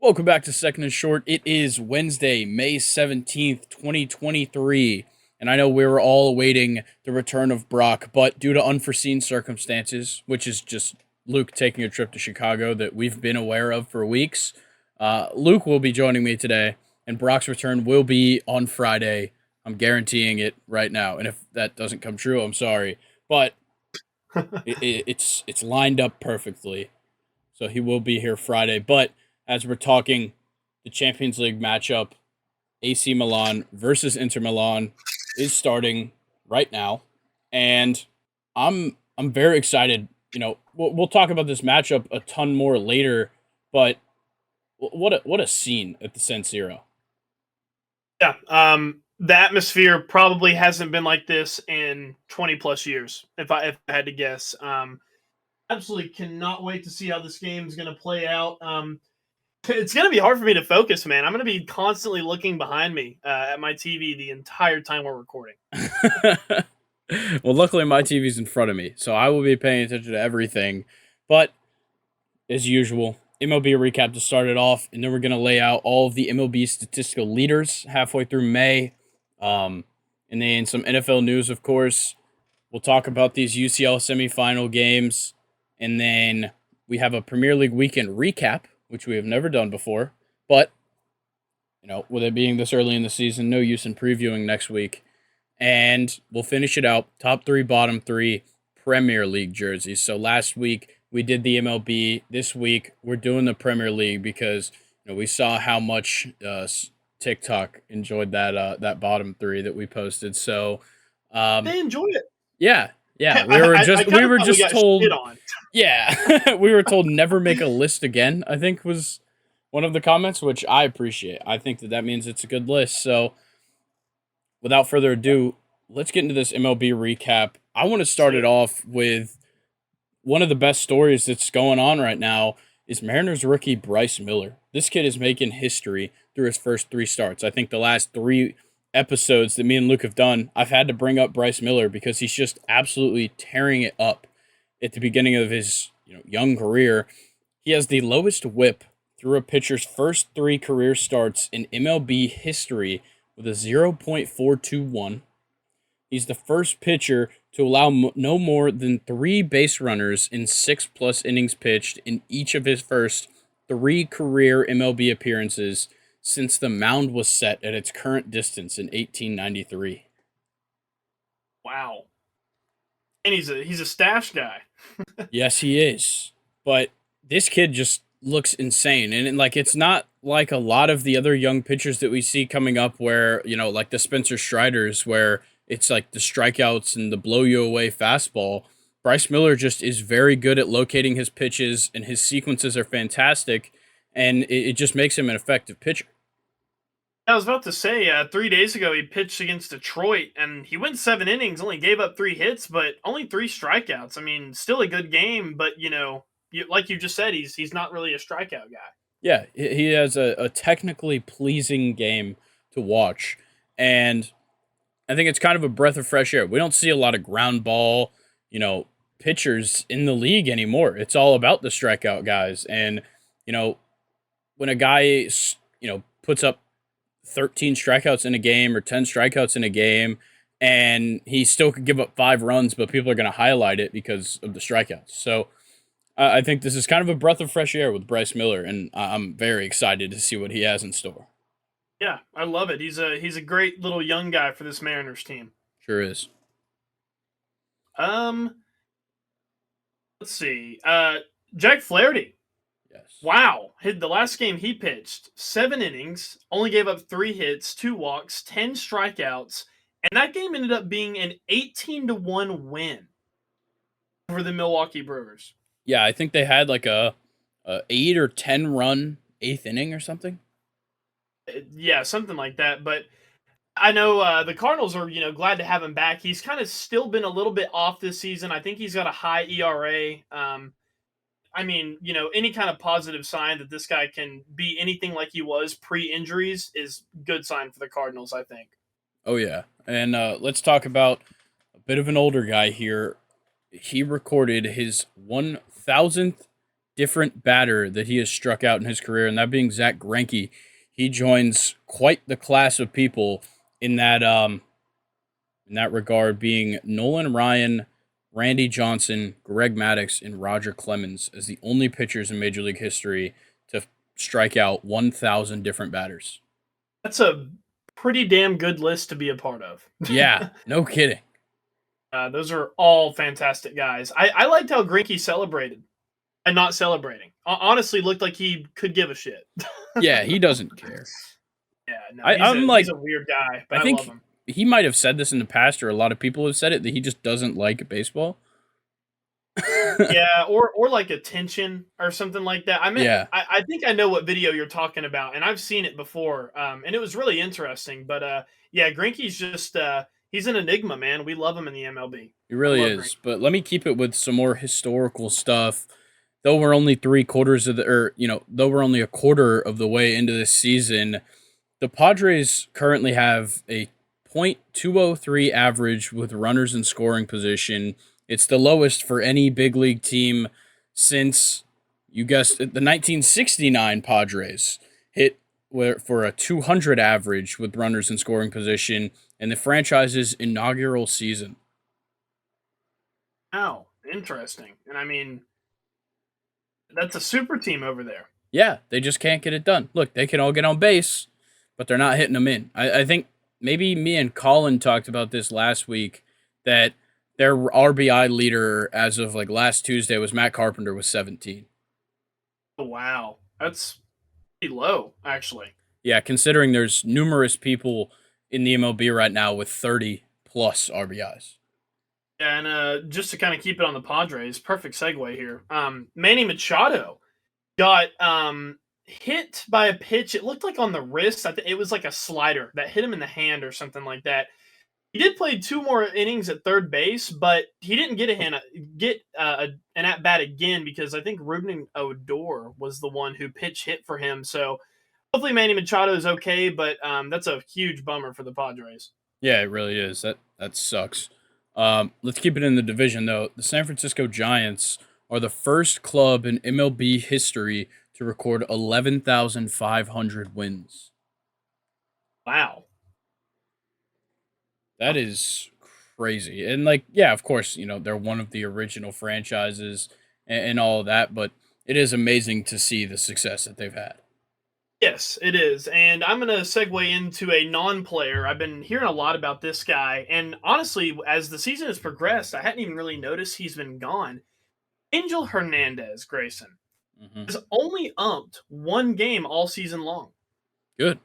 Welcome back to Second and Short. It is Wednesday, May 17th, 2023. And I know we were all awaiting the return of Brock, but due to unforeseen circumstances, which is just Luke taking a trip to Chicago that we've been aware of for weeks, Luke will be joining me today, and Brock's return will be on Friday. I'm guaranteeing it right now. And if that doesn't come true, I'm sorry. But it's lined up perfectly. So he will be here Friday. But as we're talking, the Champions League matchup, AC Milan versus Inter Milan, is starting right now, and I'm very excited. We'll talk about this matchup a ton more later, but what a scene at the San Siro. Yeah, the atmosphere probably hasn't been like this in 20 plus years, if I had to guess. Absolutely cannot wait to see how this game is going to play out. It's going to be hard for me to focus, man. I'm going to be constantly looking behind me at my TV the entire time we're recording. Well, luckily my TV's in front of me, so I will be paying attention to everything. But as usual, MLB recap to start it off, and then we're going to lay out all of the MLB statistical leaders halfway through May. And then some NFL news, of course. We'll talk about these UCL semifinal games, and then we have a Premier League weekend recap, which we have never done before. But, with it being this early in the season, no use in previewing next week. And we'll finish it out, top three, bottom three, Premier League jerseys. So last week we did the MLB. This week we're doing the Premier League because we saw how much TikTok enjoyed that bottom three that we posted. So They enjoyed it. Yeah, we I were thought we just got told. shit on. Yeah, we were told never make a list again. I think was one of the comments, which I appreciate. I think that means it's a good list. So without further ado, let's get into this MLB recap. I want to start it off with one of the best stories that's going on right now is Mariners rookie Bryce Miller. This kid is making history through his first three starts. I think the last three episodes that me and Luke have done, I've had to bring up Bryce Miller because he's just absolutely tearing it up at the beginning of his young career. He has the lowest whip through a pitcher's first three career starts in MLB history with a 0.421. He's the first pitcher to allow no more than three base runners in 6+ innings pitched in each of his first three career MLB appearances since the mound was set at its current distance in 1893. Wow. And he's a stash guy. Yes, he is. But this kid just looks insane. And it's not like a lot of the other young pitchers that we see coming up where, like the Spencer Striders, where it's like the strikeouts and the blow you away fastball. Bryce Miller just is very good at locating his pitches, and his sequences are fantastic, and it just makes him an effective pitcher. I was about to say, 3 days ago he pitched against Detroit, and he went 7 innings, only gave up 3 hits, but only 3 strikeouts. I mean, still a good game, but like you just said, he's not really a strikeout guy. Yeah, he has a technically pleasing game to watch, and I think it's kind of a breath of fresh air. We don't see a lot of ground ball, pitchers in the league anymore. It's all about the strikeout guys, and when a guy puts up 13 strikeouts in a game or 10 strikeouts in a game, and he still could give up 5 runs, but people are going to highlight it because of the strikeouts. So I think this is kind of a breath of fresh air with Bryce Miller, and I'm very excited to see what he has in store. Yeah, I love it. He's a great little young guy for this Mariners team. Sure is. Let's see. Jack Flaherty. Yes. Wow. The last game he pitched, 7 innings, only gave up 3 hits, 2 walks, 10 strikeouts, and that game ended up being an 18-1 win over the Milwaukee Brewers. Yeah, I think they had like a 8 or 10 run eighth inning or something. Yeah, something like that. But I know the Cardinals are, glad to have him back. He's kind of still been a little bit off this season. I think he's got a high ERA. I mean, any kind of positive sign that this guy can be anything like he was pre-injuries is good sign for the Cardinals, I think. Oh, yeah. And let's talk about a bit of an older guy here. He recorded his 1,000th different batter that he has struck out in his career, and that being Zach Greinke. He joins quite the class of people in that regard, being Nolan Ryan, Randy Johnson, Greg Maddux, and Roger Clemens as the only pitchers in Major League history to strike out 1,000 different batters. That's a pretty damn good list to be a part of. Yeah, no kidding. Those are all fantastic guys. I liked how Greinke celebrated and not celebrating. Honestly, looked like he could give a shit. Yeah, he doesn't care. Yeah, no, I'm he's like, a weird guy, but I I love think him. he might have said this in the past, or a lot of people have said it, that he just doesn't like baseball. Yeah, or like attention or something like that. Yeah, I think I know what video you're talking about, and I've seen it before, and it was really interesting. But yeah, Greinke's just he's an enigma, man. We love him in the MLB. he I really love is. Greinke. But let me keep it with some more historical stuff. Though we're only three quarters of the, or though we're only a quarter of the way into this season, the Padres currently have a .203 average with runners in scoring position. It's the lowest for any big league team since, you guessed it, the 1969 Padres hit for a 200 average with runners in scoring position in the franchise's inaugural season. Oh, interesting. And I mean, that's a super team over there. Yeah, they just can't get it done. Look, they can all get on base, but they're not hitting them in. I think maybe me and Colin talked about this last week, that their RBI leader as of like last Tuesday was Matt Carpenter with 17. Oh, wow, that's pretty low, actually. Yeah, considering there's numerous people in the MLB right now with 30 plus RBIs. Yeah, and just to kind of keep it on the Padres, perfect segue here. Manny Machado got hit by a pitch. It looked like on the wrist. I think it was like a slider that hit him in the hand or something like that. He did play two more innings at third base, but he didn't get an at bat again because I think Ruben Odor was the one who pitch hit for him. So hopefully Manny Machado is okay, but that's a huge bummer for the Padres. Yeah, it really is. That sucks. Let's keep it in the division though. The San Francisco Giants are the first club in MLB history to record 11,500 wins. Wow. That is crazy. And like, yeah, of course, they're one of the original franchises and all of that, but it is amazing to see the success that they've had. Yes, it is. And I'm going to segue into a non player. I've been hearing a lot about this guy. And honestly, as the season has progressed, I hadn't even really noticed he's been gone. Angel Hernandez, Grayson, Hmm. has only umped one game all season long. Good.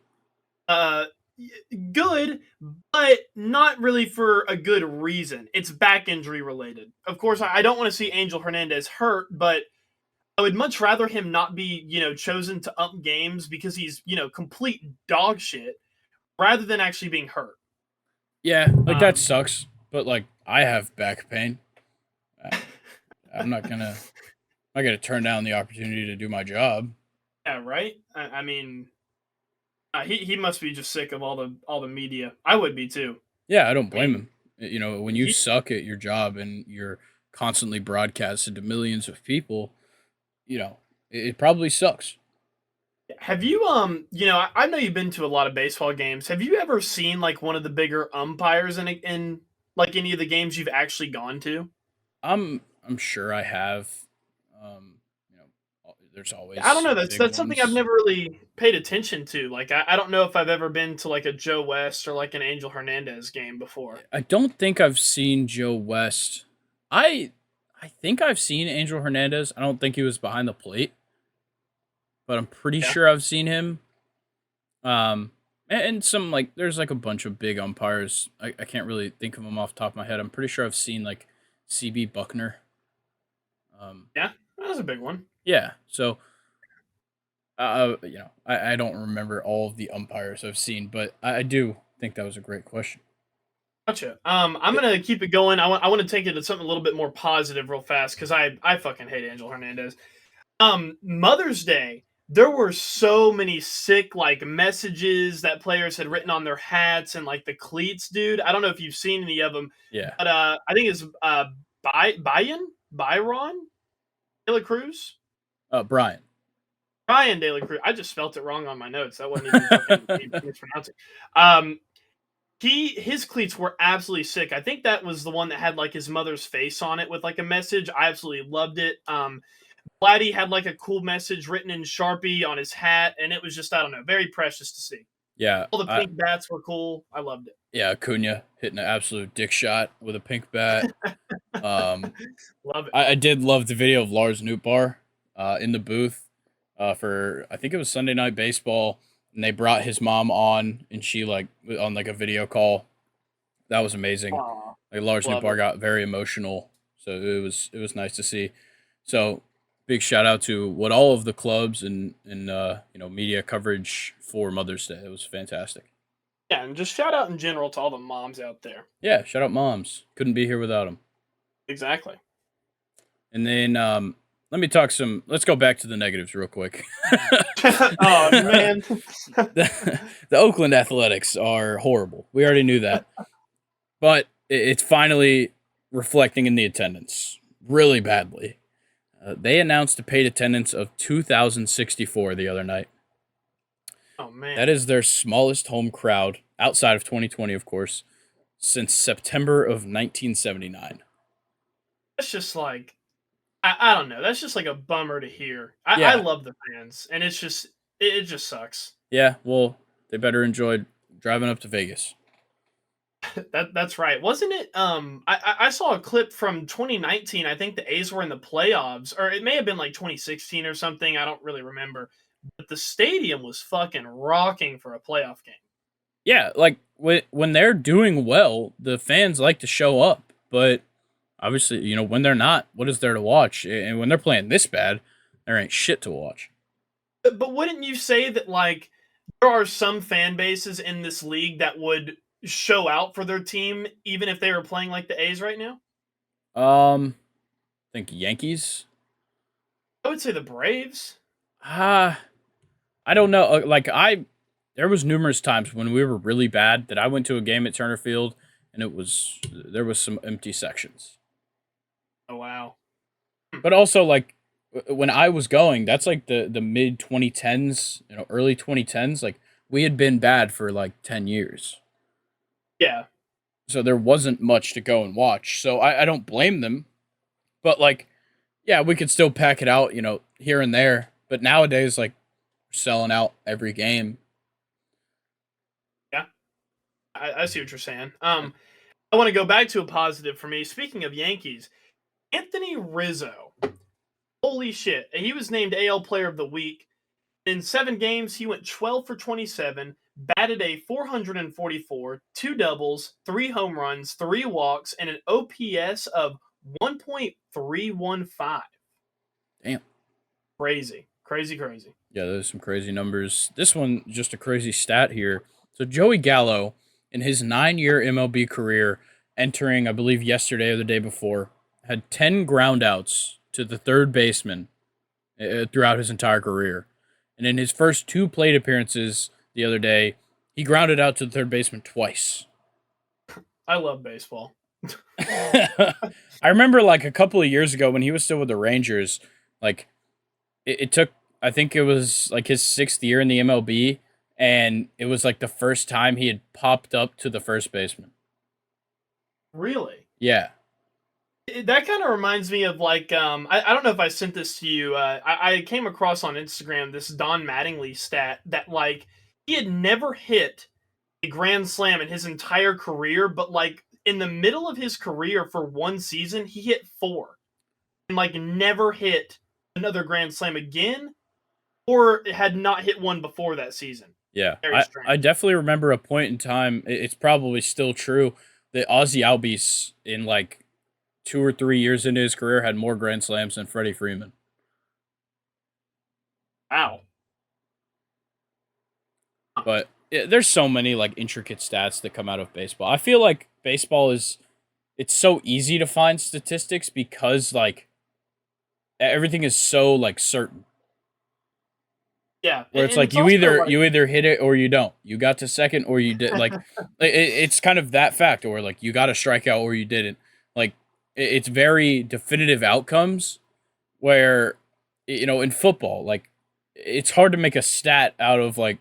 Uh, Good, but not really for a good reason. It's back injury related. Of course, I don't want to see Angel Hernandez hurt, but I would much rather him not be, chosen to ump games because he's, complete dog shit rather than actually being hurt. Yeah, like that Um, sucks, but like I have back pain. I- I'm not gonna turn down the opportunity to do my job. yeah, right. I mean, he must be just sick of all the media. I would be too. Yeah, I don't I blame mean, him. When you he, suck at your job and you're constantly broadcasted to millions of people, it probably sucks. have you I know you've been to a lot of baseball games. Have you ever seen like one of the bigger umpires in like any of the games you've actually gone to? I'm sure I have. Um, there's I don't always know. big That's something I've ones. never really paid attention to. Like, I don't know if I've ever been to like a Joe West or like an Angel Hernandez game before. I don't think I've seen Joe West. I I think I've seen Angel Hernandez. I don't think he was behind the plate, but I'm pretty Yeah. sure I've seen him. And some like there's like a bunch of big umpires. I can't really think of them off the top of my head. I'm pretty sure I've seen like CB Buckner. Um, Yeah, that was a big one. yeah. So I don't remember all of the umpires I've seen, but I do think that was a great question. Gotcha. I'm gonna keep it going. I want to take it to something a little bit more positive real fast because I fucking hate Angel Hernandez. Mother's Day, there were so many sick like messages that players had written on their hats and like the cleats, dude. I don't know if you've seen any of them, Yeah. but I think it's Byron De La Cruz. Brian. Brian De La Cruz. I just spelt it wrong on my notes. That wasn't even fucking me mispronouncing. Um, his cleats were absolutely sick. I think that was the one that had like his mother's face on it with like a message. I absolutely loved it. Vladdy had like a cool message written in Sharpie on his hat, and it was just, I don't know, very precious to see. Yeah, All the pink bats were cool. I loved it. yeah, Acuna hitting an absolute dick shot with a pink bat. Um, Love it. I did love the video of Lars Nootbaar in the booth for I think it was Sunday Night Baseball, and they brought his mom on, and she like on like a video call. That was amazing. Aw, Like Lars love Nootbaar it. got very emotional, so it was nice to see. So big shout out to what all of the clubs and media coverage for Mother's Day. It was fantastic. Yeah, and just shout out in general to all the moms out there. Yeah, shout out moms. Couldn't be here without them. Exactly. And then let me talk some. Let's go back to the negatives real quick. Oh man. The Oakland Athletics are horrible. We already knew that, but it's finally reflecting in the attendance really badly. They announced a paid attendance of 2,064 the other night. Oh man. That is their smallest home crowd outside of 2020, of course, since September of 1979. That's just like, I don't know. That's just like a bummer to hear. I Yeah, love the fans, and it's just it just sucks. yeah. Well, they better enjoy driving up to Vegas. That's right. Wasn't it? I saw a clip from 2019. I think the A's were in the playoffs, or it may have been like 2016 or something. I don't really remember. But the stadium was fucking rocking for a playoff game. Yeah, like when they're doing well, the fans like to show up, but obviously, when they're not, what is there to watch? And when they're playing this bad, there ain't shit to watch. But wouldn't you say that like there are some fan bases in this league that would show out for their team even if they were playing like the A's right now? I think Yankees. I would say the Braves. Ah, I don't know. There was numerous times when we were really bad that I went to a game at Turner Field, and there was some empty sections. Oh wow. But also, like when I was going, that's like the mid 2010s, early 2010s. Like we had been bad for like 10 years, Yeah. so there wasn't much to go and watch. So I don't blame them, but like, yeah, we could still pack it out, here and there. But nowadays, like, we're selling out every game. Yeah. I see what you're saying. I want to go back to a positive for me. Speaking of Yankees, Anthony Rizzo. Holy shit. He was named AL Player of the Week. In 7 games, he went 12 for 27, batted a 444, 2 doubles, 3 home runs, 3 walks, and an OPS of 1.315. Damn. Crazy. Crazy, crazy. Yeah, there's some crazy numbers. This one, just a crazy stat here. So Joey Gallo, in his 9-year MLB career, entering, I believe, yesterday or the day before, had 10 groundouts to the third baseman throughout his entire career. And in his first 2 plate appearances the other day, he grounded out to the third baseman twice. I love baseball. I remember like a couple of years ago when he was still with the Rangers, like it took, I think it was like his 6th year in the MLB, and it was like the first time he had popped up to the first baseman. Really? Yeah. That kind of reminds me of like I don't know if I sent this to you. I came across on Instagram this Don Mattingly stat that like he had never hit a grand slam in his entire career, but like in the middle of his career for one season, he hit 4 and like never hit another grand slam again, or had not hit one before that season. Yeah. Very I strange. definitely remember a point in time, it's probably still true, that Ozzy Albies in like 2 or 3 years into his career had more grand slams than Freddie Freeman. Wow. But yeah, there's so many like intricate stats that come out of baseball. I feel like baseball it's so easy to find statistics because like everything is so like certain. Yeah, Where it's and like it's also like you either hit it or you don't. You got to second or you did. Like it's kind of that fact, or like you got a strikeout or you didn't. Like it's very definitive outcomes. Where in football, like it's hard to make a stat out of like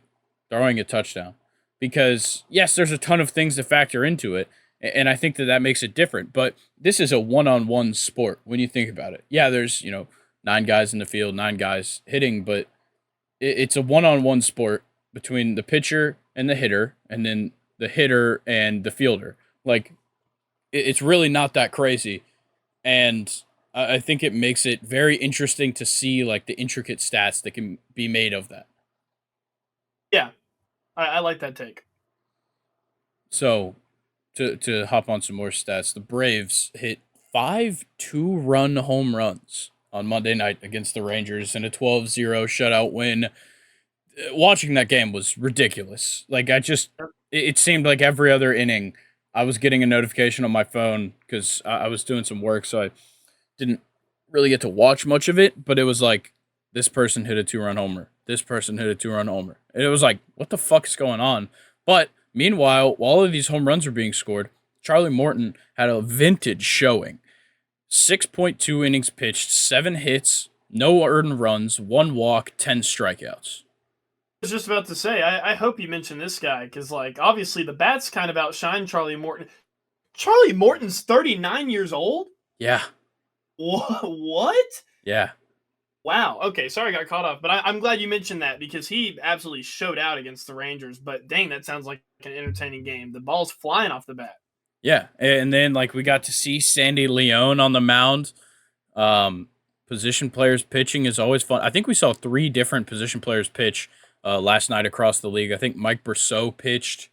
throwing a touchdown because yes, there's a ton of things to factor into it, and I think that that makes it different. But this is a one-on-one sport when you think about it. Yeah, there's nine guys in the field, nine guys hitting, but it's a one-on-one sport between the pitcher and the hitter, and then the hitter and the fielder. Like it's really not that crazy, and I think it makes it very interesting to see like the intricate stats that can be made of that. Yeah, I like that take. So to hop on some more stats, the Braves hit 5 2-run home runs on Monday night against the Rangers in a 12-0 shutout win. Watching that game was ridiculous. Like it seemed like every other inning I was getting a notification on my phone because I was doing some work, so I didn't really get to watch much of it, but it was like this person hit a 2-run homer. This person hit a 2-run homer. And it was like, what the fuck is going on? But meanwhile, while all of these home runs were being scored, Charlie Morton had a vintage showing. 6.2 innings pitched, 7 hits, no earned runs, 1 walk, 10 strikeouts. I was just about to say, I hope you mentioned this guy because, like, obviously the bats kind of outshine Charlie Morton. Charlie Morton's 39 years old? Yeah. What? Yeah. Wow. Okay, sorry I got caught off, but I'm glad you mentioned that because he absolutely showed out against the Rangers. But dang, that sounds like an entertaining game. The ball's flying off the bat. Yeah. And then like we got to see Sandy Leone on the mound. Position players pitching is always fun. I think we saw 3 different position players pitch last night across the league. I think Mike Brosseau pitched,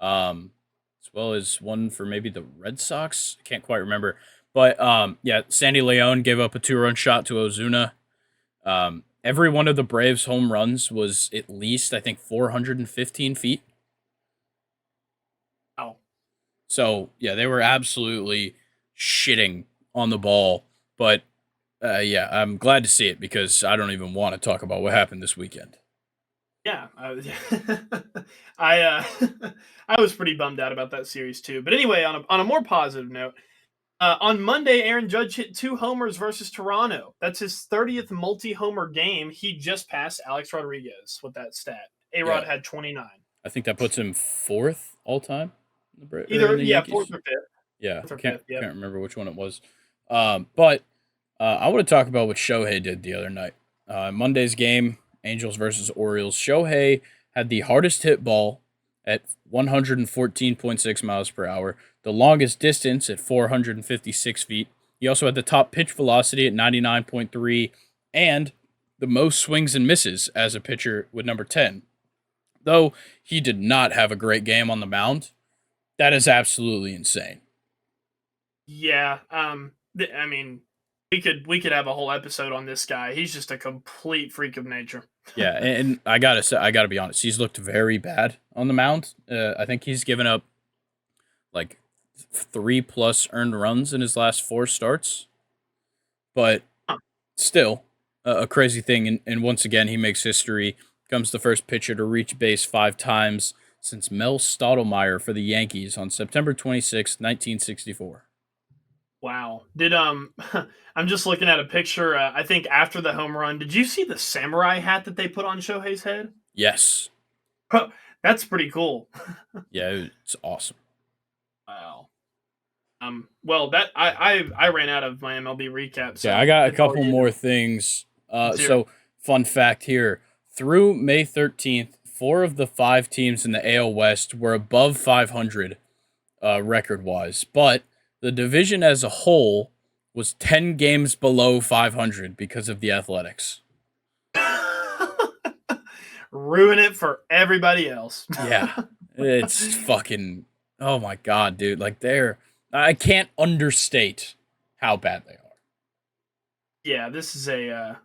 as well as one for maybe the Red Sox. I can't quite remember. But yeah, Sandy Leone gave up a 2-run shot to Ozuna. Every one of the Braves' home runs was at least, I think, 415 feet. Oh, So, yeah, they were absolutely shitting on the ball. But, yeah, I'm glad to see it because I don't even want to talk about what happened this weekend. yeah. I I was pretty bummed out about that series too. But anyway, on a more positive note, on Monday, Aaron Judge hit 2 homers versus Toronto. That's his 30th multi-homer game. He just passed Alex Rodriguez with that stat. A-Rod Yeah, had 29. I think that puts him 4th all time Either, in the yeah, 4th Yankees. or 5th. Yeah, 4th or can't 5th, yep. can't remember which one it was. But I want to talk about what Shohei did the other night. Monday's game, Angels versus Orioles. Shohei had the hardest hit ball at 114.6 miles per hour, the longest distance at 456 feet. He also had the top pitch velocity at 99.3 and the most swings and misses as a pitcher with number 10. Though he did not have a great game on the mound, that is absolutely insane. Yeah, I mean, we could have a whole episode on this guy. He's just a complete freak of nature. Yeah, and I gotta say, I gotta be honest. He's looked very bad on the mound. I think he's given up like 3+ earned runs in his last 4 starts. But Huh. still, a crazy thing. And once again, he makes history. Becomes the first pitcher to reach base 5 times since Mel Stottlemyre for the Yankees on September 26, 1964. Wow. Did I'm just looking at a picture. I think after the home run, did you see the samurai hat that they put on Shohei's head? Yes. That's pretty cool. Yeah, it's awesome. Wow. Well, that I ran out of my MLB recap. So Yeah, I got a it's all couple you. more things. Zero. So, fun fact here: through May 13th, 4 of the 5 teams in the AL West were above 500 record-wise, but the division as a whole was 10 games below 500 because of the Athletics. Ruin it for everybody else. Yeah, it's fucking. Oh my god, dude! Like I can't understate how bad they are. Yeah, this is a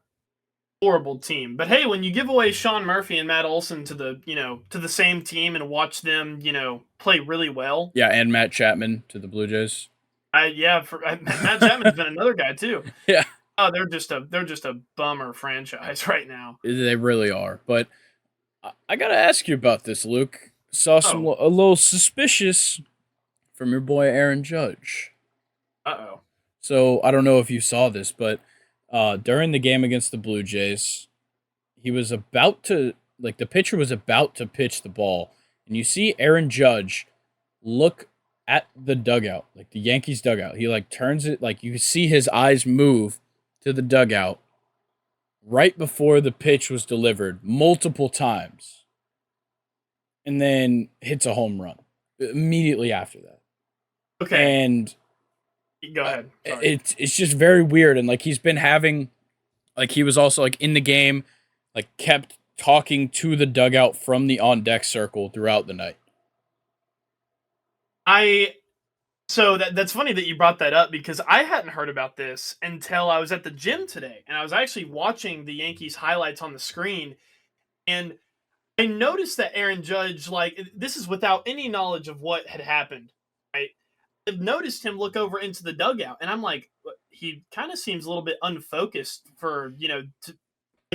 horrible team. But hey, when you give away Sean Murphy and Matt Olson to the same team and watch them, play really well. Yeah, and Matt Chapman to the Blue Jays. Matt Chapman's been another guy too. Yeah. Oh, they're just a bummer franchise right now. They really are. But I got to ask you about this, Luke. Saw Oh, a little suspicious from your boy Aaron Judge. uh-oh. So I don't know if you saw this, but during the game against the Blue Jays. He was about to, like, the pitcher was about to pitch the ball, and you see Aaron Judge look at the dugout, like the Yankees dugout. He like turns it, like you see his eyes move to the dugout right before the pitch was delivered multiple times, and then hits a home run immediately after that. Okay, And go ahead. Sorry. it's just very weird, and like he's been having, like he was also like in the game, like kept talking to the dugout from the on deck circle throughout the night. So that's funny that you brought that up because I hadn't heard about this until I was at the gym today, and I was actually watching the Yankees highlights on the screen, and I noticed that Aaron Judge, like, this is without any knowledge of what had happened, right? I've noticed him look over into the dugout, and I'm like, he kind of seems a little bit unfocused for,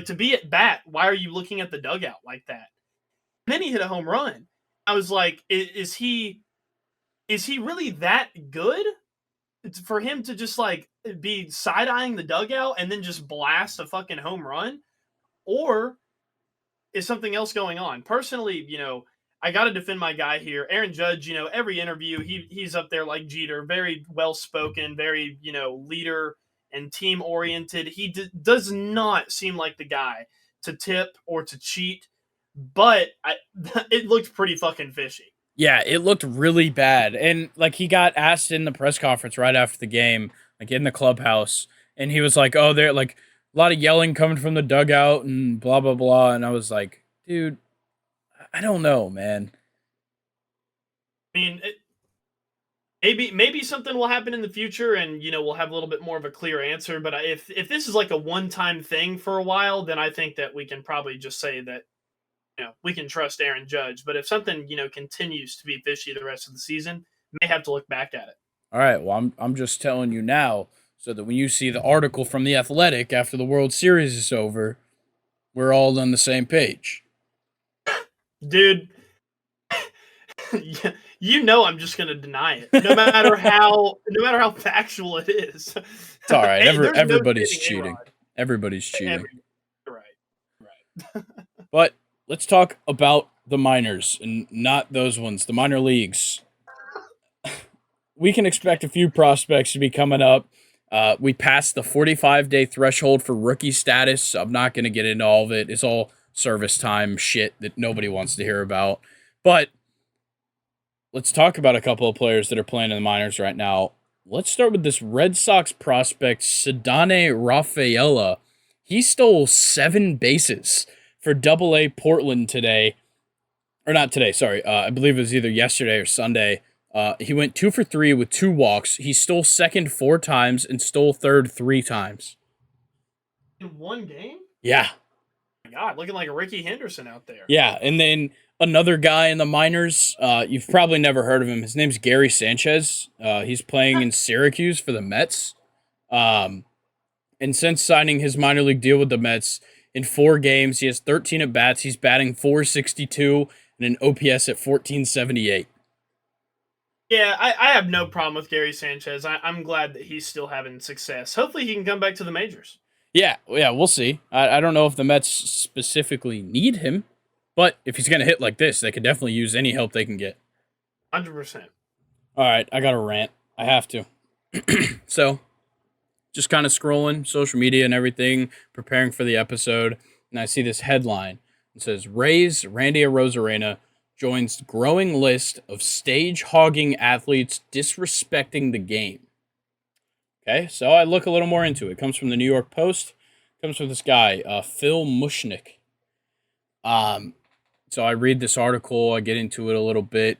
to be at bat. Why are you looking at the dugout like that? And then he hit a home run. I was like, is he really that good for him to just like be side eyeing the dugout and then just blast a fucking home run? Or is something else going on? Personally, I got to defend my guy here. Aaron Judge, every interview, he's up there like Jeter, very well spoken, very, leader and team oriented. He does not seem like the guy to tip or to cheat, but it looked pretty fucking fishy. Yeah, it looked really bad. And like he got asked in the press conference right after the game, like in the clubhouse, and he was like, "Oh, there like a lot of yelling coming from the dugout and blah blah blah." And I was like, "Dude, I don't know, man." I mean, maybe something will happen in the future, and we'll have a little bit more of a clear answer. But if this is like a one-time thing for a while, then I think that we can probably just say that we can trust Aaron Judge. But if something continues to be fishy the rest of the season, may have to look back at it. All right, well, I'm just telling you now so that when you see the article from The Athletic after the World Series is over, we're all on the same page. Dude, I'm just going to deny it, no matter how factual it is. It's all right. Hey, Everybody's cheating. Everybody's cheating. Right. But let's talk about the minors and not those ones, the minor leagues. We can expect a few prospects to be coming up. We passed the 45-day threshold for rookie status. So I'm not going to get into all of it. It's all service time shit that nobody wants to hear about. But let's talk about a couple of players that are playing in the minors right now. Let's start with this Red Sox prospect, Ceddanne Rafaela. He stole 7 bases for Double-A Portland today. Or not today, sorry. I believe it was either yesterday or Sunday. He went 2 for 3 with 2 walks. He stole second 4 times and stole third 3 times. In one game? Yeah. Oh my God, looking like a Ricky Henderson out there. Yeah, and then another guy in the minors, you've probably never heard of him. His name's Gary Sanchez. He's playing in Syracuse for the Mets. And since signing his minor league deal with the Mets, in 4 games, he has 13 at-bats. He's batting .462 and an OPS at 1478. Yeah, I have no problem with Gary Sanchez. I'm glad that he's still having success. Hopefully he can come back to the majors. Yeah, we'll see. I don't know if the Mets specifically need him, but if he's going to hit like this, they could definitely use any help they can get. 100%. All right, I got a rant. I have to. So, just kind of scrolling social media and everything, preparing for the episode, and I see this headline. It says, Rays Randy Arozarena joins growing list of stage-hogging athletes disrespecting the game. Okay, so I look a little more into it. It comes from the New York Post. It comes from this guy, Phil Mushnick. So I read this article. I get into it a little bit.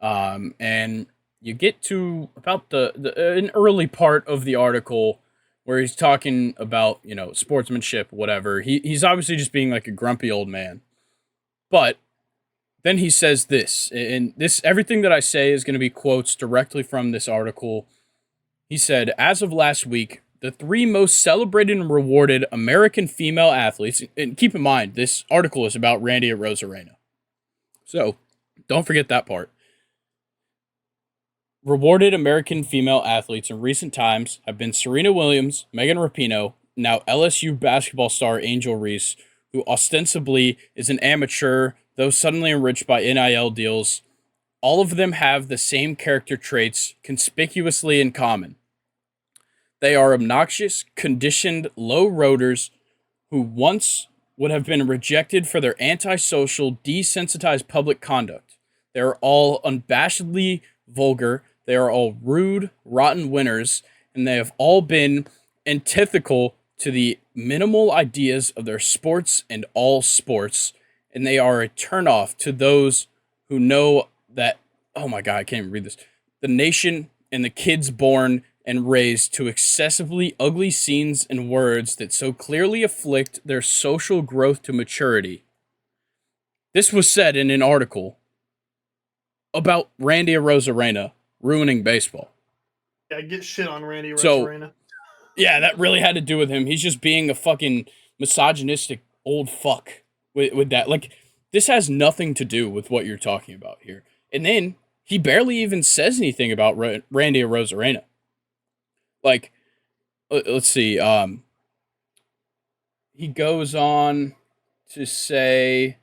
And you get to about an early part of the article where he's talking about, sportsmanship, whatever. He's obviously just being like a grumpy old man. But then he says this, and everything that I say is going to be quotes directly from this article. He said, as of last week, the 3 most celebrated and rewarded American female athletes, and keep in mind, this article is about Randy Arozarena. So, don't forget that part. Rewarded American female athletes in recent times have been Serena Williams, Megan Rapinoe, now LSU basketball star Angel Reese, who ostensibly is an amateur, though suddenly enriched by NIL deals, all of them have the same character traits conspicuously in common. They are obnoxious, conditioned, low roaders who once would have been rejected for their antisocial, desensitized public conduct. They are all unabashedly vulgar. They are all rude, rotten winners, and they have all been antithetical to the minimal ideas of their sports and all sports, and they are a turnoff to those who know that, oh my god, I can't even read this, the nation and the kids born and raised to excessively ugly scenes and words that so clearly afflict their social growth to maturity. This was said in an article about Randy Arozarena ruining baseball. Yeah, get shit on Randy So, Arozarena. yeah, that really had to do with him. He's just being a fucking misogynistic old fuck with that. Like, this has nothing to do with what you're talking about here. And then he barely even says anything about Randy Arozarena. Like, let's see. He goes on to say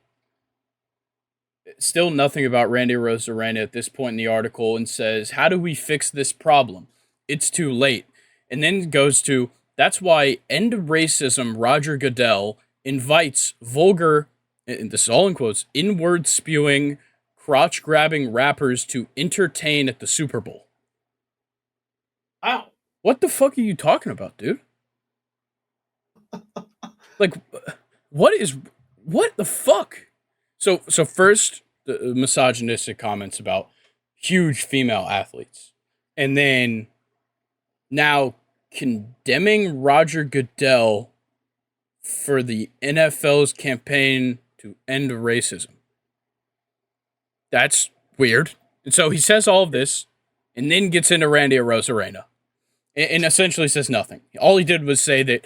still nothing about Randy Arozarena at this point in the article, and says, "How do we fix this problem? It's too late." And then goes to, "That's why End Racism Roger Goodell invites vulgar," and this is all in quotes, "inward spewing, crotch grabbing rappers to entertain at the Super Bowl." Wow. What the fuck are you talking about, dude? Like, what the fuck? So first, the misogynistic comments about huge female athletes, and then now condemning Roger Goodell for the NFL's campaign to end racism. That's weird. And so he says all of this, and then gets into Randy Arozarena, and essentially says nothing. All he did was say that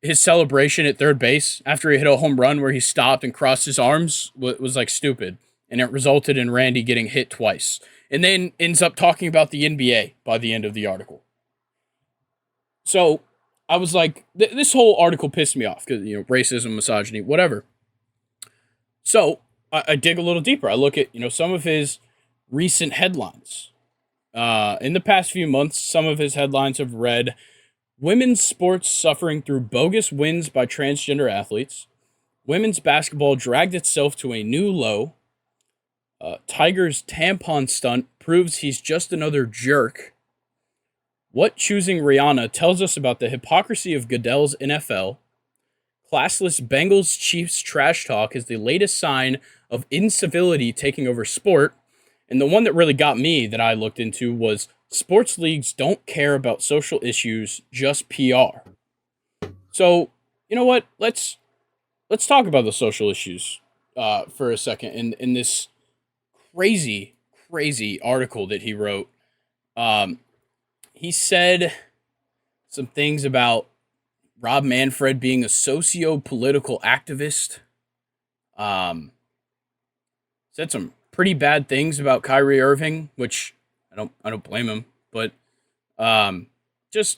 his celebration at third base after he hit a home run where he stopped and crossed his arms was like stupid, and it resulted in Randy getting hit twice. And then ends up talking about the NBA by the end of the article. So I was like, this whole article pissed me off because, racism, misogyny, whatever. So I dig a little deeper. I look at, some of his recent headlines. In the past few months, some of his headlines have read, "Women's sports suffering through bogus wins by transgender athletes. Women's basketball dragged itself to a new low. Tiger's tampon stunt proves he's just another jerk. What choosing Rihanna tells us about the hypocrisy of Goodell's NFL. Classless Bengals Chiefs trash talk is the latest sign of incivility taking over sport." And the one that really got me that I looked into was, "Sports leagues don't care about social issues, just PR." So, you know what? Let's talk about the social issues for a second in this crazy, crazy article that he wrote. He said some things about Rob Manfred being a socio-political activist. Said some pretty bad things about Kyrie Irving, which I don't blame him, but it's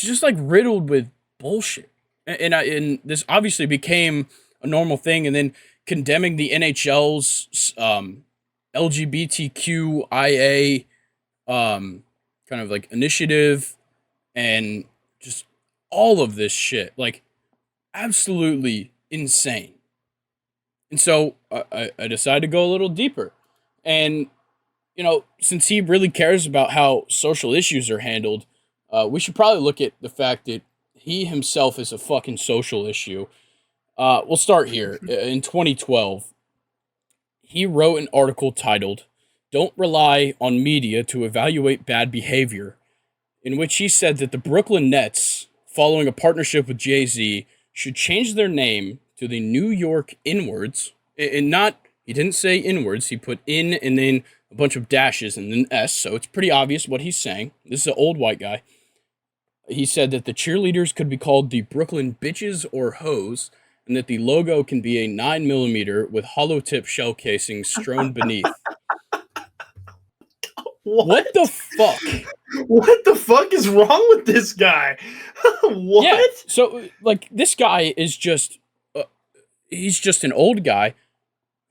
just like riddled with bullshit. And this obviously became a normal thing, and then condemning the NHL's LGBTQIA kind of like initiative, and just all of this shit, like absolutely insane. And so I decided to go a little deeper. And, since he really cares about how social issues are handled, we should probably look at the fact that he himself is a fucking social issue. We'll start here. In 2012, he wrote an article titled, "Don't Rely on Media to Evaluate Bad Behavior," in which he said that the Brooklyn Nets, following a partnership with Jay-Z, should change their name to the New York Inwards. And not, he didn't say inwards, he put in and then a bunch of dashes and then S, so it's pretty obvious what he's saying. This is an old white guy. He said that the cheerleaders could be called the Brooklyn Bitches or Hoes, and that the logo can be a 9mm with hollow tip shell casing strewn beneath. What the fuck? What the fuck is wrong with this guy? Yeah. What? So like this guy is just he's just an old guy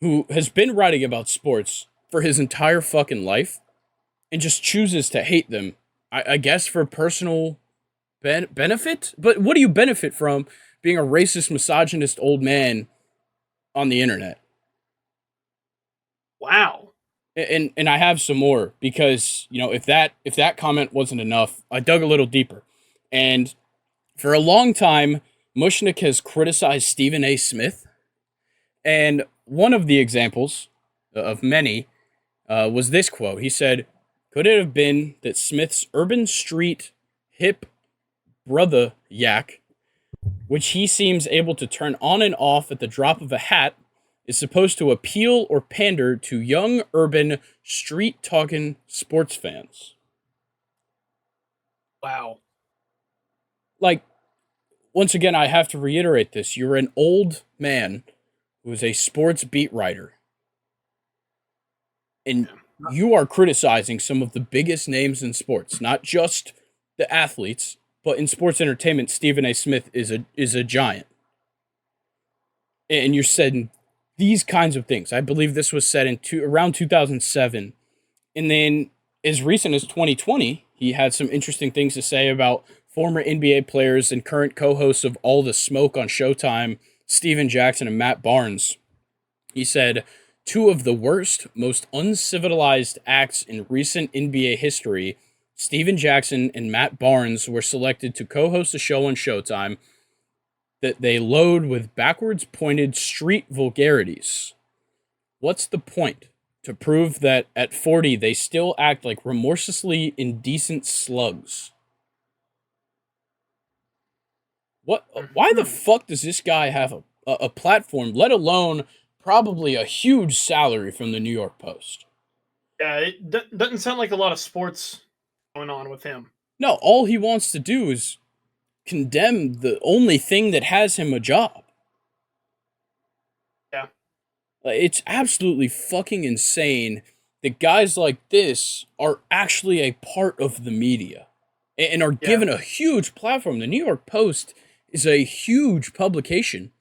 who has been writing about sports for his entire fucking life and just chooses to hate them. I guess for personal benefit. But what do you benefit from being a racist, misogynist old man on the internet? Wow. And I have some more because if that comment wasn't enough, I dug a little deeper, and for a long time, Mushnick has criticized Stephen A. Smith, and one of the examples of many was this quote. He said, "Could it have been that Smith's urban street hip brother yak, which he seems able to turn on and off at the drop of a hat, is supposed to appeal or pander to young, urban, street talking sports fans?" Wow. Like, once again, I have to reiterate this. You're an old man who is a sports beat writer, and you are criticizing some of the biggest names in sports, not just the athletes, but in sports entertainment. Stephen A. Smith is a giant. And you're saying these kinds of things. I believe this was said around 2007. And then as recent as 2020, he had some interesting things to say about former NBA players and current co-hosts of All the Smoke on Showtime, Steven Jackson and Matt Barnes. He said, two of the worst, most uncivilized acts in recent NBA history, Steven Jackson and Matt Barnes, were selected to co-host a show on Showtime that they load with backwards pointed street vulgarities. What's the point? To prove that at 40 they still act like remorselessly indecent slugs. What? Why the fuck does this guy have a platform, let alone probably a huge salary from the New York Post? Yeah, it doesn't sound like a lot of sports going on with him. No, all he wants to do is condemn the only thing that has him a job. Yeah. It's absolutely fucking insane that guys like this are actually a part of the media and are Yeah. given a huge platform. The New York Post is a huge publication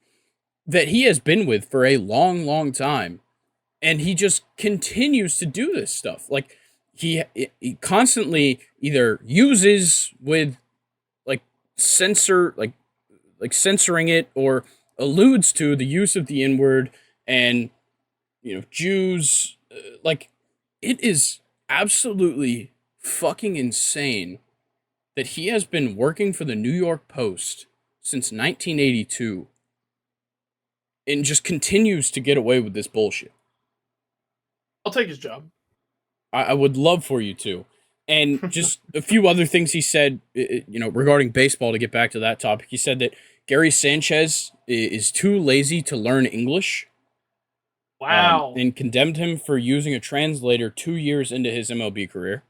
that he has been with for a long, long time. And he just continues to do this stuff. Like he constantly either uses with like censor like censoring it or alludes to the use of the N-word and Jews. Like, it is absolutely fucking insane that he has been working for the New York Post since 1982 and just continues to get away with this bullshit. I'll take his job. I would love for you to. And just a few other things he said, regarding baseball, to get back to that topic. He said that Gary Sanchez is too lazy to learn English. Wow. And condemned him for using a translator 2 years into his MLB career.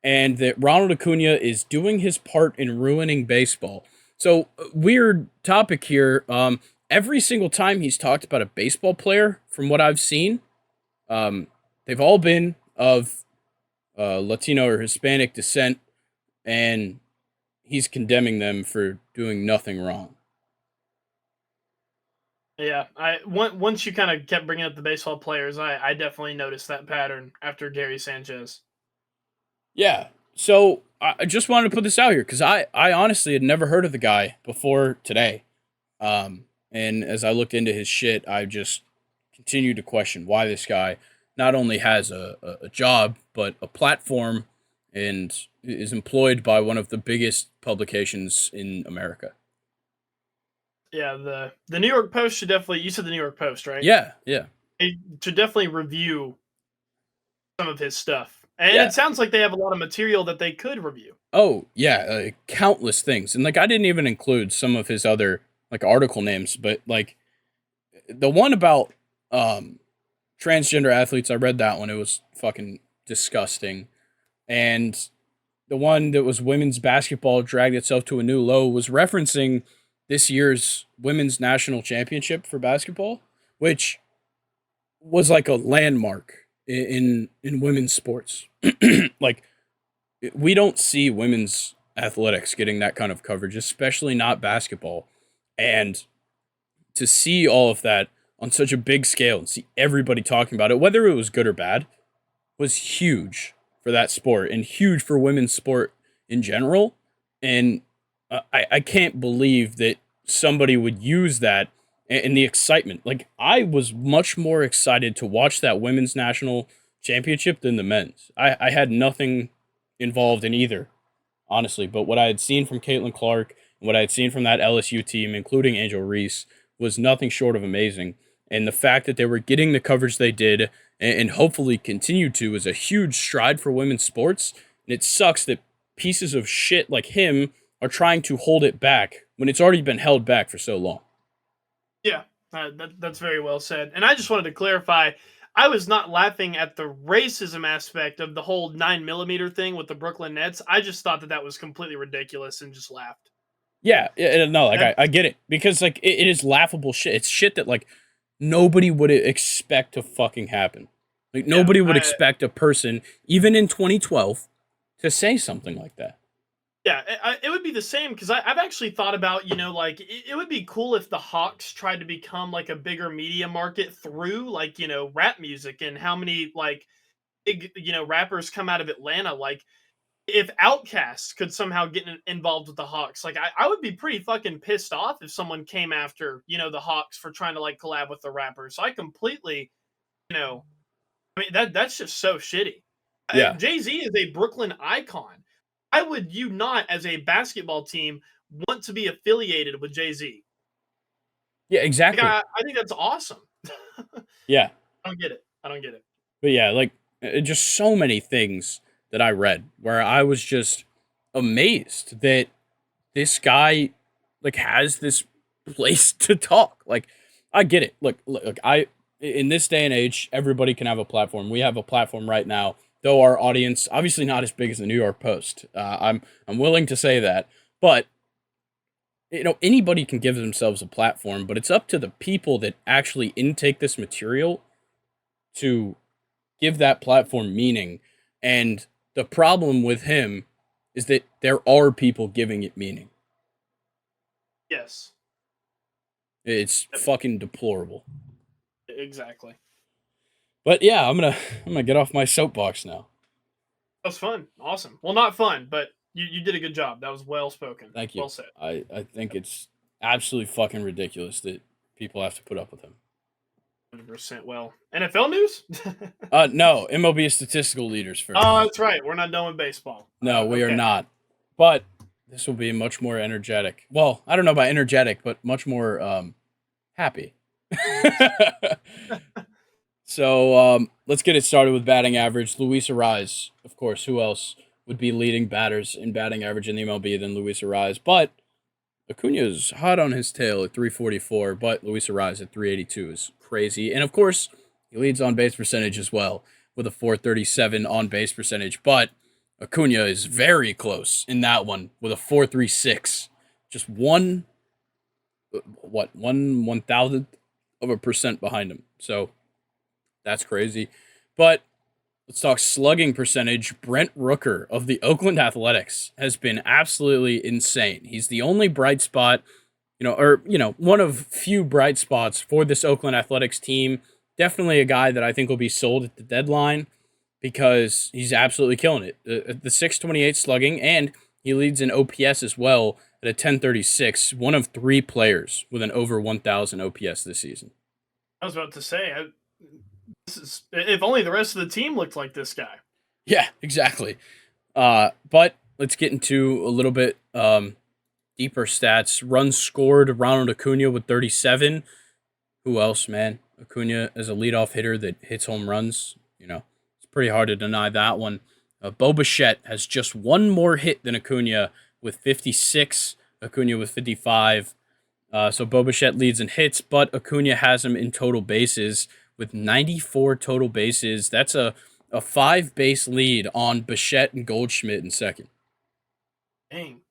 And that Ronald Acuna is doing his part in ruining baseball. So, weird topic here. Every single time he's talked about a baseball player, from what I've seen, they've all been of Latino or Hispanic descent, and he's condemning them for doing nothing wrong. Yeah, once you kind of kept bringing up the baseball players, I definitely noticed that pattern after Gary Sanchez. Yeah, so I just wanted to put this out here because I honestly had never heard of the guy before today. And as I looked into his shit, I just continued to question why this guy not only has a job, but a platform and is employed by one of the biggest publications in America. Yeah, the New York Post should definitely. You said the New York Post, right? Yeah, yeah. They should definitely review some of his stuff, and Yeah. it sounds like they have a lot of material that they could review. Oh, yeah, countless things. And like I didn't even include some of his other like article names, but like the one about transgender athletes, I read that one. It was fucking disgusting. And the one that was women's basketball dragged itself to a new low was referencing this year's women's national championship for basketball, which was like a landmark in women's sports. Like we don't see women's athletics getting that kind of coverage, especially not basketball. And to see all of that on such a big scale and see everybody talking about it, whether it was good or bad, was huge for that sport and huge for women's sport in general. And I can't believe that somebody would use that and the excitement. Like, I was much more excited to watch that women's national championship than the men's. I had nothing involved in either, honestly. But what I had seen from Caitlin Clark and what I had seen from that LSU team, including Angel Reese, was nothing short of amazing. And the fact that they were getting the coverage they did and hopefully continue to is a huge stride for women's sports. And it sucks that pieces of shit like him are trying to hold it back when it's already been held back for so long. Yeah, that's very well said. And I just wanted to clarify, I was not laughing at the racism aspect of the whole 9 millimeter thing with the Brooklyn Nets. I just thought that was completely ridiculous and just laughed. Yeah, no, like That, I get it because like it is laughable shit. It's shit that like nobody would expect to fucking happen. Like yeah, nobody would expect a person, even in 2012, to say something like that. yeah, it would be the same because I've actually thought about, like it would be cool if the Hawks tried to become like a bigger media market through like, rap music and how many like big, rappers come out of Atlanta. Like if Outkast could somehow get involved with the Hawks, like I would be pretty fucking pissed off if someone came after, the Hawks for trying to like collab with the rappers. So I completely, you know, I mean that's just so shitty. Yeah, Jay-Z is a Brooklyn icon. Why would you not, as a basketball team, want to be affiliated with Jay-Z? yeah, Like, exactly. I think that's awesome. Yeah, I don't get it. I don't get it. but yeah, like just so many things that I read where I was just amazed that this guy like has this place to talk. Like, I get it. Look, I in this day and age, everybody can have a platform. We have a platform right now, though our audience obviously not as big as the New York Post. I'm willing to say that, but anybody can give themselves a platform. But it's up to the people that actually intake this material to give that platform meaning. And the problem with him is that there are people giving it meaning. Yes. It's fucking deplorable. Exactly. But yeah, I'm gonna get off my soapbox now. That was fun. Awesome. Well, not fun, but you did a good job. That was well spoken. Thank you. Well said. I think it's absolutely fucking ridiculous that people have to put up with him. 100% well. NFL news? No, MLB statistical leaders first. Oh, that's right. We're not done with baseball. No, we are Okay. not. But this will be much more energetic. Well, I don't know about energetic, but much more happy. So let's get it started with batting average. Luis Arraez, of course. Who else would be leading batters in batting average in the MLB than Luis Arraez? But Acuna is hot on his tail at 344, but Luis Arraez at 382 is crazy. And of course, he leads on base percentage as well with a 437 on base percentage. But Acuna is very close in that one with a 436. Just one thousandth of a percent behind him. So that's crazy. But let's talk slugging percentage. Brent Rooker of the Oakland Athletics has been absolutely insane. He's the only bright spot, one of few bright spots for this Oakland Athletics team. Definitely a guy that I think will be sold at the deadline because he's absolutely killing it. The 628 slugging, and he leads in OPS as well at a 1036. One of three players with an over 1,000 OPS this season. I was about to say, this is if only the rest of the team looked like this guy. Yeah, exactly. But let's get into a little bit deeper stats. Runs scored, Ronald Acuna with 37. Who else, man? Acuna as a leadoff hitter that hits home runs. It's pretty hard to deny that one. Bo Bichette has just one more hit than Acuna with 56. Acuna with 55. So Bo Bichette leads in hits, but Acuna has him in total bases with 94 total bases. That's a 5 base lead on Bichette and Goldschmidt in second. Dang.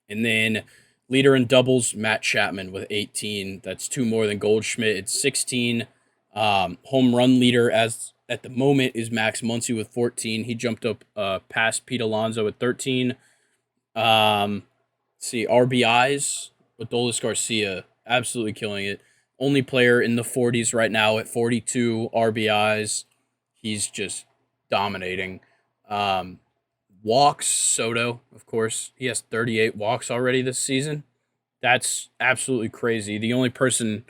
And then leader in doubles, Matt Chapman with 18. That's two more than Goldschmidt. It's 16. Home run leader as at the moment is Max Muncy with 14. He jumped up past Pete Alonso with 13. See, RBIs, Adolis Garcia, absolutely killing it. Only player in the 40s right now at 42 RBIs. He's just dominating. Um, Walks, Soto, of course. He has 38 walks already this season. That's absolutely crazy. The only person,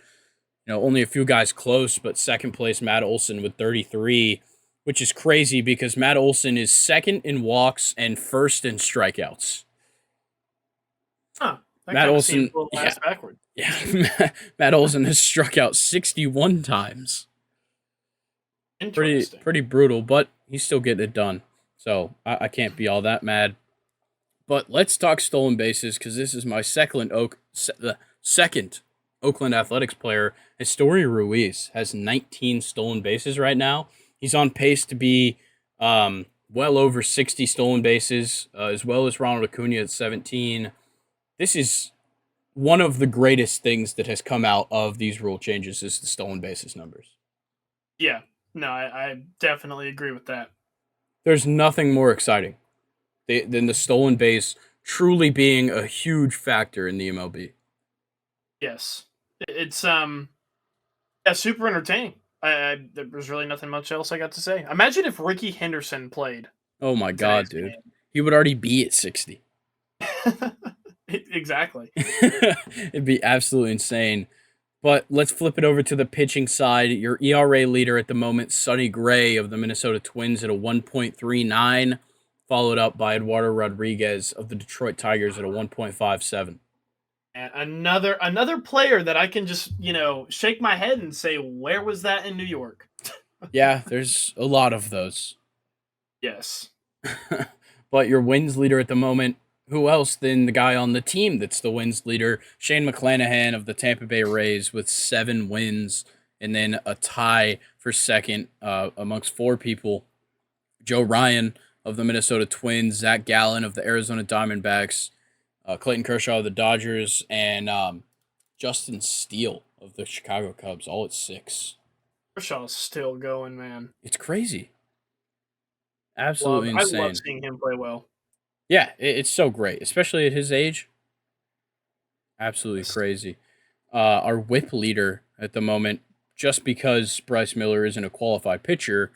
only a few guys close, but second place, Matt Olson with 33, which is crazy because Matt Olson is second in walks and first in strikeouts. Huh. That Matt kind of seems Olson, a little yeah, ass backward. yeah. Matt Olson has struck out 61 times. Pretty, Interesting. pretty brutal, but he's still getting it done. So I can't be all that mad. But let's talk stolen bases because this is my second Oakland Athletics player. Historia Ruiz has 19 stolen bases right now. He's on pace to be well over 60 stolen bases, as well as Ronald Acuna at 17. This is one of the greatest things that has come out of these rule changes is the stolen bases numbers. Yeah. No, I definitely agree with that. There's nothing more exciting than the stolen base truly being a huge factor in the MLB. Yes. It's super entertaining. There's really nothing much else I got to say. Imagine if Ricky Henderson played Oh my god, today's dude. He would already be at 60. game. Exactly. It'd be absolutely insane. But let's flip it over to the pitching side. Your ERA leader at the moment, Sonny Gray of the Minnesota Twins at a 1.39, followed up by Eduardo Rodriguez of the Detroit Tigers at a 1.57. And another player that I can just, shake my head and say, where was that in New York? Yeah, there's a lot of those. Yes. But your wins leader at the moment, who else than the guy on the team that's the wins leader? Shane McClanahan of the Tampa Bay Rays with 7 wins, and then a tie for second amongst 4 people. Joe Ryan of the Minnesota Twins, Zach Gallen of the Arizona Diamondbacks, Clayton Kershaw of the Dodgers, and Justin Steele of the Chicago Cubs, all at 6. Kershaw's still going, man. It's crazy. Absolutely I love insane. seeing him play well. Yeah, it's so great, especially at his age. Absolutely Yes. crazy. Our whip leader at the moment, just because Bryce Miller isn't a qualified pitcher,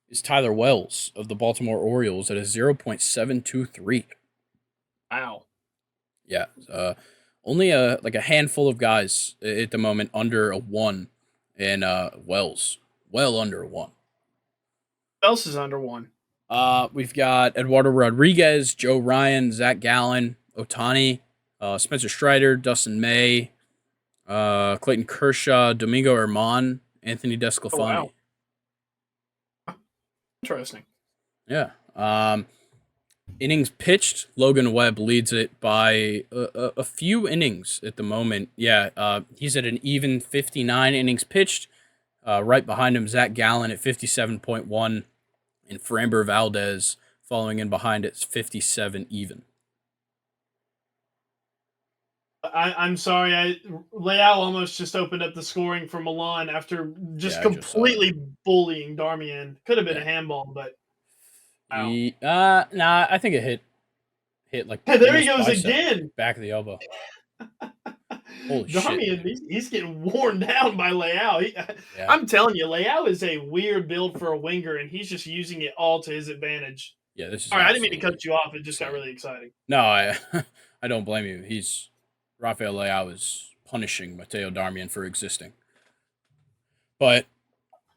is Tyler Wells of the Baltimore Orioles at a 0.723. Wow. Yeah, only a handful of guys at the moment under a 1, and Wells well under a 1. Who else is under 1? We've got Eduardo Rodriguez, Joe Ryan, Zach Gallen, Otani, Spencer Strider, Dustin May, Clayton Kershaw, Domingo Herman, Anthony Desclafani. Oh, wow. Interesting. Yeah. Innings pitched, Logan Webb leads it by a few innings at the moment. Yeah, he's at an even 59 innings pitched. Right behind him, Zach Gallen at 57.1, and Framber Valdez following in behind at 57 even. I'm sorry. Leao almost just opened up the scoring for Milan after just completely bullying Darmian. Could have been a handball, but wow. Nah, I think it hit like Hey, there he almost goes bicep, again. back of the elbow. Holy Darmian, shit! he's getting worn down by Leao. Yeah. I'm telling you, Leao is a weird build for a winger, and he's just using it all to his advantage. Yeah, this is All right, I didn't mean to cut you off. It just got insane. really exciting. No, I I don't blame you. Rafael Leao is punishing Mateo Darmian for existing. But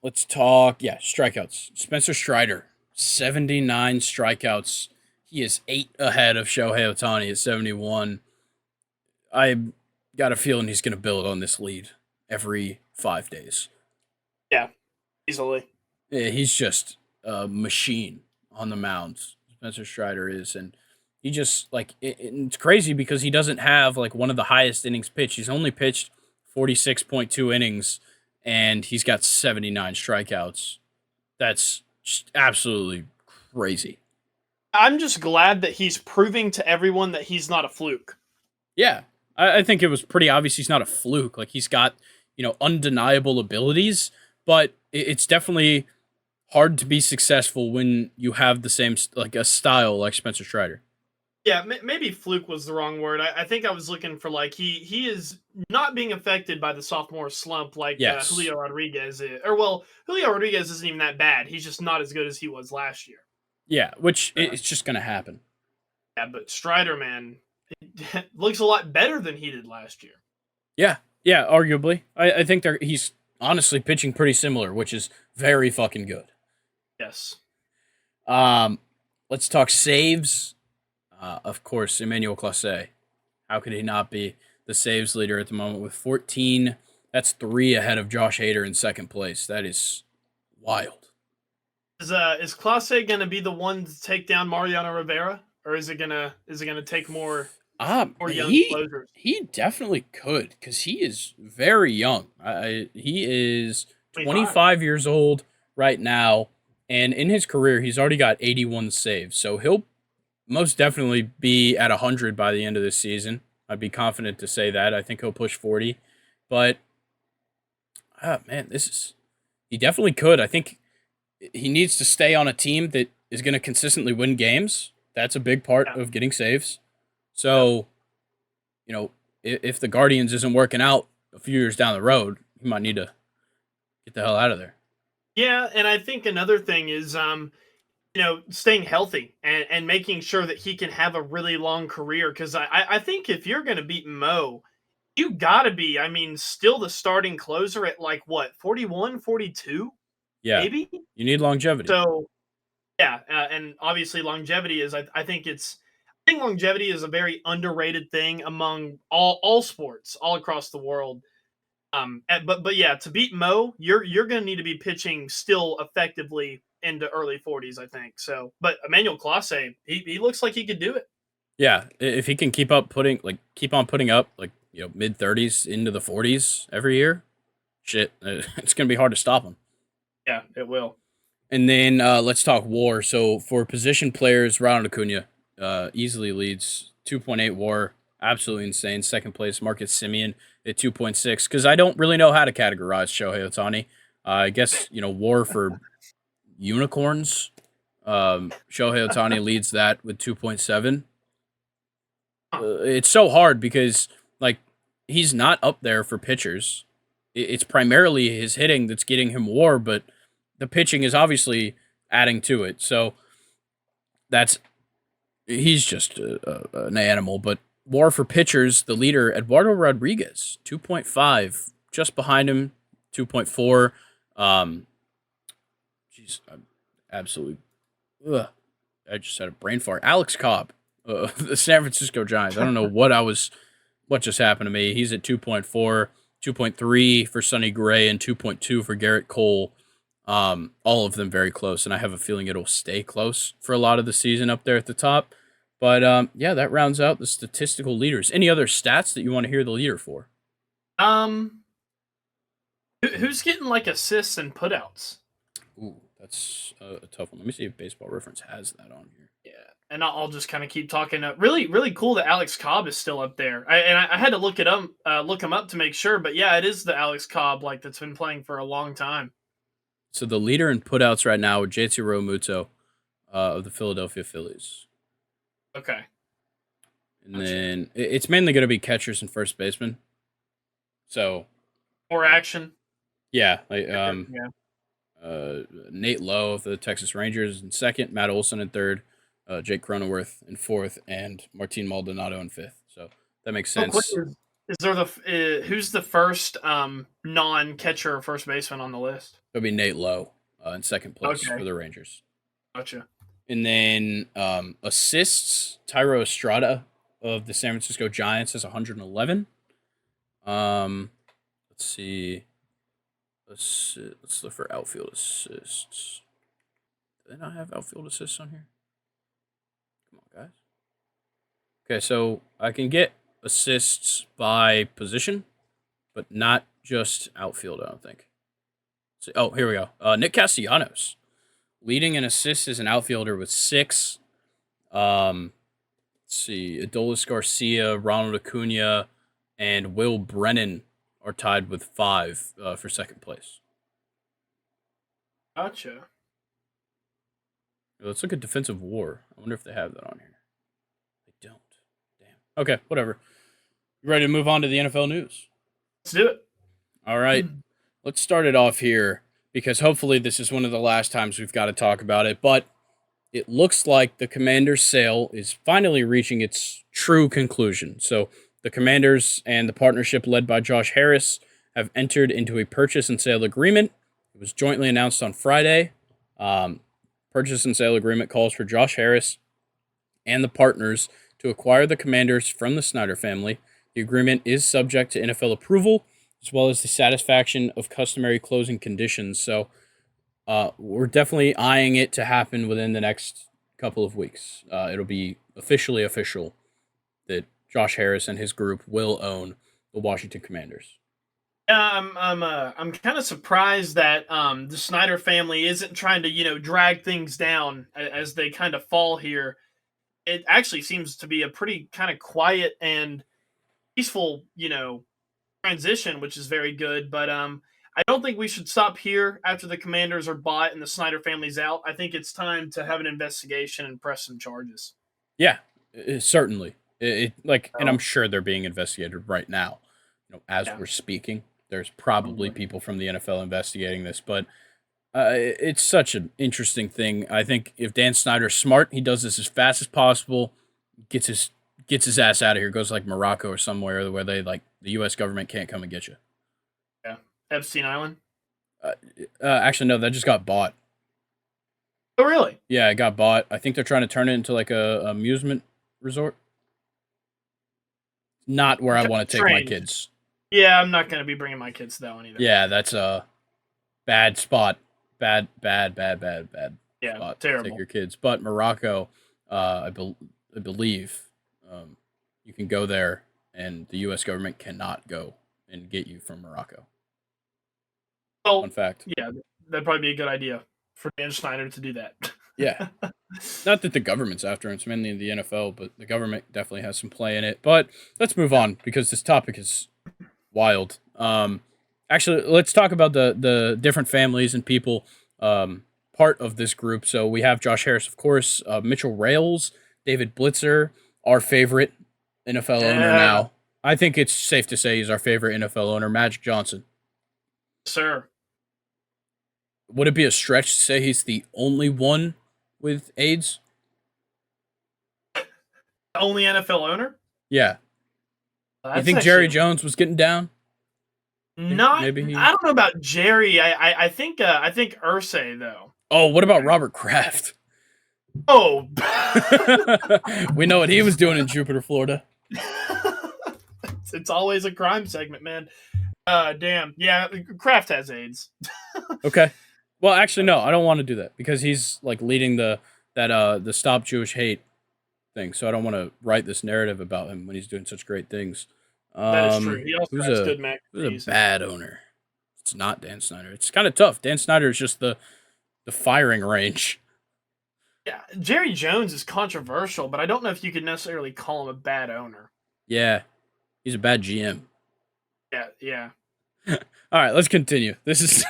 let's talk, strikeouts. Spencer Strider, 79 strikeouts. He is 8 ahead of Shohei Ohtani at 71. I got a feeling he's going to build on this lead every 5 days. Yeah, easily. Yeah, he's just a machine on the mound. Spencer Strider is, and he just it's crazy because he doesn't have like one of the highest innings pitched. He's only pitched 46.2 innings, and he's got 79 strikeouts. That's just absolutely crazy. I'm just glad that he's proving to everyone that he's not a fluke. Yeah, I think it was pretty obvious he's not a fluke. Like he's got undeniable abilities, but it's definitely hard to be successful when you have the same like a style like Spencer Strider. Yeah, maybe fluke was the wrong word. I think I was looking for like he is not being affected by the sophomore slump like Yes. Julio Rodriguez is. Or well, Julio Rodriguez isn't even that bad. He's just not as good as he was last year. Yeah, which Uh, it's just gonna happen. yeah, but Strider, man, looks a lot better than he did last year. Yeah, yeah, arguably. I think he's honestly pitching pretty similar, which is very fucking good. Yes. Um, let's talk saves. Of course, Emmanuel Clase. How could he not be the saves leader at the moment with 14? That's 3 ahead of Josh Hader in second place. That is wild. Is Clase gonna be the one to take down Mariano Rivera, or is it gonna take more young He closers? he definitely could because he is very young. He is 25. 25 years old right now, and in his career, he's already got 81 saves. So he'll most definitely be at 100 by the end of this season. I'd be confident to say that. I think he'll push 40, but man, this is he definitely could. I think he needs to stay on a team that is going to consistently win games. That's a big part Yeah. of getting saves. So, you know, if the Guardians isn't working out a few years down the road, he might need to get the hell out of there. Yeah, and I think another thing is staying healthy and making sure that he can have a really long career. Because I think if you're going to beat Mo, you got to be, I mean, still the starting closer at like what, 41, 42, Yeah, maybe? you need longevity. So, yeah. And obviously, longevity is, I think longevity is a very underrated thing among all sports all across the world. But yeah, to beat Mo, you're going to need to be pitching still effectively into early 40s, I think. So, but Emmanuel Clase, he looks like he could do it. Yeah, if he can keep on putting up mid 30s into the 40s every year, shit, it's gonna be hard to stop him. Yeah, it will. And then let's talk WAR. So for position players, Ronald Acuna easily leads 2.8 WAR, absolutely insane. Second place, Marcus Simeon at 2.6. Because I don't really know how to categorize Shohei Ohtani. I guess WAR for unicorns. Shohei Ohtani leads that with 2.7. Huh. It's so hard because like he's not up there for pitchers. It's primarily his hitting that's getting him WAR, but the pitching is obviously adding to it. So that's he's just an animal. But WAR for pitchers, the leader Eduardo Rodriguez, 2.5, just behind him, 2.4. Jeez, I'm absolutely. Ugh, I just had a brain fart. Alex Cobb, the San Francisco Giants. I don't know what just happened to me. He's at 2.4, 2.3 for Sonny Gray, and 2.2 for Garrett Cole. All of them very close, and I have a feeling it'll stay close for a lot of the season up there at the top. But yeah, that rounds out the statistical leaders. Any other stats that you want to hear the leader for? Um, who's getting like assists and putouts? Ooh, that's a tough one. Let me see if Baseball Reference has that on here. Yeah, and I'll just kind of keep talking. Really, really cool that Alex Cobb is still up there. I had to look him up to make sure. But yeah, it is the Alex Cobb like that's been playing for a long time. So the leader in putouts right now with Jeiichiro Muto of the Philadelphia Phillies. Okay. And Gotcha. then it's mainly going to be catchers and first baseman. So More action. yeah, Yeah. Nate Lowe of the Texas Rangers in second, Matt Olson in third, Jake Cronenworth in fourth, and Martin Maldonado in fifth. So that makes Real quick, sense. is there who's the first non-catcher first baseman on the list? It'll be Nate Lowe in second place Okay. for the Rangers. Gotcha. And then assists, Tyro Estrada of the San Francisco Giants has 111. Let's see. Let's look for outfield assists. Do they not have outfield assists on here? Come on, guys. Okay, so I can get assists by position, but not just outfield, I don't think. So, oh, here we go. Nick Castellanos, leading in assists as an outfielder with 6. Let's see. Adolis Garcia, Ronald Acuna, and Will Brennan are tied with 5 for second place. Gotcha. Let's look at defensive war. I wonder if they have that on here. They don't. Damn. Okay, whatever. You ready to move on to the NFL news? Let's do it. All right. Let's start it off here because hopefully this is one of the last times we've got to talk about it. But it looks like the Commanders' sale is finally reaching its true conclusion. So the Commanders and the partnership led by Josh Harris have entered into a purchase and sale agreement. It was jointly announced on Friday. Purchase and sale agreement calls for Josh Harris and the partners to acquire the Commanders from the Snyder family. The agreement is subject to NFL approval as well as the satisfaction of customary closing conditions. So we're definitely eyeing it to happen within the next couple of weeks. It'll be officially official that Josh Harris and his group will own the Washington Commanders. I'm kind of surprised that the Snyder family isn't trying to drag things down as they kind of fall here. It actually seems to be a pretty kind of quiet and peaceful transition, which is very good. But I don't think we should stop here after the Commanders are bought and the Snyder family's out. I think it's time to have an investigation and press some charges. Yeah, certainly. And I'm So, sure they're being investigated right now. As yeah. we're speaking, there's probably Probably. people from the NFL investigating this, but it's such an interesting thing. I think if Dan Snyder's smart, he does this as fast as possible, gets his gets his ass out of here, goes like Morocco or somewhere where they like the U.S. government can't come and get you. Yeah. Epstein Island. Uh, actually, no, that just got bought. Oh, really? Yeah, it got bought. I think they're trying to turn it into like a amusement resort. Not where I want to take my Strange. kids. Yeah, I'm not going to be bringing my kids to that one either. Yeah, that's a bad spot. Bad Yeah, spot to take terrible. your kids. But Morocco, I believe you can go there, and the U.S. government cannot go and get you from Morocco. Fun Well, fact. yeah, that'd probably be a good idea for Dan Snyder to do that. Yeah, not that the government's after him; it's mainly the NFL, but the government definitely has some play in it. But let's move on because this topic is wild. Actually, let's talk about the different families and people part of this group. So we have Josh Harris, of course, Mitchell Rails, David Blitzer, our favorite NFL owner Yeah, now. I think it's safe to say he's our favorite NFL owner, Magic Johnson. sir. Would it be a stretch to say he's the only one with AIDS? Only NFL owner? Yeah. You That's think Jerry actually Jones was getting down? Think not. maybe he. I don't know about Jerry. I think Ursay though. Oh, what about Robert Kraft? Oh, We know what he was doing in Jupiter, Florida. it's always a crime segment, man. Damn. Yeah, Kraft has AIDS. Okay. Well, actually, no, I don't want to do that because he's like leading the Stop Jewish Hate thing. So I don't want to write this narrative about him when he's doing such great things. That is true. He also Who's has a good mac and who's a cheese. bad owner? It's not Dan Snyder. It's kind of tough. Dan Snyder is just the firing range. Yeah, Jerry Jones is controversial, but I don't know if you could necessarily call him a bad owner. Yeah, he's a bad GM. Yeah, yeah. All right, let's continue. This is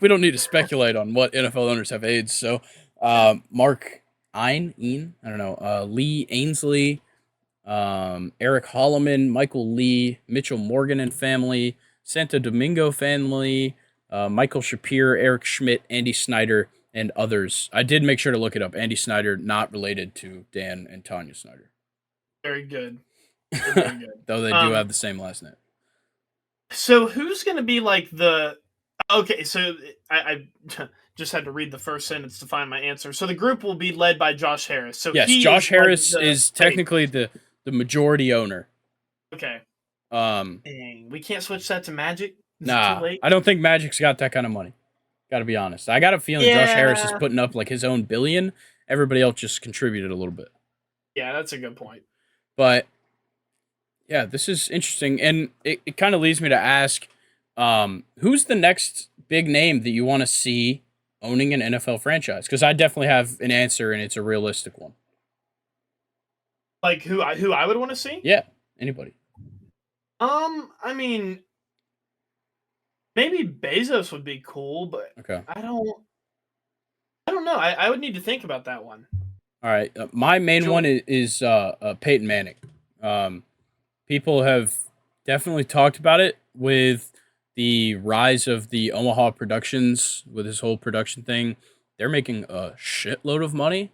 we don't need to speculate on what NFL owners have AIDS. So, Mark I don't know, Lee Ainsley, Eric Holloman, Michael Lee, Mitchell Morgan and family, Santo Domingo family, Michael Shapiro, Eric Schmidt, Andy Snyder, and others. I did make sure to look it up. Andy Snyder, not related to Dan and Tanya Snyder, Very good. Very good. though they do have the same last name. So who's going to be like the? Okay, so I just had to read the first sentence to find my answer. So the group will be led by Josh Harris. So Yes, he Josh is like Harris is technically the majority owner. okay. Um, Dang, we can't switch that to Magic. Is it too nah, late? I don't think Magic's got that kind of money. Got to be honest. I got a feeling Josh Harris is Yeah, putting up like his own billion. Everybody else just contributed a little bit. yeah, that's a good point. But yeah, this is interesting, and it kind of leads me to ask, who's the next big name that you want to see owning an NFL franchise? Because I definitely have an answer, and it's a realistic one. Like who I would want to see? Yeah, anybody. I mean, maybe Bezos would be cool, but Okay. I don't I don't know. I would need to think about that one. All right, my main one Enjoy. is Peyton Manning. Um, People have definitely talked about it with the rise of the Omaha Productions with this whole production thing. They're making a shitload of money.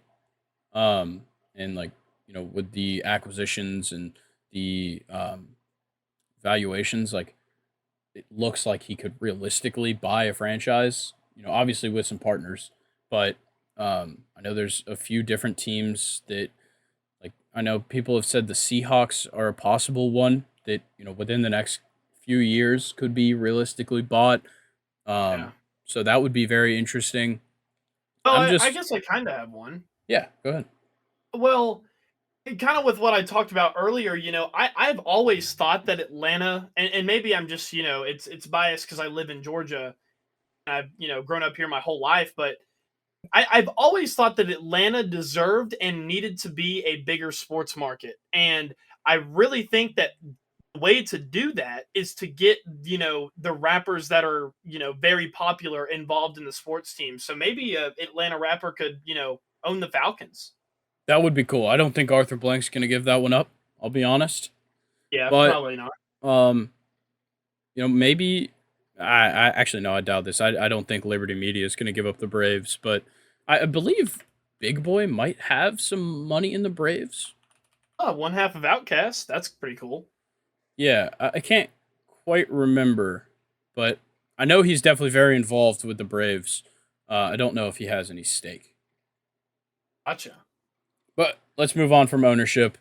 Um, and like with the acquisitions and the valuations, like it looks like he could realistically buy a franchise. Obviously with some partners, but I know there's a few different teams that like I know people have said the Seahawks are a possible one that within the next few years could be realistically bought. Yeah. Um, so that would be very interesting. Well, I'm I just guess I kind of have one. yeah, go ahead. Well, kind of with what I talked about earlier, I've always thought that Atlanta, and maybe I'm just, it's biased because I live in Georgia. I've, grown up here my whole life, but I've always thought that Atlanta deserved and needed to be a bigger sports market. And I really think that the way to do that is to get, the rappers that are, very popular involved in the sports team. So maybe a Atlanta rapper could, own the Falcons. That would be cool. I don't think Arthur Blank's gonna give that one up. I'll be honest, Yeah, but probably not. um, maybe I actually no, I doubt this. I don't think Liberty Media is gonna give up the Braves, but I believe Big Boy might have some money in the Braves. Oh, one half of Outcast. That's pretty cool. Yeah, I can't quite remember, but I know he's definitely very involved with the Braves. I don't know if he has any stake. Gotcha. But let's move on from ownership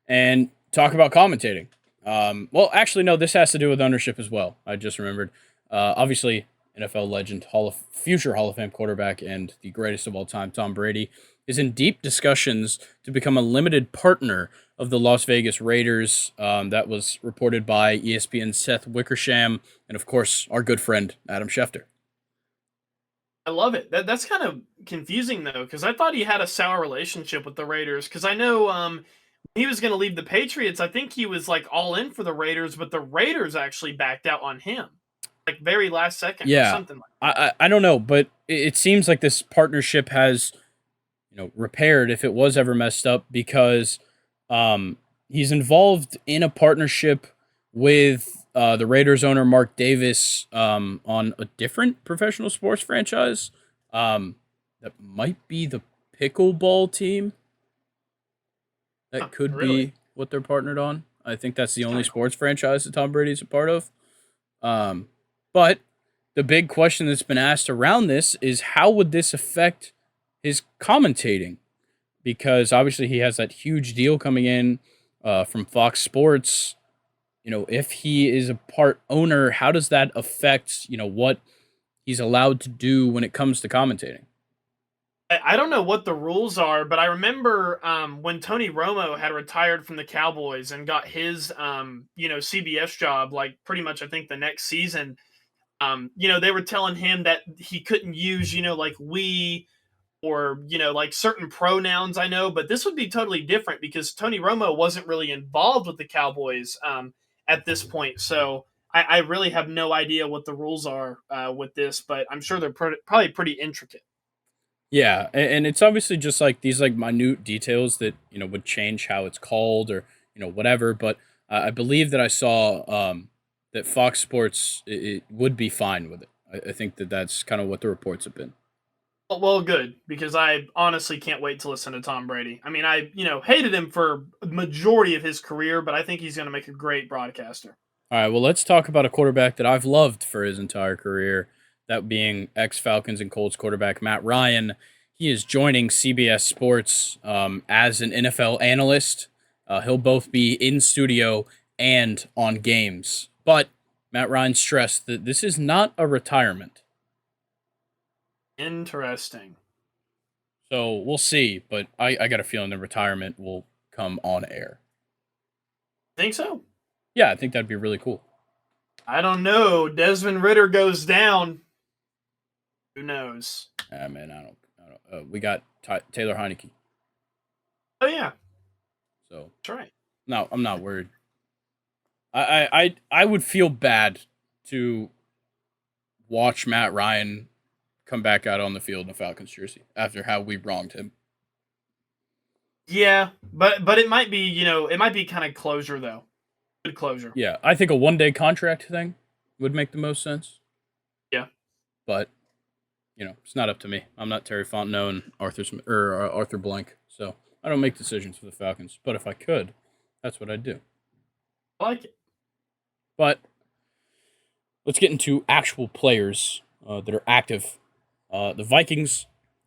and talk about commentating. Well, actually, no, this has to do with ownership as well. I just remembered. Obviously, NFL legend, future Hall of Fame quarterback, and the greatest of all time, Tom Brady, is in deep discussions to become a limited partner of the Las Vegas Raiders. That was reported by ESPN's Seth Wickersham, and of course, our good friend Adam Schefter. I love it. That's kind of confusing though, because I thought he had a sour relationship with the Raiders. Because I know he was going to leave the Patriots. I think he was like all in for the Raiders, but the Raiders actually backed out on him, like very last second or Yeah, something like that. I don't know, but it seems like this partnership has repaired if it was ever messed up because um, he's involved in a partnership with the Raiders owner Mark Davis on a different professional sports franchise that might be the pickleball team. Huh, That could really? be what they're partnered on. I think that's the It's only kind of cool. sports franchise that Tom Brady's a part of. Um, but the big question that's been asked around this is how would this affect his commentating? Because obviously he has that huge deal coming in from Fox Sports. If he is a part owner, how does that affect what he's allowed to do when it comes to commentating? I don't know what the rules are, but I remember when Tony Romo had retired from the Cowboys and got his, CBS job, like pretty much I think the next season. They were telling him that he couldn't use, like we or, like certain pronouns I know, but this would be totally different because Tony Romo wasn't really involved with the Cowboys at this point. So I really have no idea what the rules are with this, but I'm sure they're probably pretty intricate. Yeah, and it's obviously just like these like minute details that would change how it's called or whatever. But I believe that I saw that Fox Sports it would be fine with it. I think that that's kind of what the reports have been. Well, good because I honestly can't wait to listen to Tom Brady. I mean, I hated him for a majority of his career, but I think he's going to make a great broadcaster. All right, well, let's talk about a quarterback that I've loved for his entire career, that being ex Falcons and Colts quarterback Matt Ryan. He is joining CBS Sports as an NFL analyst. He'll both be in studio and on games. But Matt Ryan stressed that this is not a retirement. Interesting. So we'll see, but I got a feeling the retirement will come on air. Think so? Yeah, I think that'd be really cool. I don't know. Desmond Ritter goes down. Who knows? Ah, man, I don't. We got Taylor Heineke, Oh yeah, so that's right. no, I'm not worried. I would feel bad to watch Matt Ryan come back out on the field in a Falcons jersey after how we wronged him. Yeah, but it might be, it might be kind of closure though. Good closure. Yeah, I think a 1-day contract thing would make the most sense. Yeah. But it's not up to me. I'm not Terry Fontenot and Arthur Blank, so I don't make decisions for the Falcons. But if I could, that's what I'd do. I like it. But let's get into actual players that are active. The Vikings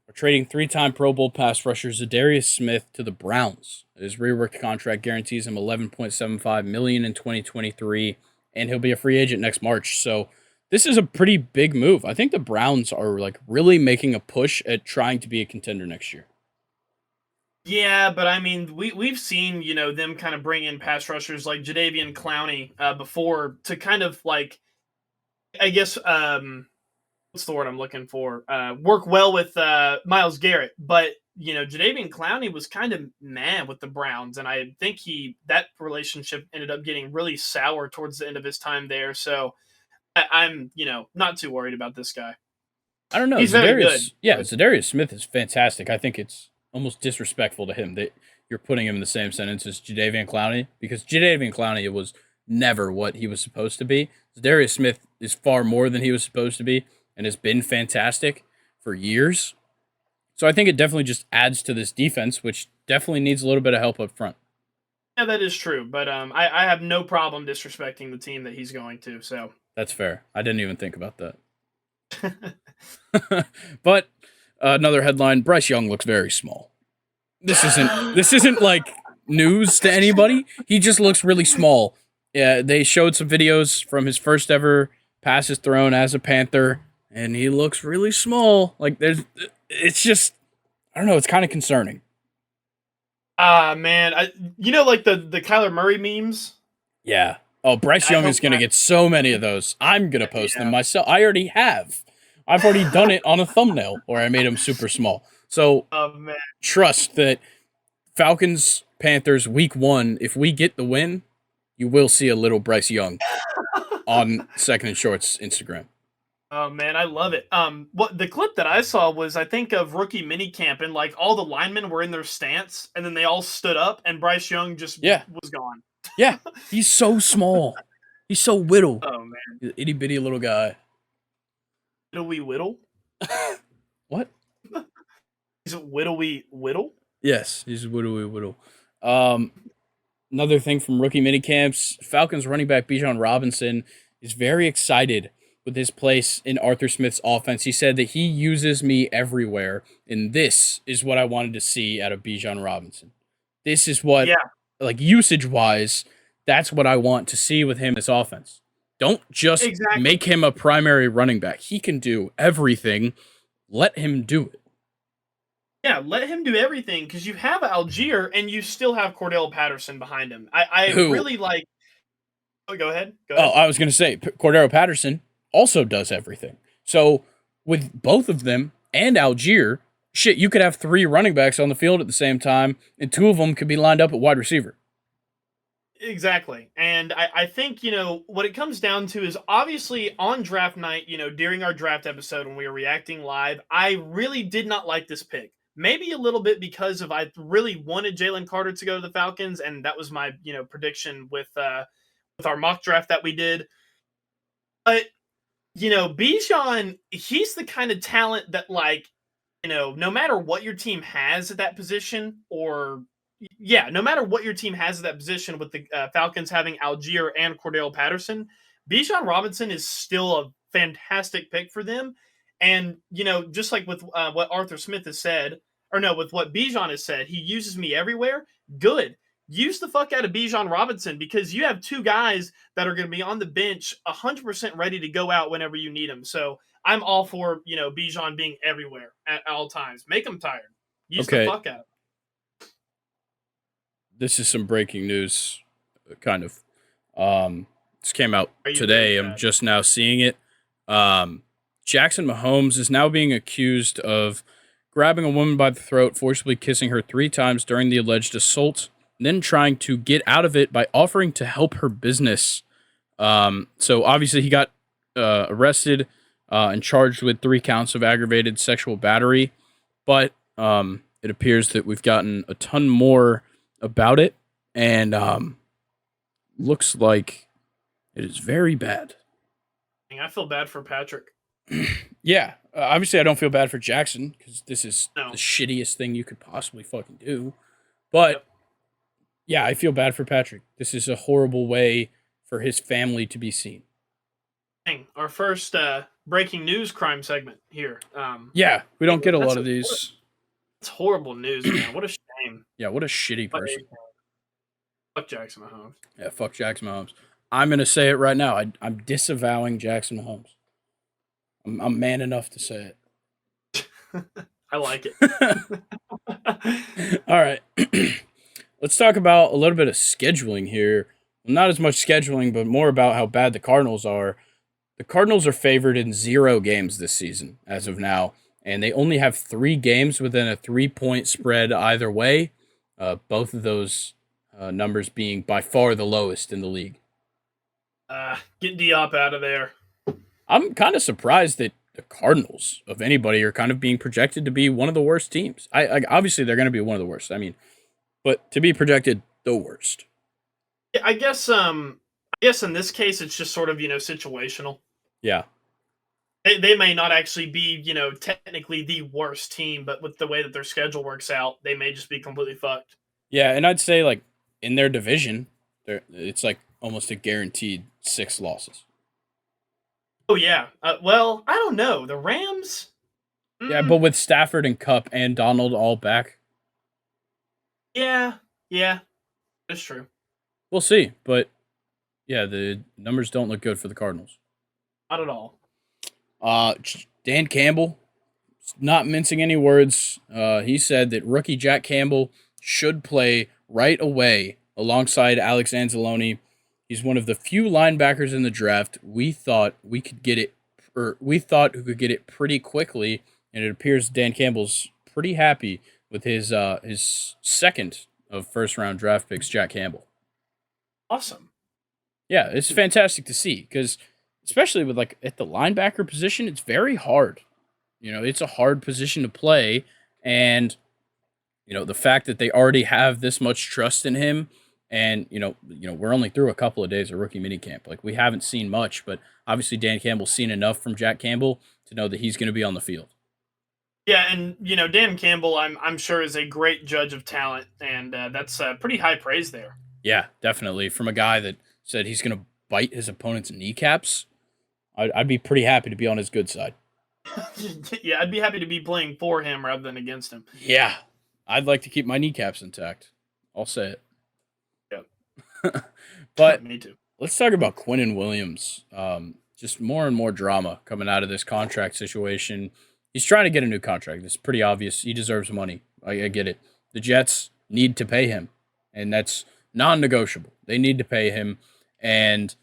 are trading 3-time Pro Bowl pass rusher Zadarius Smith to the Browns. His reworked contract guarantees him $11.75 million in 2023, and he'll be a free agent next March. So this is a pretty big move. I think the Browns are like really making a push at trying to be a contender next year. Yeah, but I mean, we've seen them kind of bring in pass rushers like Jadeveon Clowney before to kind of like, I guess, what's the word I'm looking for? Work well with Myles Garrett, but Jadeveon Clowney was kind of mad with the Browns, and I think that relationship ended up getting really sour towards the end of his time there. So I'm not too worried about this guy. I don't know. He's very good. Yeah, Zadarius Smith is fantastic. I think it's almost disrespectful to him that you're putting him in the same sentence as Jadeveon Clowney, because Jadeveon Clowney was never what he was supposed to be. Zadarius Smith is far more than he was supposed to be and has been fantastic for years. So I think it definitely just adds to this defense, which definitely needs a little bit of help up front. Yeah, that is true, but I have no problem disrespecting the team that he's going to. So that's fair. I didn't even think about that. But another headline: Bryce Young looks very small. This isn't like news to anybody. He just looks really small. Yeah, they showed some videos from his first ever passes thrown as a Panther, and he looks really small. Like it's just, I don't know. It's kind of concerning. Man, like the Kyler Murray memes. Yeah. Oh, Bryce Young is going to get so many of those. I'm going to post them myself. I already have. I've already done it on a thumbnail where I made him super small. So trust that Falcons, Panthers, week 1, if we get the win, you will see a little Bryce Young on Second and Short's Instagram. Oh man, I love it. What the clip that I saw was, I think, of rookie minicamp, and like all the linemen were in their stance, and then they all stood up, and Bryce Young just was gone. Yeah, he's so small. He's so whittle. Oh man, he's an itty bitty little guy. Whittle-wee whittle? What? He's a whittle-wee whittle? Yes, he's a whittle-wee whittle. Another thing from rookie minicamps: Falcons running back Bijan Robinson is very excited with his place in Arthur Smith's offense. He said that he uses me everywhere, and this is what I wanted to see out of Bijan Robinson. This is what, like usage-wise, that's what I want to see with him in this offense. Don't just make him a primary running back. He can do everything. Let him do it. Yeah, let him do everything, because you have Algier and you still have Cordell Patterson behind him. I really like... Oh, go ahead. Oh, I was going to say, Cordell Patterson also does everything. So with both of them and Algier, shit, you could have 3 running backs on the field at the same time, and 2 of them could be lined up at wide receiver. Exactly. And I think, what it comes down to is, obviously on draft night, during our draft episode when we were reacting live, I really did not like this pick. Maybe a little bit because of, I really wanted Jalen Carter to go to the Falcons, and that was my, prediction with our mock draft that we did. But, Bijan, he's the kind of talent that, like, no matter what your team has at that position, no matter what your team has at that position, with the Falcons having Algier and Cordell Patterson, Bijan Robinson is still a fantastic pick for them. And, just like with what Arthur Smith has said, with what Bijan has said, he uses me everywhere. Good. Use the fuck out of Bijan Robinson, because you have 2 guys that are going to be on the bench 100% ready to go out whenever you need them. So I'm all for, Bijan being everywhere at all times. Make him tired. Use the fuck out of him. This is some breaking news, kind of. This came out today. I'm just now seeing it. Jackson Mahomes is now being accused of grabbing a woman by the throat, forcibly kissing her 3 times during the alleged assault, and then trying to get out of it by offering to help her business. So obviously he got arrested and charged with 3 counts of aggravated sexual battery. But it appears that we've gotten a ton more about it, and looks like it is very bad. I feel bad for Patrick. Yeah, obviously I don't feel bad for Jackson because this is the No. shittiest thing you could possibly fucking do. But Yep. yeah, I feel bad for Patrick. This is a horrible way for his family to be seen. Dang, our first breaking news crime segment here. Yeah, we don't get a That's lot of these. that's horrible news, man. What a shame. Yeah, what a shitty But person. fuck Jackson Mahomes. Yeah, fuck Jackson Mahomes. I'm gonna say it right now. I'm disavowing Jackson Mahomes. I'm man enough to say I like it. it. All right, let's talk about a little bit of scheduling here. Well, not as much scheduling, but more about how bad the Cardinals are. The Cardinals are favored in 0 games this season as of now, and they only have 3 games within a 3-point spread either way. Both of those numbers being by far the lowest in the league. Get Diop out of there. I'm kind of surprised that the Cardinals, of anybody, are kind of being projected to be one of the worst teams. I obviously they're going to be one of the worst. I mean, but to be projected the worst. Yeah, I guess in this case it's just sort of situational. Yeah. They may not actually be technically the worst team, but with the way that their schedule works out, they may just be completely fucked. Yeah, and I'd say like in their division, it's like almost a guaranteed 6 losses. Oh yeah. Well, I don't know. The Rams. Yeah, but with Stafford and Cup and Donald all back, Yeah, that's true. we'll see. But yeah, the numbers don't look good for the Cardinals. Not at all. Dan Campbell, not mincing any words, he said that rookie Jack Campbell should play right away alongside Alex Anzalone. He's one of the few linebackers in the draft we thought we could get it, or we thought who could get it pretty quickly, and it appears Dan Campbell's pretty happy with his second of first round draft picks, Jack Campbell. Awesome. Yeah, it's fantastic to see because especially with like at the linebacker position, it's very hard. It's a hard position to play, and the fact that they already have this much trust in him, and we're only through a couple of days of rookie minicamp. Like we haven't seen much, but obviously Dan Campbell's seen enough from Jack Campbell to know that he's going to be on the field. Yeah, and Dan Campbell, I'm sure is a great judge of talent, and that's pretty high praise there. Yeah, definitely. From a guy that said he's going to bite his opponent's kneecaps, I'd be pretty happy to be on his good side. Yeah, I'd be happy to be playing for him rather than against him. Yeah, I'd like to keep my kneecaps intact. I'll say it. Yep. But Me too. let's talk about Quinnen Williams. Just more and more drama coming out of this contract situation. He's trying to get a new contract. It's pretty obvious. He deserves money. I get it. The Jets need to pay him, and that's non-negotiable. They need to pay him, and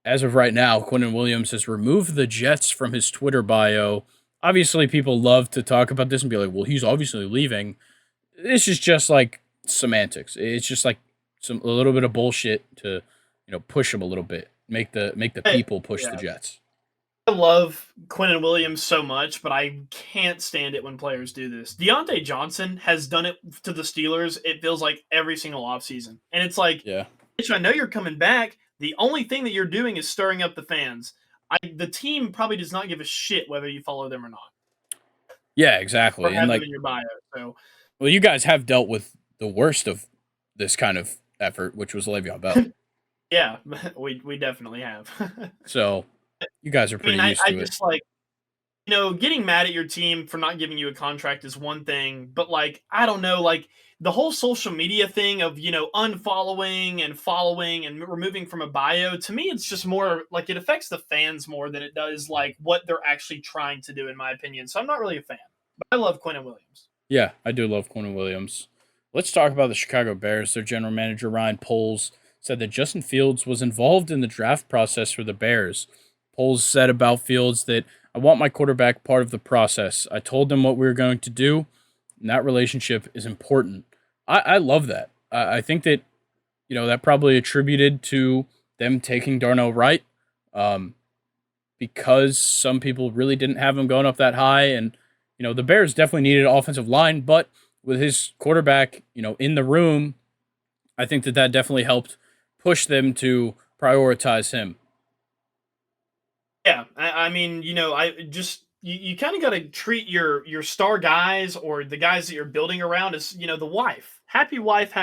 as of right now, Quinnen Williams has removed the Jets from his Twitter bio. Obviously, people love to talk about this and be like, well, he's obviously leaving. This is just like semantics. It's just like a little bit of bullshit to, push him a little bit. Make the people push the Jets. I love Quinnen Williams so much, but I can't stand it when players do this. Deontay Johnson has done it to the Steelers, it feels like, every single offseason. And it's like, yeah, I know you're coming back. The only thing that you're doing is stirring up the fans. The team probably does not give a shit whether you follow them or not. Yeah, exactly. Or have And them like, in your bio. So, well, you guys have dealt with the worst of this kind of effort, which was Le'Veon Bell. yeah, we definitely have. So you guys are pretty used to it. Just like, getting mad at your team for not giving you a contract is one thing, but like, I don't know, like the whole social media thing of, unfollowing and following and removing from a bio, to me, it's just more like it affects the fans more than it does like what they're actually trying to do, in my opinion. So I'm not really a fan, but I love Quinnen Williams. Yeah, I do love Quinnen Williams. Let's talk about the Chicago Bears. Their general manager, Ryan Poles, said that Justin Fields was involved in the draft process for the Bears. Poles said about Fields that I want my quarterback part of the process. I told them what we were going to do, and that relationship is important. I love that. I think that, that probably attributed to them taking Darnell Wright. because some people really didn't have him going up that high. And, the Bears definitely needed an offensive line, but with his quarterback, in the room, I think that definitely helped push them to prioritize him. Yeah, I mean, I just you kind of got to treat your star guys or the guys that you're building around as the wife, happy life.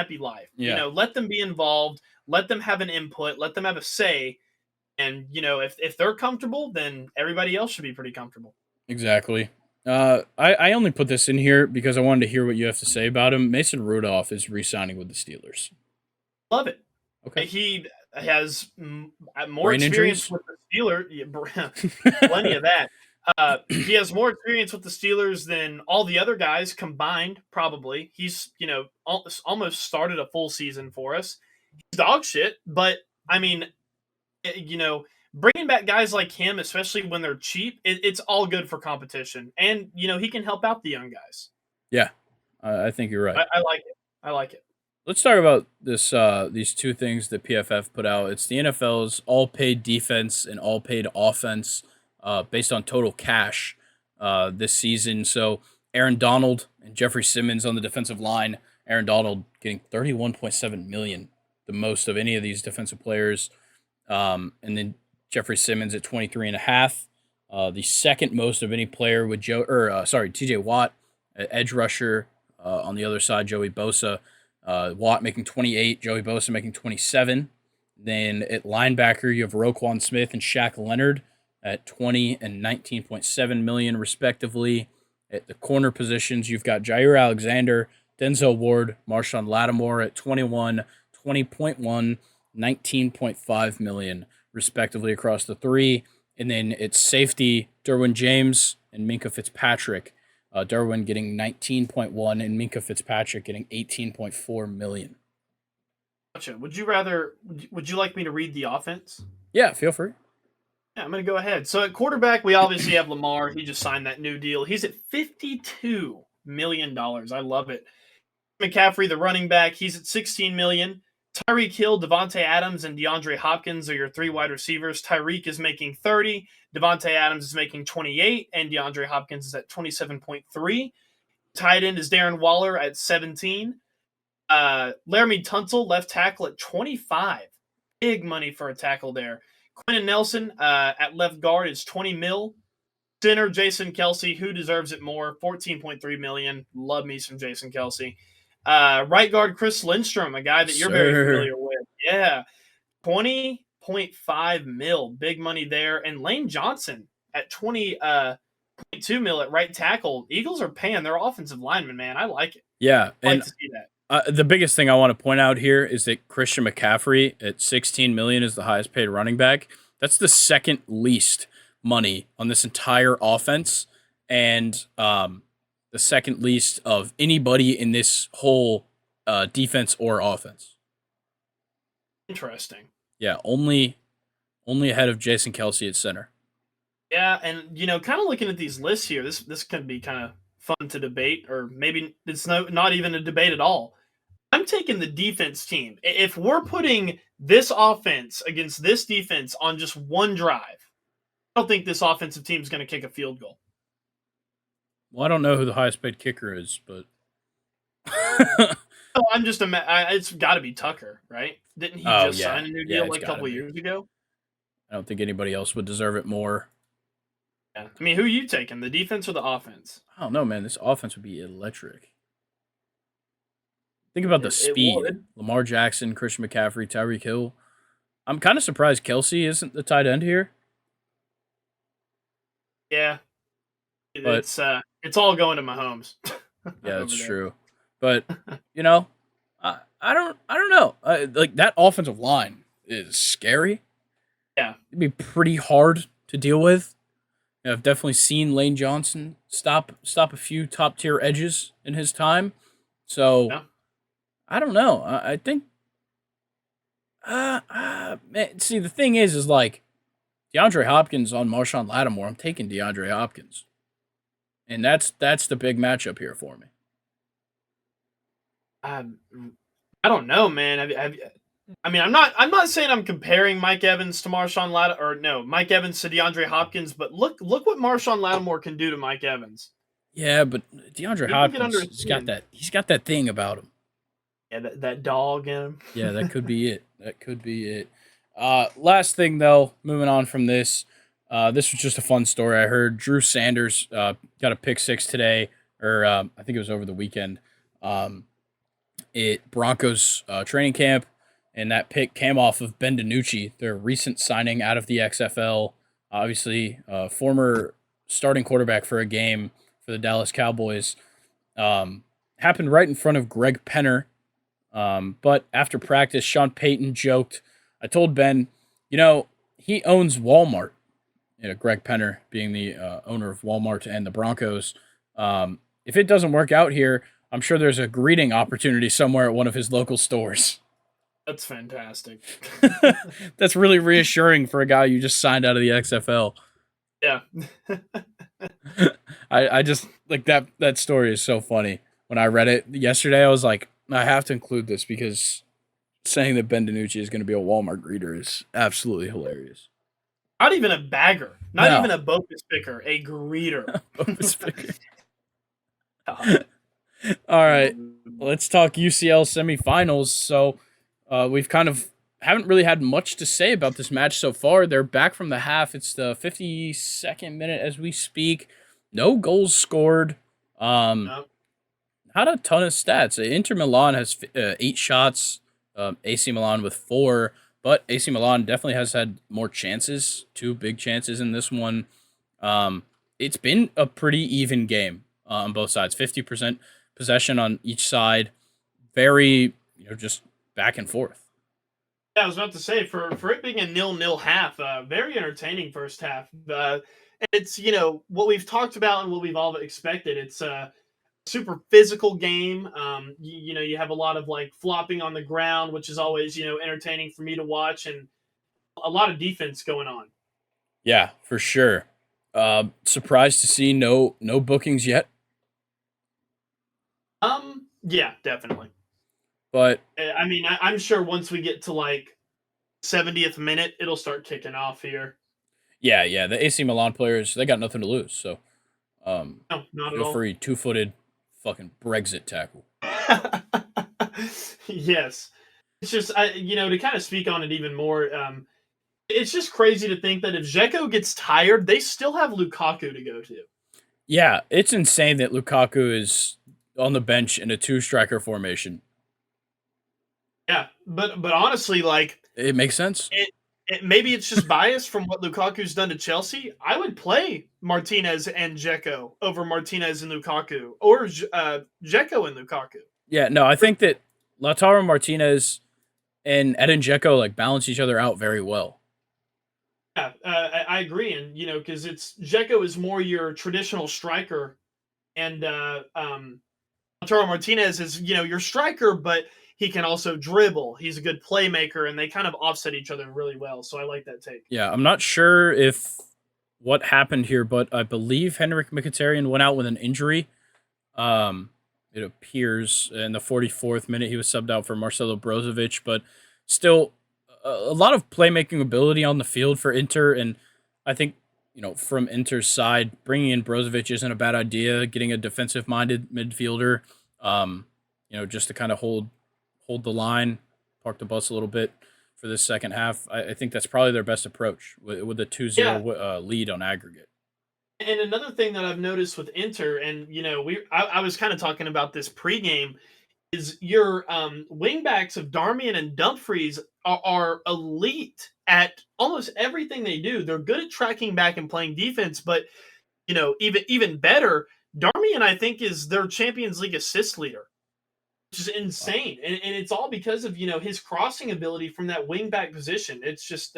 Yeah, Let them be involved, let them have an input, let them have a say, and if they're comfortable, then everybody else should be pretty comfortable. exactly. I only put this in here because I wanted to hear what you have to say about him. Mason Rudolph is re-signing with the Steelers. Love it. Okay. He has more Brain experience injuries? with the Steelers, plenty of that. He has more experience with the Steelers than all the other guys combined. Probably he's almost started a full season for us. He's dog shit, but I mean, bringing back guys like him, especially when they're cheap, it's all good for competition, and he can help out the young guys. Yeah, I think you're right. I like it. I like it. Let's talk about these two things that PFF put out. It's the NFL's all paid defense and all paid offense based on total cash this season. So Aaron Donald and Jeffrey Simmons on the defensive line. Aaron Donald getting 31.7 million, the most of any of these defensive players. And then Jeffrey Simmons at 23 and a half, the second most of any player with TJ Watt, edge rusher on the other side, Joey Bosa. Watt making 28, Joey Bosa making 27. Then at linebacker, you have Roquan Smith and Shaq Leonard at 20 and 19.7 million, respectively. At the corner positions, you've got Jair Alexander, Denzel Ward, Marshawn Lattimore at 21, 20.1, 19.5 million, respectively, across the three. And then it's safety, Derwin James and Minka Fitzpatrick. Derwin getting 19.1 and Minka Fitzpatrick getting 18.4 million. Gotcha. Would you like me to read the offense? Yeah, feel free. Yeah, I'm going to go ahead. So at quarterback, we obviously have Lamar. He just signed that new deal. He's at $52 million. I love it. McCaffrey, the running back, he's at $16 million. Tyreek Hill, Devontae Adams, and DeAndre Hopkins are your three wide receivers. Tyreek is making 30, Devontae Adams is making 28, and DeAndre Hopkins is at 27.3. Tight end is Darren Waller at 17. Laramie Tunsil, left tackle at 25. Big money for a tackle there. Quentin Nelson at left guard is 20 mil. Center Jason Kelsey, who deserves it more, 14.3 million. Love me some Jason Kelsey. Right guard Chris Lindstrom, a guy that you're very familiar with. Yeah, 20.5 mil, big money there. And Lane Johnson at 20.2 mil at right tackle. Eagles are paying their offensive lineman, man. I like it. Yeah, I like and to see that. the biggest thing I want to point out here is that Christian McCaffrey at 16 million is the highest paid running back. That's the second least money on this entire offense, and the second least of anybody in this whole defense or offense. Interesting. Yeah, only ahead of Jason Kelsey at center. Yeah, and kind of looking at these lists here, this can be kind of fun to debate, or maybe it's not even a debate at all. I'm taking the defense team. If we're putting this offense against this defense on just one drive, I don't think this offensive team is going to kick a field goal. Well, I don't know who the highest paid kicker is, but So I'm just it's got to be Tucker, right? Didn't he just sign a new deal like a couple years ago? I don't think anybody else would deserve it more. Yeah. I mean, who are you taking, the defense or the offense? I don't know, man. This offense would be electric. Think about the speed. Lamar Jackson, Christian McCaffrey, Tyreek Hill. I'm kind of surprised Kelsey isn't the tight end here. Yeah. It's all going to Mahomes. Yeah, that's true. But I don't know. Like that offensive line is scary. Yeah, it'd be pretty hard to deal with. I've definitely seen Lane Johnson stop a few top tier edges in his time. So yeah. I don't know. I think. Man, see, the thing is like DeAndre Hopkins on Marshawn Lattimore. I'm taking DeAndre Hopkins, and that's the big matchup here for me. I don't know, man. I mean, I'm not saying I'm comparing Mike Evans to Marshawn Lattimore, or no, Mike Evans to DeAndre Hopkins, but look what Marshawn Lattimore can do to Mike Evans. Yeah, but DeAndre People get under Hopkins, his he's got skin. that. He's got that thing about him. Yeah, that dog in him. Yeah, that could be it. That could be it. Last thing though, moving on from this. This was just a fun story. I heard Drew Sanders got a pick six today, or I think it was over the weekend. Um, it Broncos training camp, and that pick came off of Ben DiNucci, their recent signing out of the XFL. Obviously, former starting quarterback for a game for the Dallas Cowboys. Happened right in front of Greg Penner. But after practice, Sean Payton joked, "I told Ben, he owns Walmart." Greg Penner being the owner of Walmart and the Broncos. If it doesn't work out here, I'm sure there's a greeting opportunity somewhere at one of his local stores. That's fantastic. That's really reassuring for a guy you just signed out of the XFL. Yeah. I just like that story is so funny. When I read it yesterday, I was like, I have to include this because saying that Ben DiNucci is going to be a Walmart greeter is absolutely hilarious. Not even a bagger. Not No. even a bogus picker. A greeter. All right, let's talk UCL semifinals. So we've kind of haven't really had much to say about this match so far. They're back from the half. It's the 52nd minute as we speak. No goals scored. No. Not a ton of stats. Inter Milan has 8 shots. AC Milan with 4. But AC Milan definitely has had more chances. 2 big chances in this one. It's been a pretty even game on both sides. 50% possession on each side. Very, just back and forth. Yeah, I was about to say for it being a 0-0 half, very entertaining first half. It's what we've talked about and what we've all expected. It's a super physical game. You have a lot of like flopping on the ground, which is always entertaining for me to watch, and a lot of defense going on. Yeah, for sure. Surprised to see no bookings yet, Yeah, definitely. but I mean, I'm sure once we get to like 70th minute, it'll start kicking off here. yeah, the AC Milan players, they got nothing to lose. So No, not at feel all. free, 2-footed fucking Brexit tackle. Yes, it's just to kind of speak on it even more. It's just crazy to think that if Dzeko gets tired, they still have Lukaku to go to. Yeah, it's insane that Lukaku is on the bench in a 2-striker formation. Yeah, but honestly, like It makes sense. maybe it's just bias from what Lukaku's done to Chelsea. I would play Martinez and Dzeko over Martinez and Lukaku, or Dzeko and Lukaku. Yeah, no, I think that Lautaro Martinez and Edin Dzeko like balance each other out very well. Yeah, I agree, and because it's Dzeko is more your traditional striker, and Lautaro Martinez is your striker, but he can also dribble. He's a good playmaker, and they kind of offset each other really well. So I like that take. Yeah, I'm not sure if what happened here, but I believe Henrik Mkhitaryan went out with an injury. Um, it appears in the 44th minute he was subbed out for Marcelo Brozovic, but still a lot of playmaking ability on the field for Inter, and I think from Inter's side, bringing in Brozovic isn't a bad idea. Getting a defensive-minded midfielder, just to kind of hold the line, park the bus a little bit for this second half. I think that's probably their best approach with the 2-0 Yeah, lead on aggregate. and another thing that I've noticed with Inter, and I was kind of talking about this pregame, is your wingbacks of Darmian and Dumfries are elite at almost everything they do. They're good at tracking back and playing defense, but even better, Darmian I think is their Champions League assist leader, which is insane, and it's all because of his crossing ability from that wingback position. It's just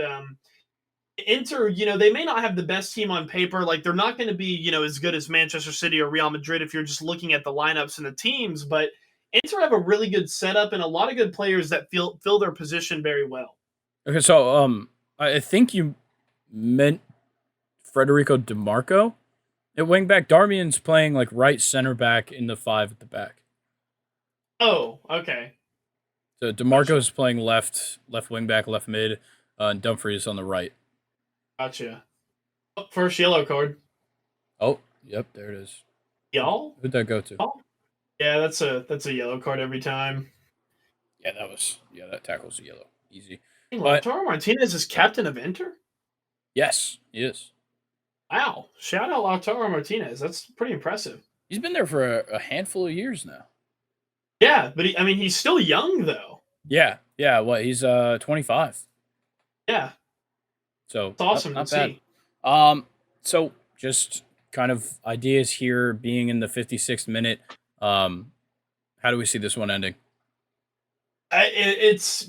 Inter, they may not have the best team on paper. Like they're not going to be, as good as Manchester City or Real Madrid if you're just looking at the lineups and the teams. But Inter have a really good setup and a lot of good players that fill their position very well. Okay, so I think you meant Federico DeMarco at wingback. Darmian's playing like right center back in the 5 at the back. Oh, okay. So Gotcha. DeMarco's playing left wing back, left mid, and Dumfries on the right. Gotcha. Oh, first yellow card. Oh, yep, there it is. Y'all? Who'd that go to? Y'all? Yeah, that's a yellow card every time. Yeah, that tackle's a yellow, easy. Hey, But Lautaro Martinez is captain of Inter? yes, he is. Wow. Shout out Lautaro Martinez. That's pretty impressive. He's been there for a handful of years now. Yeah, but I mean, he's still young though. Yeah, yeah. What he's 25, Yeah, so it's awesome to not bad. see. Um, so just kind of ideas here, being in the 56th minute. How do we see this one ending? It's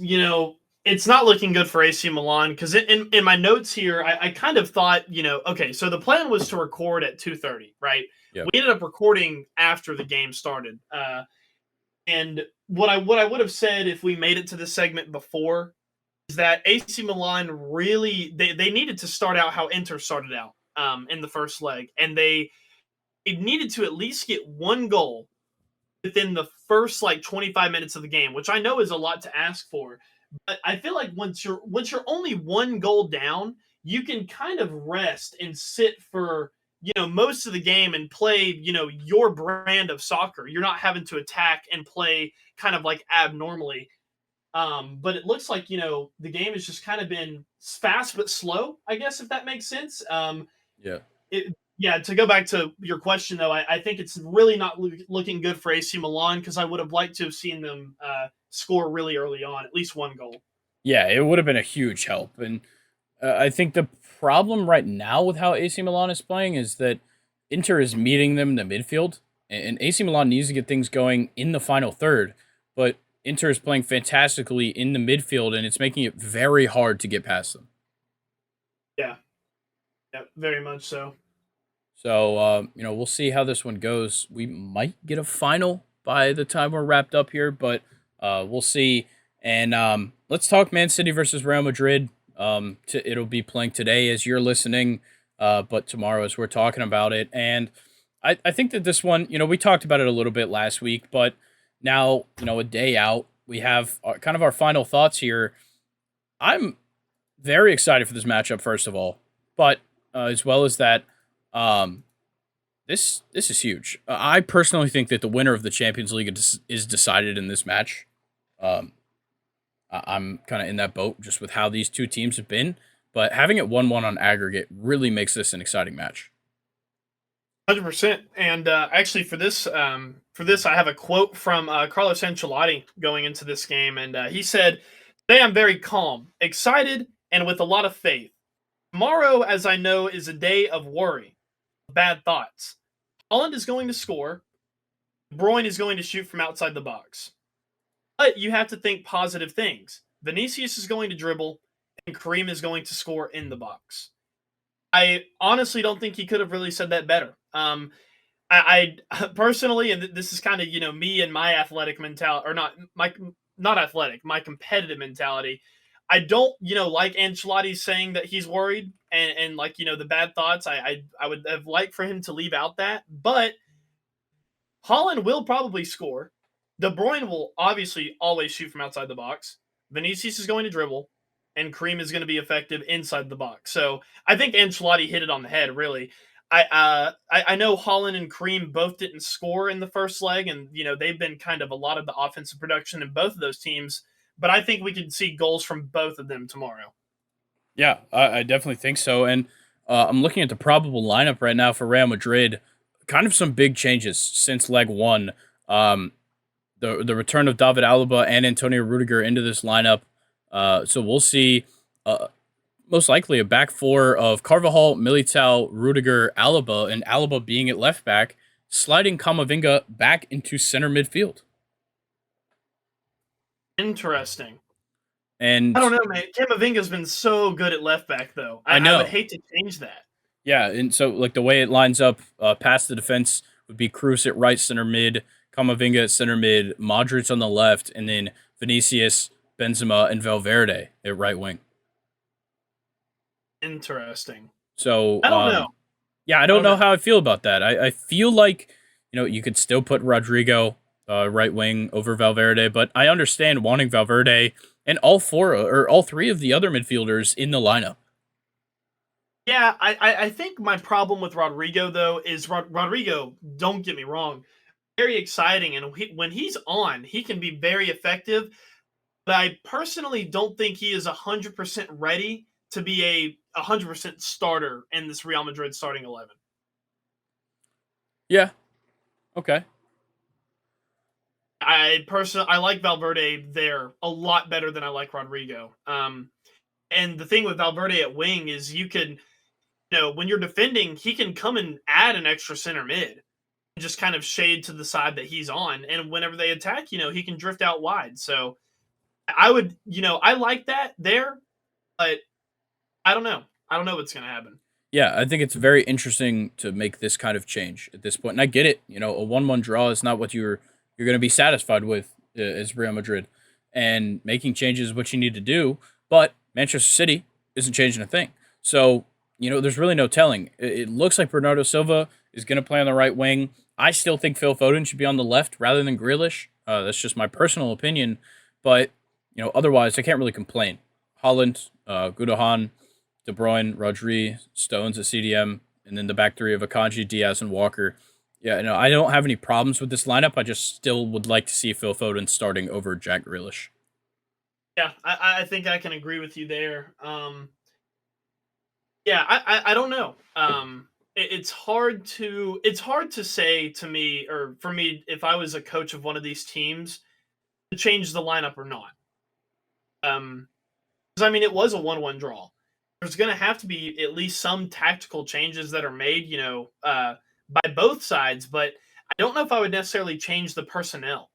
it's not looking good for AC Milan because in my notes here, I kind of thought okay, so the plan was to record at 2:30, right? Yep. We ended up recording after the game started, and what I would have said if we made it to this segment before is that AC Milan really they needed to start out how Inter started out in the first leg, and they needed to at least get one goal within the first like 25 minutes of the game, which I know is a lot to ask for. But I feel like once you're only one goal down, you can kind of rest and sit for most of the game and play your brand of soccer. You're not having to attack and play kind of like abnormally. But it looks like the game has just kind of been fast but slow. I guess if that makes sense. Yeah. Yeah, to go back to your question though, I think it's really not looking good for AC Milan because I would have liked to have seen them score really early on, at least one goal. Yeah, it would have been a huge help. And I think the problem right now with how AC Milan is playing is that Inter is meeting them in the midfield, and AC Milan needs to get things going in the final third. But Inter is playing fantastically in the midfield, and it's making it very hard to get past them. Yeah, yeah, very much so. So, we'll see how this one goes. We might get a final by the time we're wrapped up here, but we'll see. And let's talk Man City versus Real Madrid. It'll be playing today as you're listening, but tomorrow as we're talking about it. And I think that this one, we talked about it a little bit last week, but now, a day out, we have kind of our final thoughts here. I'm very excited for this matchup, first of all, but as well as that, um, this is huge. I personally think that the winner of the Champions League is decided in this match. Um, I'm kind of in that boat just with how these two teams have been, but having it 1-1 on aggregate really makes this an exciting match. 100%. And actually, for this, I have a quote from Carlos Ancelotti going into this game, and he said, "Today I'm very calm, excited, and with a lot of faith. Tomorrow, as I know, is a day of worry, bad thoughts. Holland is going to score. De Bruyne is going to shoot from outside the box. But you have to think positive things. Vinicius is going to dribble, and Kareem is going to score in the box." I honestly don't think he could have really said that better. I personally, and this is kind of me and my athletic mentality, or not athletic, my competitive mentality. I don't like Ancelotti saying that he's worried and like the bad thoughts. I would have liked for him to leave out that, but Holland will probably score. De Bruyne will obviously always shoot from outside the box. Vinicius is going to dribble, and Kareem is going to be effective inside the box. So I think Ancelotti hit it on the head. Really, I know Holland and Kareem both didn't score in the first leg, and they've been kind of a lot of the offensive production in both of those teams. But I think we can see goals from both of them tomorrow. Yeah, I definitely think so. And I'm looking at the probable lineup right now for Real Madrid. Kind of some big changes since leg one. Um, the return of David Alaba and Antonio Rudiger into this lineup. So we'll see. Most likely a back four of Carvajal, Militao, Rudiger, Alaba, and Alaba being at left back, sliding Kamavinga back into center midfield. Interesting. I And don't know, man. Camavinga's been so good at left back, though. I I would know, hate to change that. yeah, and so like the way it lines up past the defense would be Cruz at right center mid, Kamavinga at center mid, Modric on the left, and then Vinicius, Benzema, and Valverde at right wing. Interesting. So I don't know. yeah, I I don't don't know know. how I feel about that. I feel like you could still put Rodrigo right wing over Valverde, but I understand wanting Valverde and all four or all three of the other midfielders in the lineup. Yeah, I think my problem with Rodrigo though is Rodrigo. Don't get me wrong, very exciting, and when he's on, he can be very effective. But I personally don't think he is 100% ready to be a 100% starter in this Real Madrid starting 11. Yeah. Okay. I like Valverde there a lot better than I like Rodrigo. And the thing with Valverde at wing is you can, when you're defending, he can come and add an extra center mid and just kind of shade to the side that he's on. And whenever they attack, he can drift out wide. So I would, I like that there, but I don't know. I don't know what's going to happen. Yeah, I think it's very interesting to make this kind of change at this point. And I get it. A 1-1 draw is not what you're going to be satisfied with as Real Madrid. And making changes is what you need to do, but Manchester City isn't changing a thing. So, there's really no telling. It looks like Bernardo Silva is going to play on the right wing. I still think Phil Foden should be on the left rather than Grealish. That's just my personal opinion, but otherwise I can't really complain. Holland, Gudohan, De Bruyne, Rodri, Stones at CDM, and then the back three of Akanji, Diaz, and Walker. Yeah, I don't have any problems with this lineup. I just still would like to see Phil Foden starting over Jack Grealish. Yeah, I think I can agree with you there. Yeah, I don't know. It's hard to say to me or for me if I was a coach of one of these teams to change the lineup or not. Because I mean it was a 1-1 draw. There's going to have to be at least some tactical changes that are made, by both sides. But I don't know if I would necessarily change the personnel.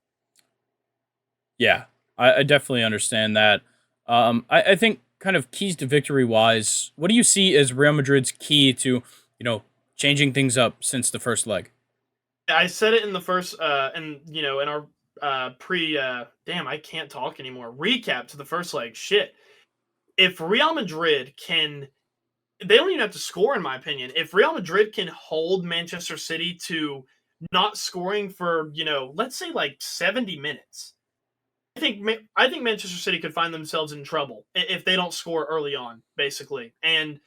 Yeah, I definitely understand that. I think kind of keys to victory wise, what do you see as Real Madrid's key to, changing things up since the first leg? I said it in the first, and in our damn, I can't talk anymore. Recap to the first leg. Shit. If Real Madrid can, they don't even have to score, in my opinion. If Real Madrid can hold Manchester City to not scoring for, let's say like 70 minutes, I think Manchester City could find themselves in trouble if they don't score early on, basically. And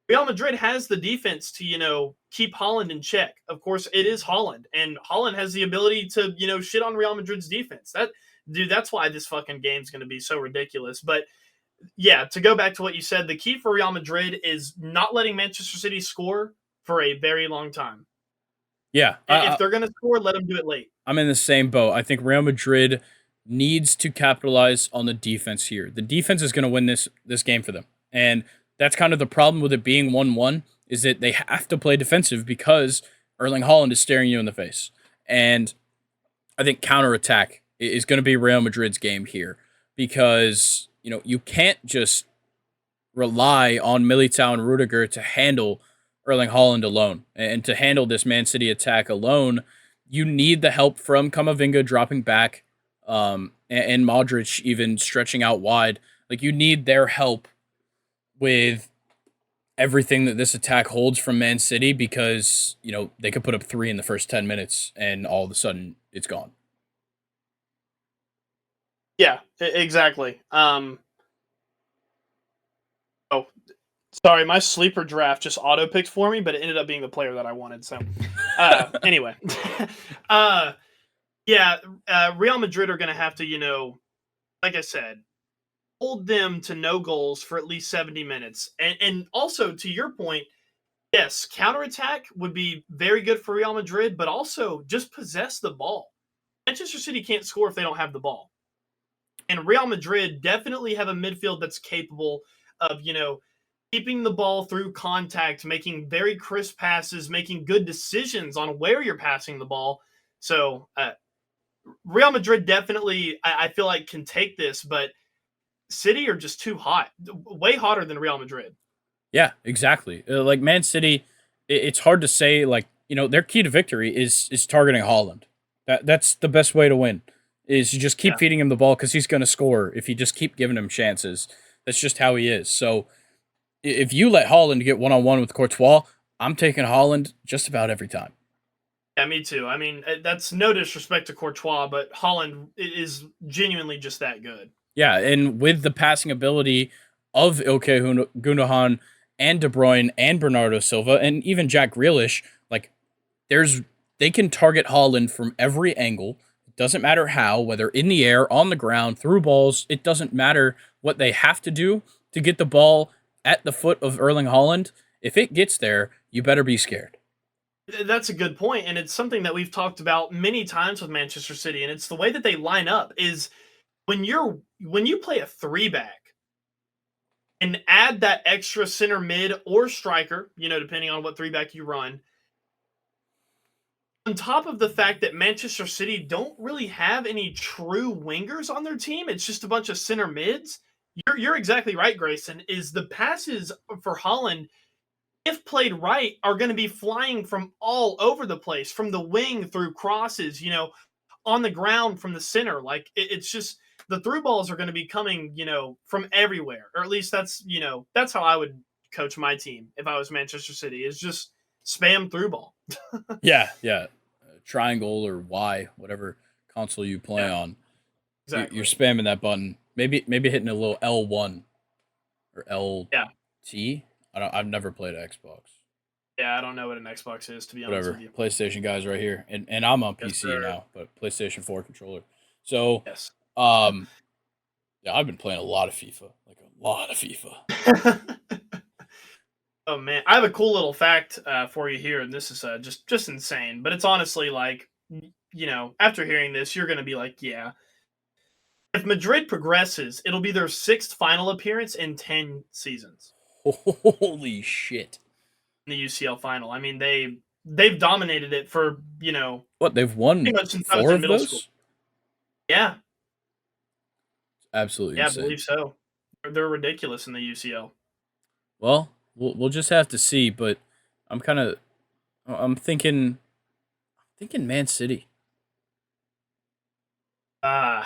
Real Madrid has the defense to, keep Holland in check. Of course, it is Holland, and Holland has the ability to, shit on Real Madrid's defense. That's why this fucking game's going to be so ridiculous. But yeah, to go back to what you said, the key for Real Madrid is not letting Manchester City score for a very long time. Yeah, If they're going to score, let them do it late. I'm in the same boat. I think Real Madrid needs to capitalize on the defense here. The defense is going to win this game for them, and that's kind of the problem with it being 1-1 is that they have to play defensive because Erling Haaland is staring you in the face, and I think counterattack is going to be Real Madrid's game here because you can't just rely on Militao and Rudiger to handle Erling Haaland alone and to handle this Man City attack alone. You need the help from Kamavinga dropping back, and Modric even stretching out wide. Like you need their help with everything that this attack holds from Man City because they could put up 3 in the first 10 minutes and all of a sudden it's gone. Yeah, exactly. Oh, sorry, my sleeper draft just auto picked for me, but it ended up being the player that I wanted. So, anyway, yeah, Real Madrid are going to have to, like I said, hold them to no goals for at least 70 minutes. And also, to your point, yes, counterattack would be very good for Real Madrid, but also just possess the ball. Manchester City can't score if they don't have the ball. And Real Madrid definitely have a midfield that's capable of, keeping the ball through contact, making very crisp passes, making good decisions on where you're passing the ball. So Real Madrid definitely, I feel like, can take this, but City are just too hot, way hotter than Real Madrid. Yeah, exactly. Like Man City, it's hard to say. Like their key to victory is targeting Haaland. That's the best way to win. Is you just keep Yeah. feeding him the ball because he's going to score if you just keep giving him chances. That's just how he is. So if you let Haaland get 1-on-1 with Courtois, I'm taking Haaland just about every time. Yeah, me too. I mean, that's no disrespect to Courtois, but Holland is genuinely just that good. Yeah, and with the passing ability of Ilkay Gundogan and De Bruyne and Bernardo Silva and even Jack Grealish, like there's they can target Holland from every angle. It doesn't matter how, whether in the air, on the ground, through balls. It doesn't matter what they have to do to get the ball at the foot of Erling Holland. If it gets there, you better be scared. That's a good point, and it's something that we've talked about many times with Manchester City, and it's the way that they line up is when you play a three back and add that extra center mid or striker, depending on what three back you run, on top of the fact that Manchester City don't really have any true wingers on their team, it's just a bunch of center mids. You're exactly right, Grayson. Is the passes for Holland, if played right, are going to be flying from all over the place, from the wing through crosses, on the ground from the center. Like it's just the through balls are going to be coming, from everywhere. Or at least that's how I would coach my team if I was Manchester City. Is just spam through ball. Yeah, yeah. Triangle or Y, whatever console you play Yeah, on, you're exactly. spamming that button. Maybe hitting a little L1 or Yeah. LT. I've never played Xbox. Yeah, I don't know what an Xbox is, to be honest with Whatever. you. PlayStation guys right here. And I'm on Yes, PC sir. now, but PlayStation 4 controller. So, Yes. um yeah, I've been playing a lot of FIFA. Like a lot of FIFA. Oh man, I have a cool little fact for you here, and this is just insane. But it's honestly like, after hearing this, you're gonna be like, yeah. If Madrid progresses, it'll be their sixth final appearance in 10 seasons Holy shit. in the UCL final. I mean, they've dominated it for What, they've won pretty much since I was 4 in of middle school. those? Yeah, Absolutely yeah, I insane. believe so. They're ridiculous in the UCL. Well, we'll just have to see, but I'm kind of I'm thinking Man City. Uh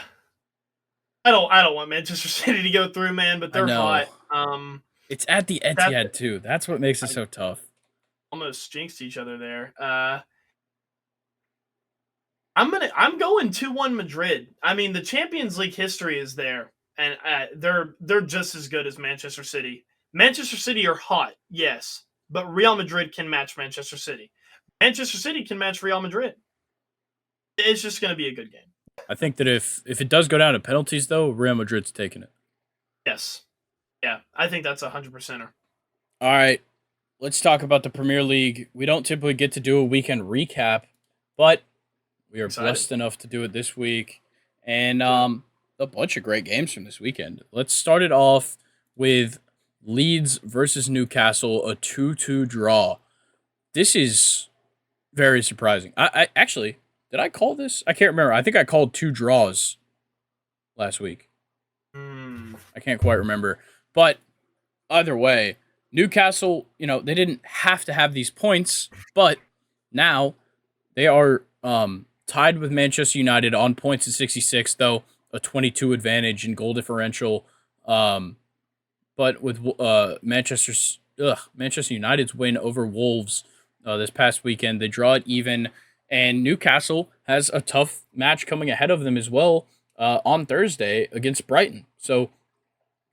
I don't want Manchester City to go through, man, but I they're know. hot. It's at the That Etihad too. That's what makes it I so tough. almost jinxed each other there. I'm going 2-1 Madrid. I mean, the Champions League history is there, and they're just as good as Manchester City. Manchester City are hot, yes, but Real Madrid can match Manchester City. Manchester City can match Real Madrid. It's just going to be a good game. I think that if it does go down to penalties though, Real Madrid's taking it. Yes, yeah, I think that's 100%er. All right, let's talk about the Premier League. We don't typically get to do a weekend recap, but we are Excited. blessed enough to do it this week, and Do it. a bunch of great games from this weekend. Let's start it off with Leeds versus Newcastle, a 2-2 draw. This is very surprising. I actually did I call this? I can't remember. I think I called 2 draws last week. Hmm. I can't quite remember, but either way, Newcastle, they didn't have to have these points, but now they are tied with Manchester United on points at 66, though a 22 advantage in goal differential. But with Manchester United's win over Wolves this past weekend, they draw it even, and Newcastle has a tough match coming ahead of them as well on Thursday against Brighton. So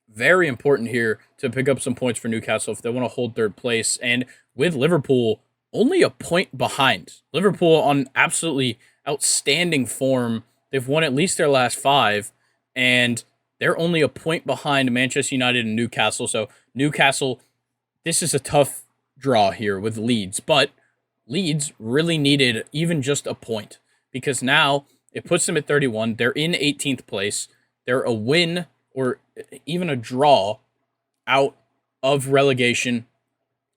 very important here to pick up some points for Newcastle if they want to hold third place. And with Liverpool only a point behind, Liverpool on absolutely outstanding form. They've won at least their last 5, and they're only a point behind Manchester United and Newcastle. So Newcastle, this is a tough draw here with Leeds, but Leeds really needed even just a point because now it puts them at 31. They're in 18th place. They're a win or even a draw out of relegation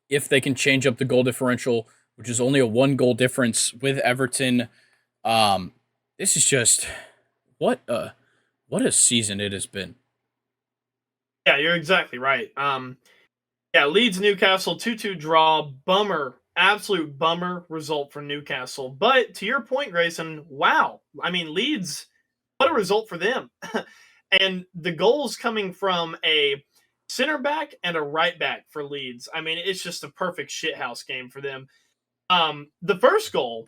if they can change up the goal differential, which is only a 1 goal difference with Everton. Um, this is just what a season it has been. Yeah, you're exactly right. Yeah, Leeds Newcastle 2-2 draw. Bummer, absolute bummer result for Newcastle. But to your point, Grayson, wow. I mean, Leeds, what a result for them. And the goals coming from a center back and a right back for Leeds. I mean, it's just a perfect shithouse game for them. The first goal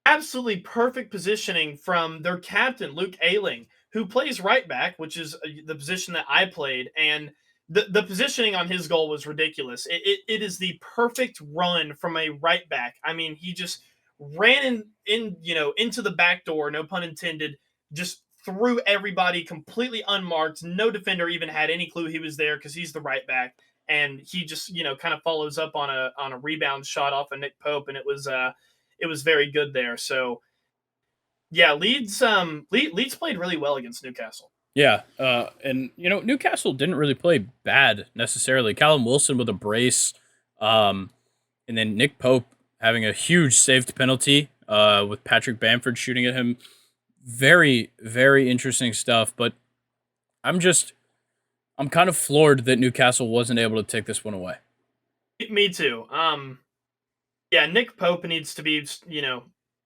absolutely perfect positioning from their captain, Luke Ayling, who plays right back, which is the position that I played. And the positioning on his goal was ridiculous. It is the perfect run from a right back. I mean, he just ran into the back door, no pun intended, just threw everybody completely unmarked. No defender even had any clue he was there because he's the right back. And he just, kind of follows up on a rebound shot off of Nick Pope, and it was very good there. So yeah, Leeds played really well against Newcastle. Yeah, and Newcastle didn't really play bad necessarily. Callum Wilson with a brace, um, and then Nick Pope having a huge saved penalty, with Patrick Bamford shooting at him. Very, very interesting stuff. But I'm just, I'm kind of floored that Newcastle wasn't able to take this one away. Me too. Yeah, Nick Pope needs to be,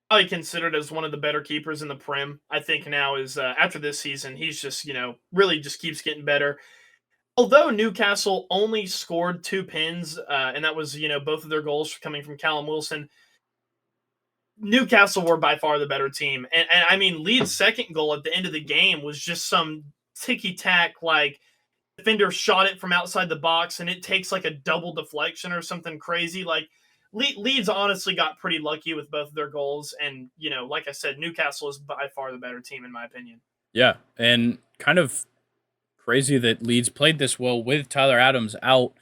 probably considered as one of the better keepers in the Prem. I think now is after this season, he's just, really just keeps getting better. Although Newcastle only scored 2 pins, and that was, both of their goals coming from Callum Wilson. Newcastle were by far the better team. And I mean, Leeds' second goal at the end of the game was just some ticky tack, like defender shot it from outside the box and it takes like a double deflection or something crazy. Like Leeds honestly got pretty lucky with both of their goals. And, like I said, Newcastle is by far the better team, in my opinion. Yeah, and kind of crazy that Leeds played this well with Tyler Adams out,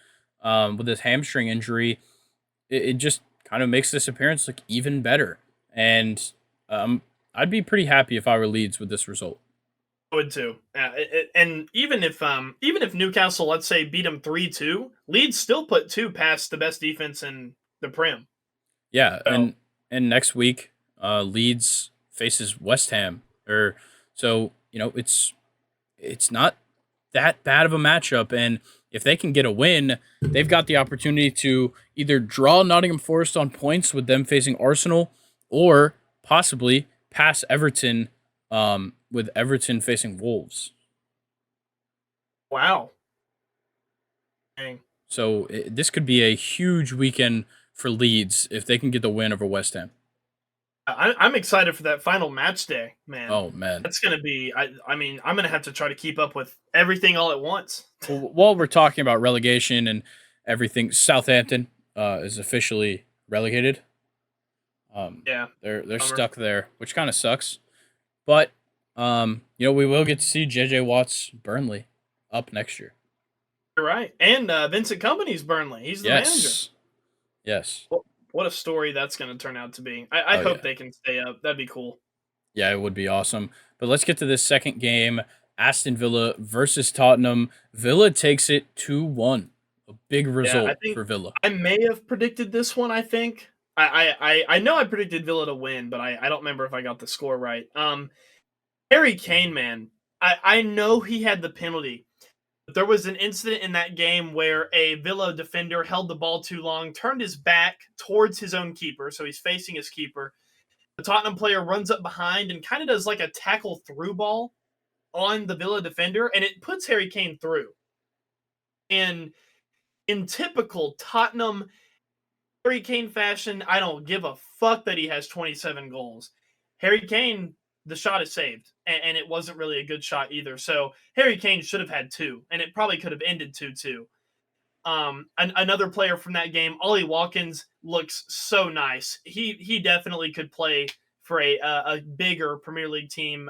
with his hamstring injury. It just kind of makes this appearance look even better. And I'd be pretty happy if I were Leeds with this result. I would too. And even if Newcastle, let's say, beat them 3-2, Leeds still put two past the best defense in the Prem. Yeah, So and next week, Leeds faces West Ham. Or so it's not that bad of a matchup, and if they can get a win, they've got the opportunity to either draw Nottingham Forest on points with them facing Arsenal, or possibly pass Everton, with Everton facing Wolves. wow. Dang. So this could be a huge weekend for Leeds if they can get the win over West Ham. I'm excited for that final match day, man. Oh man. That's gonna be. I mean, I'm gonna have to try to keep up with everything all at once. Well, while we're talking about relegation and everything, Southampton, is officially relegated. Yeah, They're bummer. stuck there, which kind of sucks. But we will get to see JJ Watt's Burnley up next year. You're right. And Vincent Company's Burnley. He's the manager. Yes. Yes. What a story that's going to turn out to be. I Oh hope yeah. they can stay up. That'd be cool. Yeah, it would be awesome. But let's get to this second game. Aston Villa versus Tottenham. Villa takes it 2-1. A big Yeah, I result think for Villa. I may have predicted this one. I think I know I predicted Villa to win, but I don't remember if I got the score right. Harry Kane, man, I know he had the penalty. But there was an incident in that game where a Villa defender held the ball too long, turned his back towards his own keeper, so he's facing his keeper. The Tottenham player runs up behind and kind of does like a tackle through ball on the Villa defender, and it puts Harry Kane through. And in typical Tottenham Harry Kane fashion, I don't give a fuck that he has 27 goals. Harry Kane, the shot is saved, and it wasn't really a good shot either. So Harry Kane should have had two, and it probably could have ended 2-2. Another player from that game, Ollie Watkins, looks so nice. He definitely could play for a bigger Premier League team.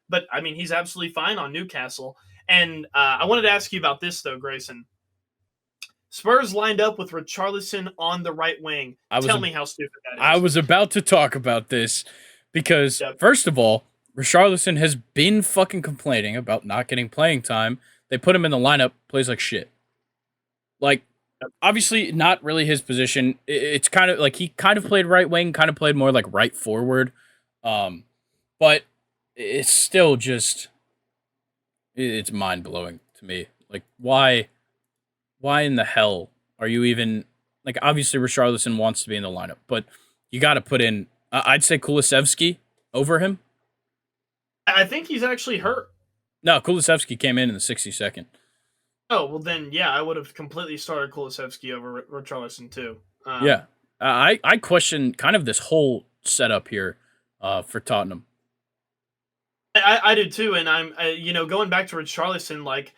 But I mean, he's absolutely fine on Newcastle. And I wanted to ask you about this though, Grayson. Spurs lined up with Richarlison on the right wing. I was Tell a me how stupid that I is. was about to talk about this because, Yep. first of all, Richarlison has been fucking complaining about not getting playing time. They put him in the lineup, plays like shit. Like, Yep. obviously, not really his position. It's kind of like he kind of played right wing, kind of played more like right forward. Um, but it's still just, it's mind blowing to me. Like, why in the hell are you even like? Obviously, Richarlison wants to be in the lineup, but you got to put in. I'd say Kulusevski over him. I think he's actually hurt. No, Kulusevski came in the 62nd. Oh, well then, yeah, I would have completely started Kulusevski over Richarlison too. Yeah, I question kind of this whole setup here for Tottenham. I do too, and I'm going back to Richarlison, like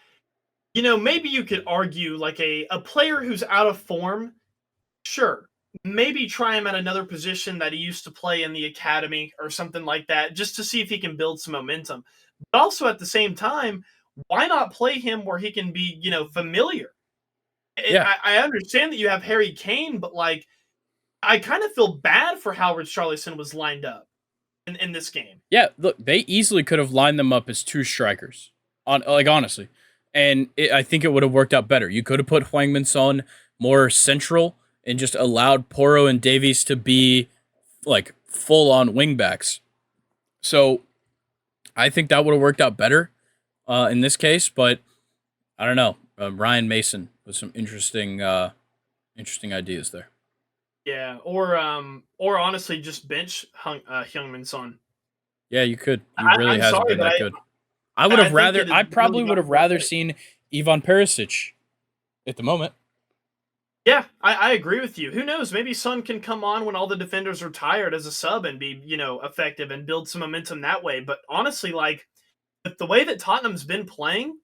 maybe you could argue like a player who's out of form. Sure. Maybe try him at another position that he used to play in the academy or something like that, just to see if he can build some momentum. But also at the same time, why not play him where he can be, familiar? Yeah, I understand that you have Harry Kane, but like, I kind of feel bad for how Richarlison was lined up in this game. yeah. Look, they easily could have lined them up as two strikers. Honestly, and I think it would have worked out better. You could have put Hwang-Min Son more central and just allowed Porro and Davies to be like full on wingbacks. So I think that would have worked out better in this case. But I don't know. Ryan Mason with some interesting ideas there. Yeah, or honestly, just bench Heung-Min Son. Yeah, you could. He really I'm hasn't sorry, been but that I good. I would I have think rather. it has I probably really would have gotten rather better. seen Ivan Perisic at the moment. Yeah, I agree with you. Who knows? Maybe Son can come on when all the defenders are tired as a sub and be, effective and build some momentum that way. But honestly, like with the way that Tottenham's been playing,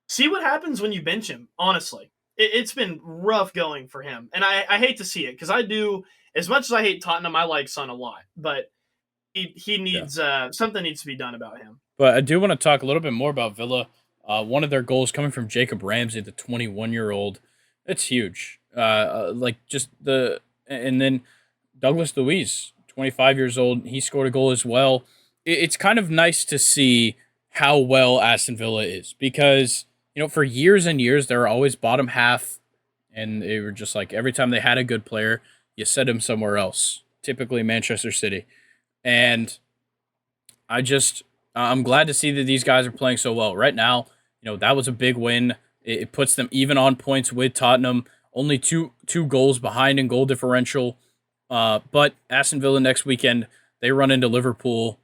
see what happens when you bench him. Honestly, it's been rough going for him, and I hate to see it because I do. As much as I hate Tottenham, I like Son a lot, but he Yeah. needs something needs to be done about him. But I do want to talk a little bit more about Villa. One of their goals coming from Jacob Ramsey, the 21-year-old. It's huge. Like just and then Douglas Luiz, 25 years old. He scored a goal as well. It's kind of nice to see how well Aston Villa is because for years and years they were always bottom half, and they were just like every time they had a good player, you set him somewhere else. Typically Manchester City, and I just I'm glad to see that these guys are playing so well right now. That was a big win. It puts them even on points with Tottenham. Only two goals behind in goal differential. But Aston Villa next weekend they run into Liverpool.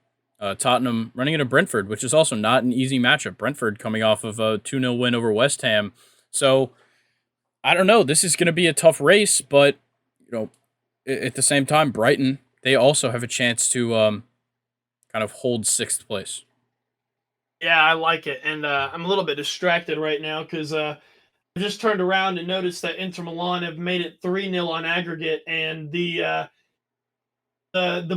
Tottenham running into Brentford, which is also not an easy matchup. Brentford coming off of a 2-0 win over West Ham. So I don't know. This is going to be a tough race, but at the same time, Brighton they also have a chance to kind of hold sixth place. Yeah, I like it, and I'm a little bit distracted right now because I just turned around and noticed that Inter Milan have made it 3-0 on aggregate, and the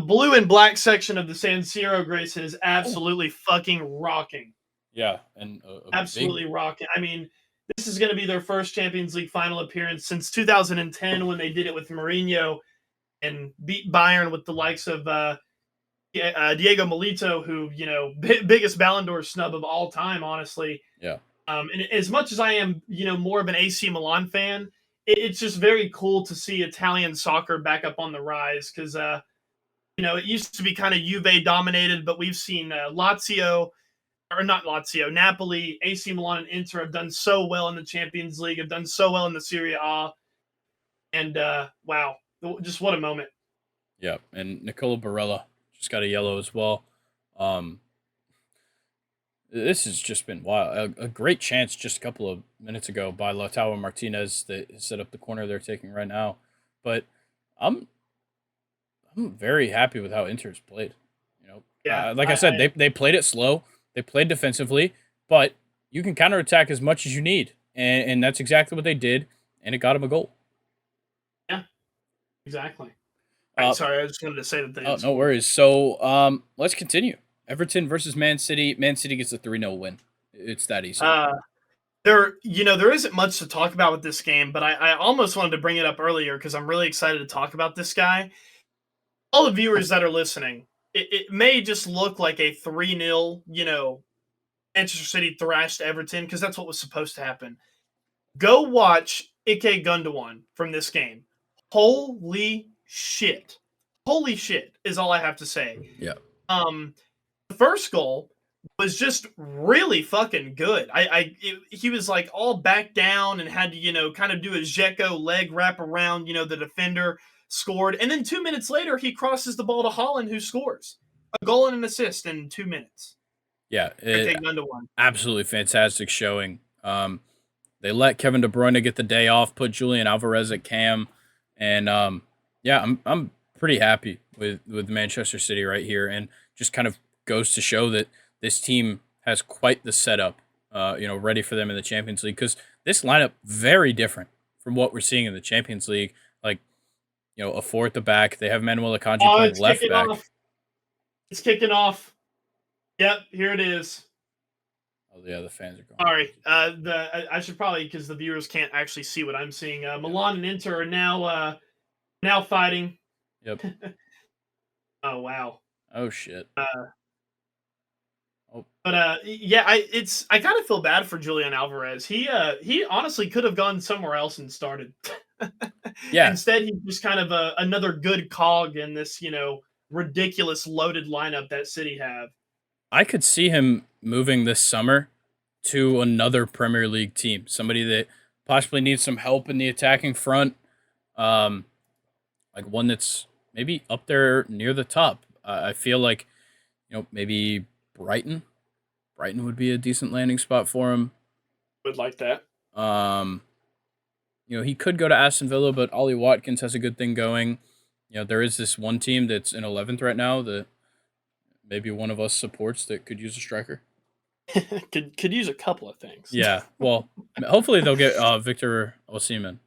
blue and black section of the San Siro, Grayson, is Oh, absolutely fucking rocking. yeah, and a big Absolutely rocking. I mean, this is going to be their first Champions League final appearance since 2010 when they did it with Mourinho and beat Bayern with the likes of Diego Milito, who biggest Ballon d'Or snub of all time, honestly. yeah. And as much as I am, more of an AC Milan fan, it's just very cool to see Italian soccer back up on the rise because it used to be kind of Juve dominated, but we've seen Lazio, or not Lazio, Napoli, AC Milan, and Inter have done so well in the Champions League, have done so well in the Serie A, and wow, just what a moment. Yeah, and Nicola Barella just got a yellow as well. Um, this has just been wild. A great chance just a couple of minutes ago by Lautaro Martinez that set up the corner they're taking right now. But I'm I'm very happy with how Inter's played. Yeah, Like I said, they played it slow. They played defensively, but you can counterattack as much as you need, and that's exactly what they did, and it got them a goal. yeah, exactly. All right, Uh, sorry, I just wanted to say that they oh, had no scored. worries. So let's continue. Everton versus Man City. Man City gets a 3-0 win. It's that easy. Uh, there isn't much to talk about with this game, but I almost wanted to bring it up earlier because I'm really excited to talk about this guy. All the viewers that are listening, it may just look like a 3-0, Manchester City thrashed Everton because that's what was supposed to happen. Go watch Ike Gundogan from this game. Holy shit. Holy shit is all I have to say. Yeah. Um, the first goal was just really fucking good. He was like all back down and had to kind of do a Dzeko leg wrap around the defender, scored, and then 2 minutes later he crosses the ball to Holland, who scores a goal and an assist in 2 minutes. Yeah. Okay, Gundogan. Absolutely fantastic showing. They let Kevin De Bruyne get the day off, put Julian Alvarez at cam, and yeah, I'm pretty happy with Manchester City right here, and just kind of goes to show that this team has quite the setup, ready for them in the Champions League. Because this lineup very different from what we're seeing in the Champions League. Like, a four at the back. They have Manuel Akanji Oh, playing it's left kicking back. off. It's kicking off. Yep, here it is. Oh yeah, the fans are going Sorry, crazy. I should probably, because the viewers can't actually see what I'm seeing. Milan and Inter are now fighting. Yep. Oh wow. Oh shit. Uh, Oh but yeah, I kind of feel bad for Julian Alvarez. He honestly could have gone somewhere else and started. yeah. Instead, he's just kind of another good cog in this ridiculous loaded lineup that City have. I could see him moving this summer to another Premier League team, somebody that possibly needs some help in the attacking front, um, like one that's maybe up there near the top. I feel like maybe Brighton. Brighton would be a decent landing spot for him. Would like that. Um, he could go to Aston Villa, but Ollie Watkins has a good thing going. There is this one team that's in 11th right now that maybe one of us supports that could use a striker. could use a couple of things. Yeah, well, hopefully they'll get Victor Osimhen.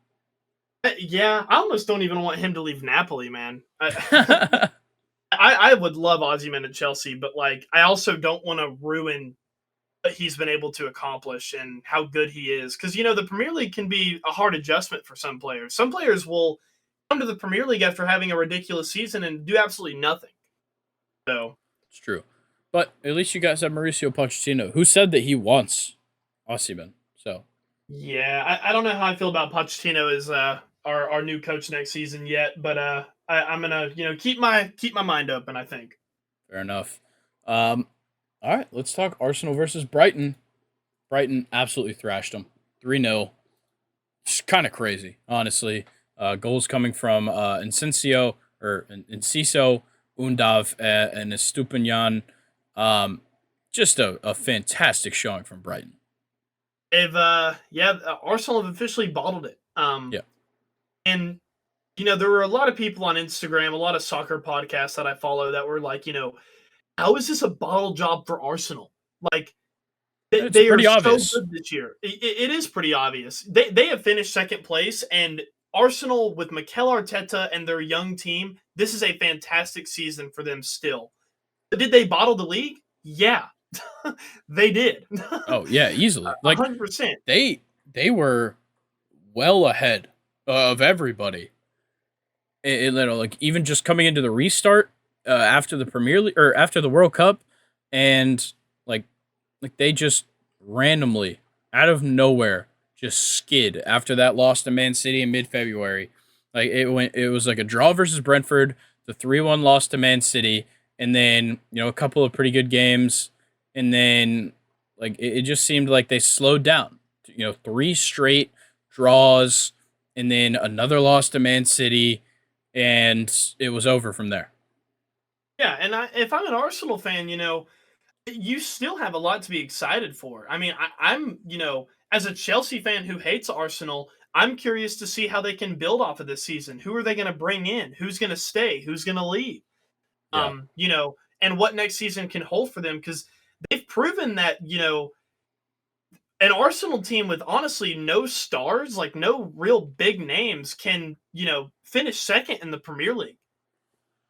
Yeah, I almost don't even want him to leave Napoli, man. I would love Osimhen at Chelsea, but like I also don't want to ruin what he's been able to accomplish and how good he is. Because the Premier League can be a hard adjustment for some players. Some players will come to the Premier League after having a ridiculous season and do absolutely nothing. So It's true, but at least you guys have Mauricio Pochettino, who said that he wants Osimhen. So yeah, I don't know how I feel about Pochettino as our new coach next season yet, but I'm gonna keep my mind open. I think. fair enough. All right, let's talk Arsenal versus Brighton. Brighton absolutely thrashed them, 3-0. It's kind of crazy, honestly. Goals coming from Enciso, Undav, and Estupiñán. Just a fantastic showing from Brighton. They've Arsenal have officially bottled it. Yeah. And there were a lot of people on Instagram, a lot of soccer podcasts that I follow that were like, how is this a bottle job for Arsenal? Like It's they are pretty so obvious. good this year. It is pretty obvious. They have finished second place, and Arsenal with Mikel Arteta and their young team, this is a fantastic season for them still. But did they bottle the league? Yeah, they did. Oh yeah, easily. Like 100%. they were well ahead of everybody. Like even just coming into the restart after the Premier League or after the World Cup, and like they just randomly out of nowhere just skid after that loss to Man City in mid-February. Like it was like a draw versus Brentford, the 3-1 loss to Man City, and then a couple of pretty good games, and then like it just seemed like they slowed down. Three straight draws, and then another loss to Man City, and it was over from there. Yeah, and if I'm an Arsenal fan, you still have a lot to be excited for. I mean, I'm, as a Chelsea fan who hates Arsenal, I'm curious to see how they can build off of this season. Who are they going to bring in? Who's going to stay? Who's going to leave? Yeah, And what next season can hold for them, because they've proven that, an Arsenal team with honestly no stars, like no real big names, can, finish second in the Premier League.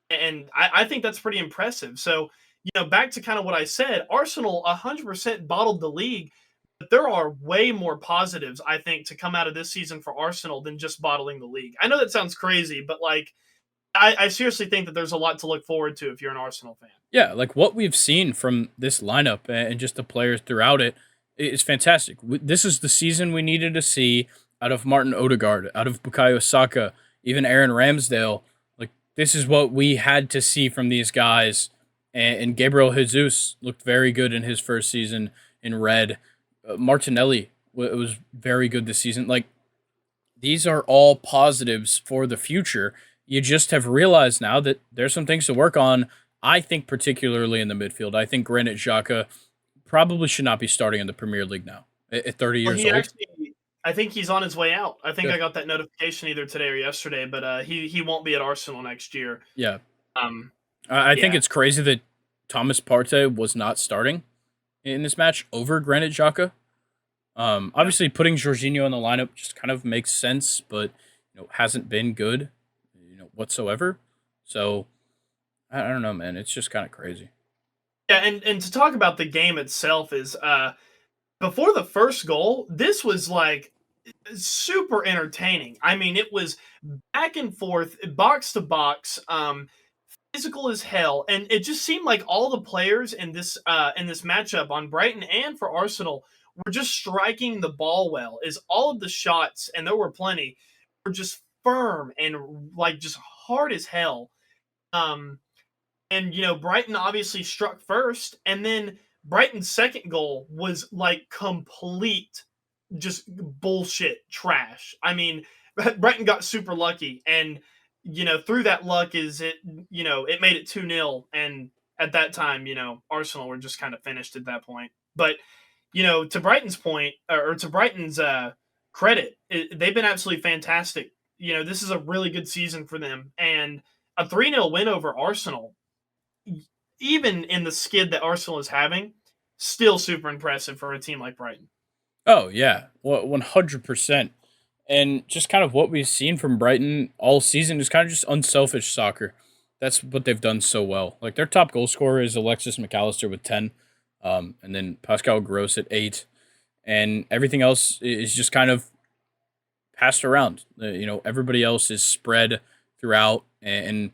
And I think that's pretty impressive. So, back to kind of what I said, Arsenal 100% bottled the league, but there are way more positives, I think, to come out of this season for Arsenal than just bottling the league. I know that sounds crazy, but like, I seriously think that there's a lot to look forward to if you're an Arsenal fan. yeah. Like what we've seen from this lineup and just the players throughout it is fantastic. This is the season we needed to see out of Martin Odegaard, out of Bukayo Saka, even Aaron Ramsdale. Like this is what we had to see from these guys. And Gabriel Jesus looked very good in his first season in red. Martinelli was very good this season. Like these are all positives for the future. You just have realized now that there's some things to work on. I think particularly in the midfield. I think Granit Xhaka probably should not be starting in the Premier League now at 30 Well, years old. I think he's on his way out. I think I Good. got that notification either today or yesterday, but he won't be at Arsenal next year. Yeah. Um, I think yeah, it's crazy that Thomas Partey was not starting in this match over Granit Xhaka. yeah, Obviously, putting Jorginho in the lineup just kind of makes sense, but hasn't been good, whatsoever. So I don't know, man. It's just kind of crazy. yeah. And to talk about the game itself is before the first goal, this was like super entertaining. I mean, it was back and forth, box to box. Physical as hell, and it just seemed like all the players in this matchup on Brighton and for Arsenal were just striking the ball well. Is all of the shots, and there were plenty, were just firm and like just hard as hell. Um, and Brighton obviously struck first, and then Brighton's second goal was like complete just bullshit trash. I mean, Brighton got super lucky, and through that luck is it made it 2-0, and at that time, Arsenal were just kind of finished at that point. But to Brighton's point, or to Brighton's credit, they've been absolutely fantastic. This is a really good season for them, and a 3-0 win over Arsenal, even in the skid that Arsenal is having, still super impressive for a team like Brighton. Oh yeah, 100%. And just kind of what we've seen from Brighton all season is kind of just unselfish soccer. That's what they've done so well. Like their top goal scorer is Alexis McAllister with 10, and then Pascal Gross at 8, and everything else is just kind of passed around. Everybody else is spread throughout, and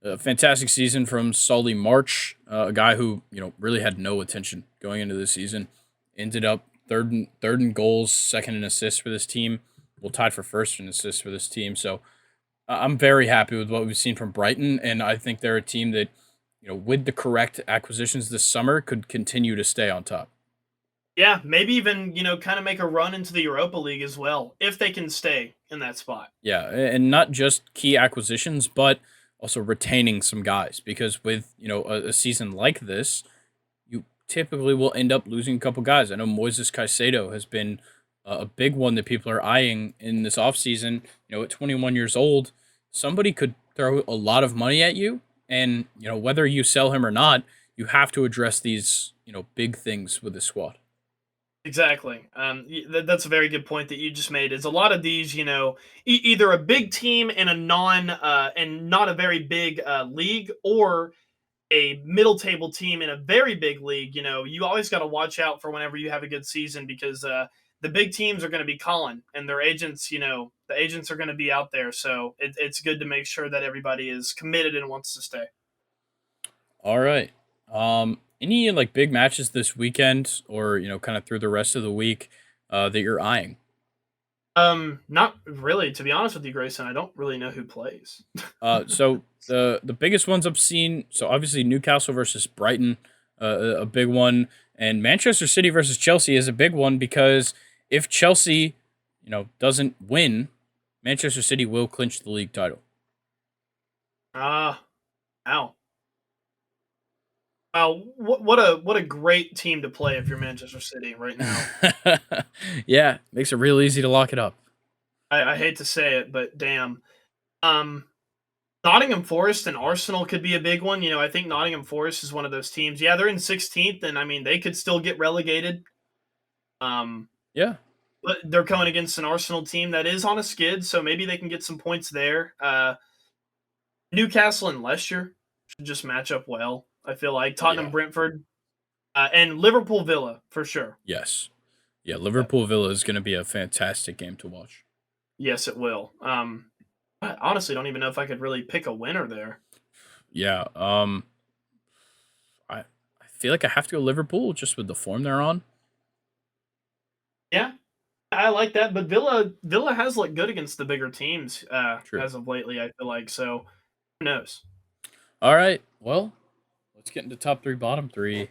a fantastic season from Solly March, a guy who really had no attention going into the season, ended up third in goals, second in assists for this team. Well, tied for first in assists for this team. So I'm very happy with what we've seen from Brighton, and I think they're a team that with the correct acquisitions this summer could continue to stay on top. Yeah, maybe even, kind of make a run into the Europa League as well, if they can stay in that spot. Yeah, and not just key acquisitions, but also retaining some guys because with a season like this, you typically will end up losing a couple guys. I know Moises Caicedo has been a big one that people are eyeing in this offseason. At 21 years old, somebody could throw a lot of money at you, and whether you sell him or not, you have to address these big things with the squad. Exactly. That's a very good point that you just made. Is a lot of these, either a big team in a non and not a very big league, or a middle table team in a very big league. You always got to watch out for whenever you have a good season, because the big teams are going to be calling, and their agents, the agents are going to be out there. So it's good to make sure that everybody is committed and wants to stay. All right. Any like big matches this weekend, or kind of through the rest of the week, that you're eyeing? Not really, to be honest with you, Grayson. I don't really know who plays. So the biggest ones I've seen. So obviously Newcastle versus Brighton, a big one, and Manchester City versus Chelsea is a big one because if Chelsea, doesn't win, Manchester City will clinch the league title. Ah, ow. Wow, what a great team to play if you're Manchester City right now. Yeah, makes it real easy to lock it up. I hate to say it, but damn. Um, Nottingham Forest and Arsenal could be a big one. I think Nottingham Forest is one of those teams. Yeah, they're in 16th, and I mean they could still get relegated. Um, Yeah, but they're going against an Arsenal team that is on a skid, so maybe they can get some points there. Newcastle and Leicester should just match up well. I feel like Tottenham yeah, Brentford, and Liverpool Villa for sure. yes, yeah. Yep. Liverpool Villa is going to be a fantastic game to watch. Yes, it will. I honestly don't even know if I could really pick a winner there. Yeah. I feel like I have to go Liverpool just with the form they're on. Yeah, I like that, but Villa has looked good against the bigger teams True. as of lately. I feel like, so who knows? All right. Well, let's get into top three, bottom three.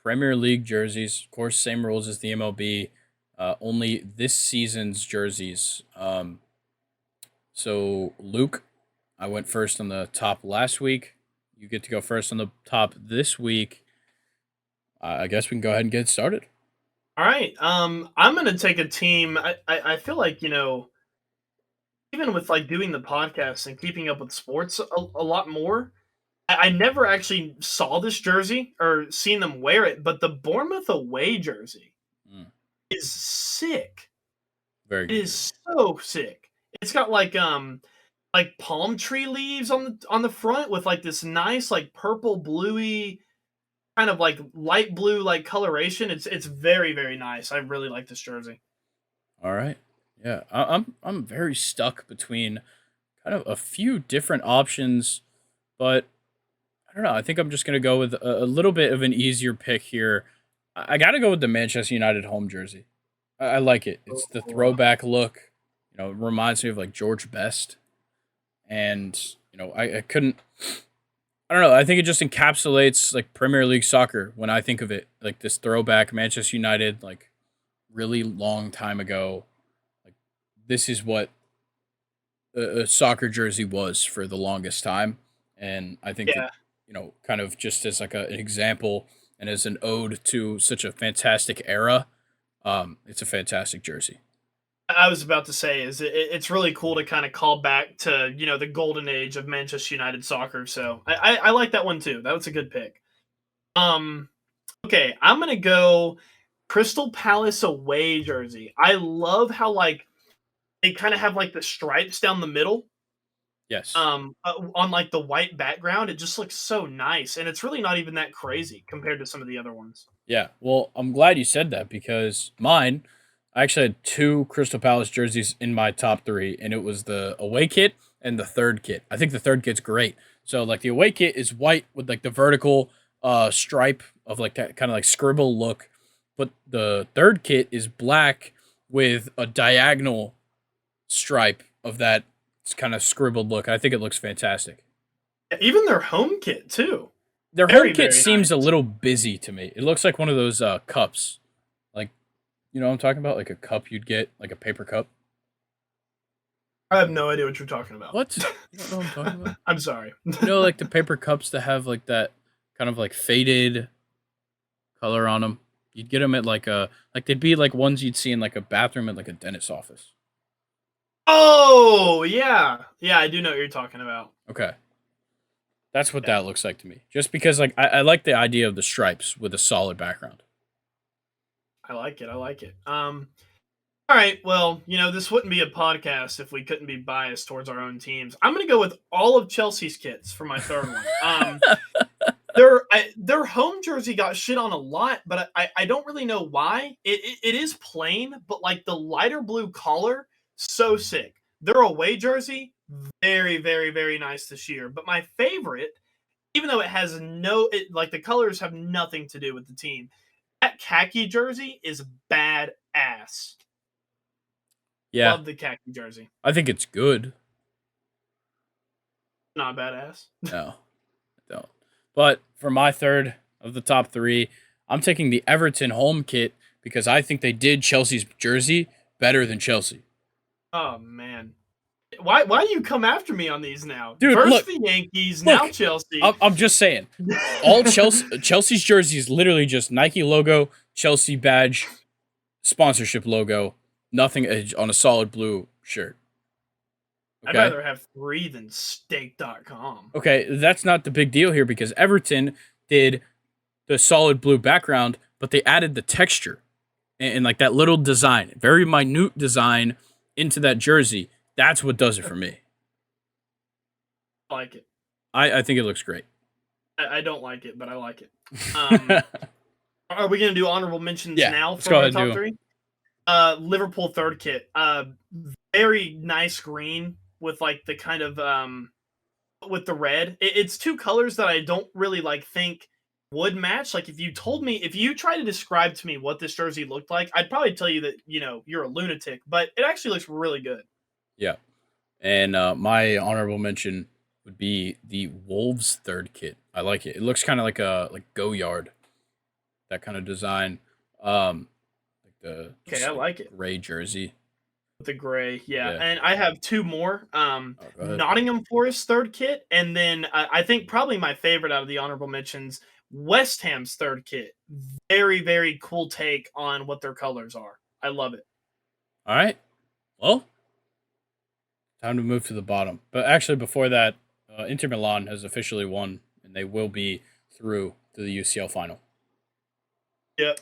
Premier League jerseys, of course, same rules as the MLB. Only this season's jerseys. So Luke, I went first on the top last week. You get to go first on the top this week. I guess we can go ahead and get started. All right. I'm gonna take a team. I feel like even with like doing the podcast and keeping up with sports a lot more. I never actually saw this jersey or seen them wear it, but the Bournemouth away jersey Mm, is sick. very It good is jersey. so sick. It's got like palm tree leaves on the front with like this nice like purple bluey kind of like light blue like coloration. It's very very nice. I really like this jersey. All right. Yeah, I'm very stuck between kind of a few different options, but I don't know. I think I'm just gonna go with a little bit of an easier pick here. I got to go with the Manchester United home jersey. I like it. It's the Oh, throwback look. It reminds me of like George Best, and I couldn't. I don't know. I think it just encapsulates like Premier League soccer when I think of it, like this throwback Manchester United, like really long time ago. Like this is what a soccer jersey was for the longest time, and I think that yeah. kind of just as like an example and as an ode to such a fantastic era, it's a fantastic jersey. I was about to say is it's really cool to kind of call back to the golden age of Manchester United soccer. So I like that one too. That was a good pick. Um, okay, I'm gonna go Crystal Palace away jersey. I love how like they kind of have like the stripes down the middle. Yes. On like the white background, it just looks so nice, and it's really not even that crazy compared to some of the other ones. Yeah. Well, I'm glad you said that because I actually had two Crystal Palace jerseys in my top three, and it was the away kit and the third kit. I think the third kit's great. So like the away kit is white with like the vertical stripe of like that kind of like scribble look, but the third kit is black with a diagonal stripe of that kind of scribbled look. I think it looks fantastic. Even their home kit too, Their home very kit very seems a nice. little busy to me. It looks like one of those cups. Like, you know what I'm talking about? Like a cup you'd get, like a paper cup. I have no idea what you're talking about. What? You don't know what I'm talking about? I'm sorry. Like the paper cups that have like that kind of like faded color on them. You'd get them at like they'd be like ones you'd see in like a bathroom at like a dentist's office. Oh yeah, yeah, I do know what you're talking about. Okay. That's what Yeah, that looks like to me. Just because like I like the idea of the stripes with a solid background. I like it. I like it. All right. Well, this wouldn't be a podcast if we couldn't be biased towards our own teams. I'm going to go with all of Chelsea's kits for my third one. Their home jersey got shit on a lot, but I don't really know why. It is plain, but like the lighter blue collar, so sick. Their away jersey, very very very nice this year. But my favorite, even though it has like the colors have nothing to do with the team, that khaki jersey is badass. Yeah, Love the khaki jersey. I think it's good. Not badass. No, I don't. But for my third of the top three, I'm taking the Everton home kit because I think they did Chelsea's jersey better than Chelsea. Oh man. Why do you come after me on these now? Dude, First look, the Yankees, now look. Chelsea. I'm just saying. All Chelsea's jersey is literally just Nike logo, Chelsea badge, sponsorship logo, nothing on a solid blue shirt. I'd Okay. rather have three than steak.com. Okay, that's not the big deal here because Everton did the solid blue background, but they added the texture and like that little design, very minute design into that jersey. That's what does it for me. I like it. I think it looks great. I don't like it, but I like it. Um, are we going to do honorable mentions Yeah, now let's for go my ahead and do top them. three? Liverpool third kit. Very nice green with like the kind of with the red. It's two colors that I don't really like think would match. Like if you try to describe to me what this jersey looked like, I'd probably tell you that you're a lunatic. But it actually looks really good. Yeah. And my honorable mention would be the Wolves third kit. I like it. It looks kind of like a Go Yard, that kind of design. Like the Okay, just I like like it. gray jersey. with the gray. Yeah, Yeah. and I have two more. Oh, go ahead. Nottingham Forest third kit, and then I think probably my favorite out of the honorable mentions, West Ham's third kit. Very very cool take on what their colors are. I love it. All right. Well, time to move to the bottom. But actually, before that, Inter Milan has officially won, and they will be through to the UCL final. Yep.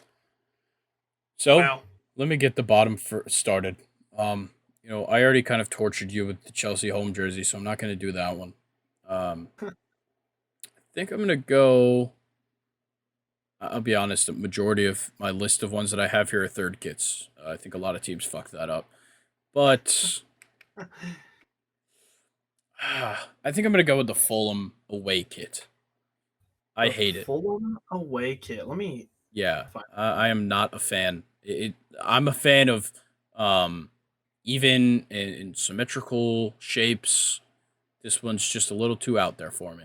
So Wow. let me get the bottom started. I already kind of tortured you with the Chelsea home jersey, so I'm not going to do that one. I think I'm going to go. I'll be honest. The majority of my list of ones that I have here are third kits. I think a lot of teams fuck that up, but I think I'm going to go with the Fulham away kit. I The hate it. Fulham away kit. Let me Yeah, find. I am not a fan. I'm a fan of even in symmetrical shapes. This one's just a little too out there for me.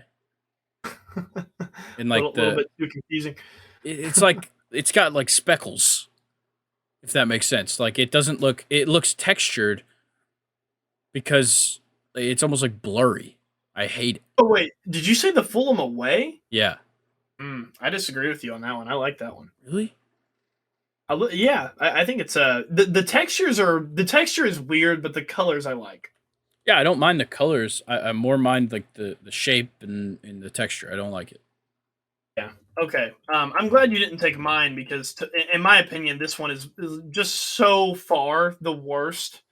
And like Little bit too confusing. it's like it's got like speckles, if that makes sense. Like it doesn't look. It looks textured because it's almost like blurry. I hate it. Oh wait, did you say the Fulham away? Yeah. I disagree with you on that one. I like that one. Really? Yeah, I think it's the textures are the texture is weird, but the colors I like. Yeah, I don't mind the colors. I more mind like the shape and the texture. I don't like it. Yeah. Okay. I'm glad you didn't take mine because, in my opinion, this one is just so far the worst.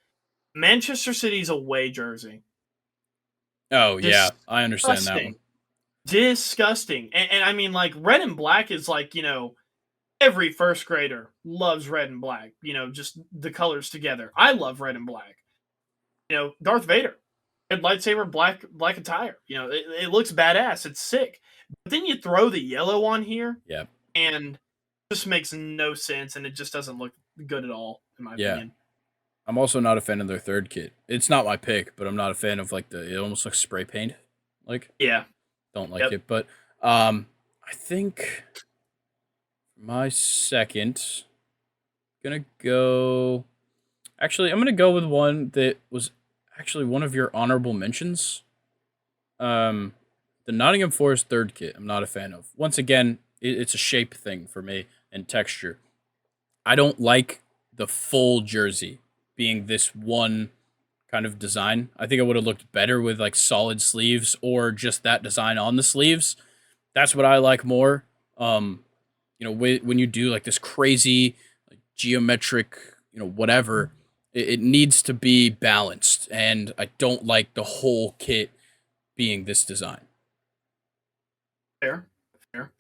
Manchester City's away jersey, Oh yeah, I understand that disgusting, one. disgusting, and I mean like red and black is like every first grader loves red and black. Just the colors together. I love red and black. Darth Vader, red lightsaber, black attire. It looks badass. It's sick. But then you throw the yellow on here, Yeah. and it just makes no sense, and it just doesn't look good at all, in my Yeah. opinion. I'm also not a fan of their third kit. It's not my pick, but I'm not a fan of like it almost looks spray paint. Like Yeah. don't like Yep. it. But I think my second gonna go actually I'm gonna go with one that was actually one of your honorable mentions. Um the Nottingham Forest third kit, I'm not a fan of. Once again, it's a shape thing for me and texture. I don't like the full jersey being this one kind of design. I think it would have looked better with like solid sleeves or just that design on the sleeves. That's what I like more. When you do like this crazy like geometric, whatever, it needs to be balanced, and I don't like the whole kit being this design. Fair. Fair.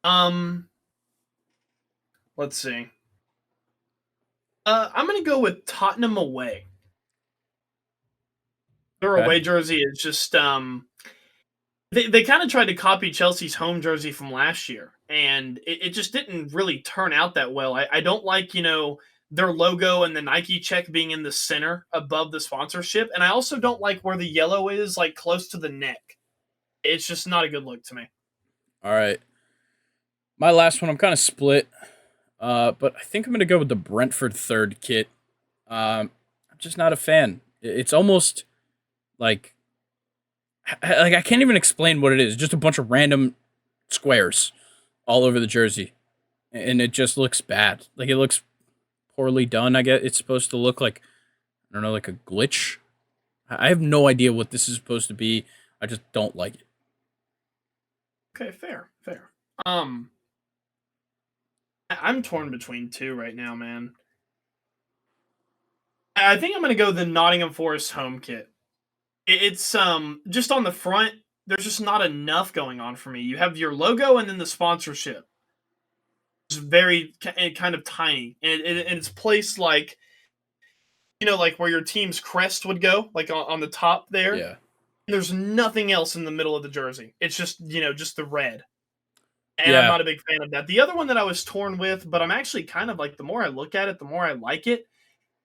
Um, let's see. I'm gonna go with Tottenham away. Their Okay. away jersey is just they kind of tried to copy Chelsea's home jersey from last year, and it just didn't really turn out that well. I don't like their logo and the Nike check being in the center above the sponsorship, and I also don't like where the yellow is like close to the neck. It's just not a good look to me. All right. My last one, I'm kind of split, but I think I'm gonna go with the Brentford third kit. I'm just not a fan. It's almost like I can't even explain what it is. Just a bunch of random squares all over the jersey, and it just looks bad. Like it looks poorly done. I guess it's supposed to look like I don't know, like a glitch. I have no idea what this is supposed to be. I just don't like it. Okay, fair, fair. I'm torn between two right now, man. I think I'm gonna go the Nottingham Forest home kit. It's just on the front. There's just not enough going on for me. You have your logo and then the sponsorship. It's very kind of tiny, and it's placed like like where your team's crest would go, like on the top there. Yeah, There's nothing else in the middle of the jersey. It's just just the red, and I'm yeah, not a big fan of that. The other one that I was torn with, but I'm actually kind of like the more I look at it, the more I like it.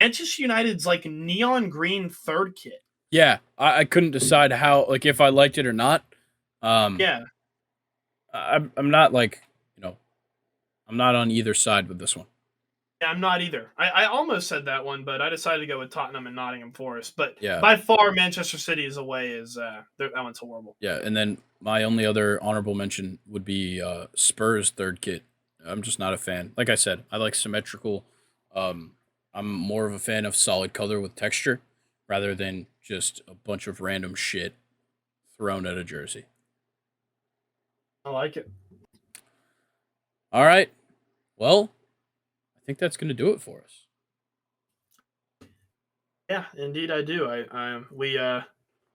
Manchester United's like neon green third kit. yeah. I couldn't decide how like if I liked it or not. Um, Yeah, I'm not like you know I'm not on either side with this one. Yeah, I'm not either. I almost said that one, but I decided to go with Tottenham and Nottingham Forest. But Yeah, by far, Manchester City is away. That one's horrible. yeah. And then my only other honorable mention would be Spurs third kit. I'm just not a fan. Like I said, I like symmetrical. Um, I'm more of a fan of solid color with texture rather than just a bunch of random shit thrown at a jersey. I like it. All right. Well, I think that's going to do it for us. Yeah, indeed, I do. We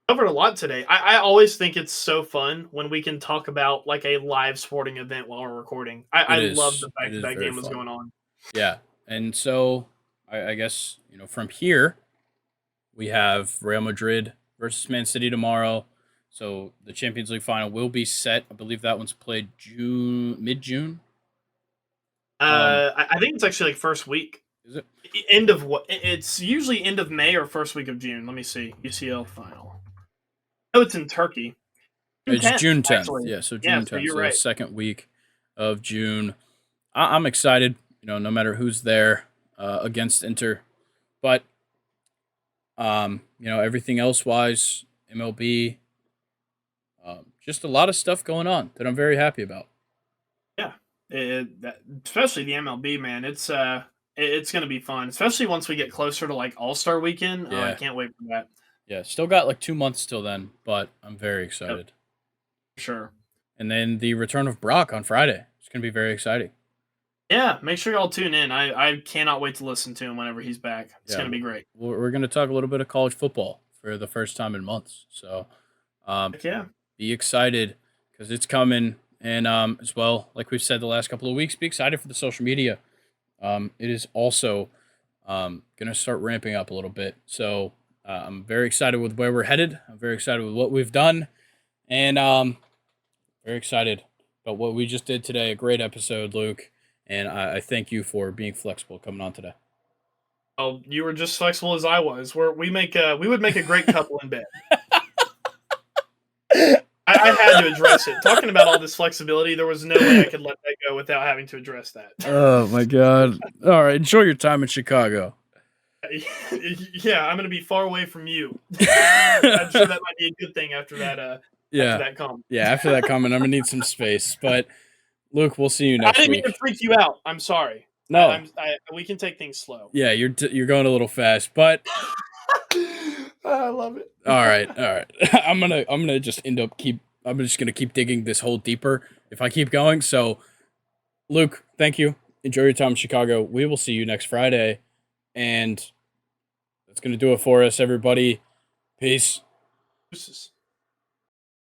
covered a lot today. I always think it's so fun when we can talk about like a live sporting event while we're recording. I It love the is. It fact that is that very game was fun. going on. Yeah. And so I guess, from here, we have Real Madrid versus Man City tomorrow. So the Champions League final will be set. I believe that one's played mid June. I think it's actually like first week. Is it? End of what? It's usually end of May or first week of June. Let me see. UCL final. Oh, it's in Turkey. June It's 10th, June 10th. actually. Yeah, so Yeah, June so 10th. you're So the right. second week of June. I'm excited, no matter who's there against Inter. But, everything else wise, MLB, just a lot of stuff going on that I'm very happy about. Yeah, especially the MLB, man. It's going to be fun, especially once we get closer to like All Star Weekend. Oh, I Yeah. can't wait for that. Yeah. Still got like 2 months till then, but I'm very Yep, excited. for sure. And then the return of Brock on Friday. It's going to be very exciting. Yeah, make sure y'all tune in. I cannot wait to listen to him whenever he's back. It's Yeah. going to be great. We're going to talk a little bit of college football for the first time in months. So Heck yeah. be excited because it's coming. And as well, like we've said the last couple of weeks, be excited for the social media. It is also going to start ramping up a little bit. So I'm very excited with where we're headed. I'm very excited with what we've done. And very excited about what we just did today. A great episode, Luke. And I thank you for being flexible coming on today. Well, you were just flexible as I was. We would make a great couple in bed. I had to address it. Talking about all this flexibility, there was no way I could let that go without having to address that. Oh my God! All right, enjoy your time in Chicago. Yeah, I'm gonna be far away from you. I'm sure that might be a good thing after that. After Yeah, that comment. yeah. After that comment, I'm gonna need some space. But Luke, we'll see you I next didn't mean week. to freak you out. I'm sorry. No, We can take things slow. yeah, you're going a little fast, but I love it. all right, all right. I'm just gonna keep digging this hole deeper if I keep going. So, Luke, thank you. Enjoy your time in Chicago. We will see you next Friday, and that's gonna do it for us, everybody. Peace. Deuces.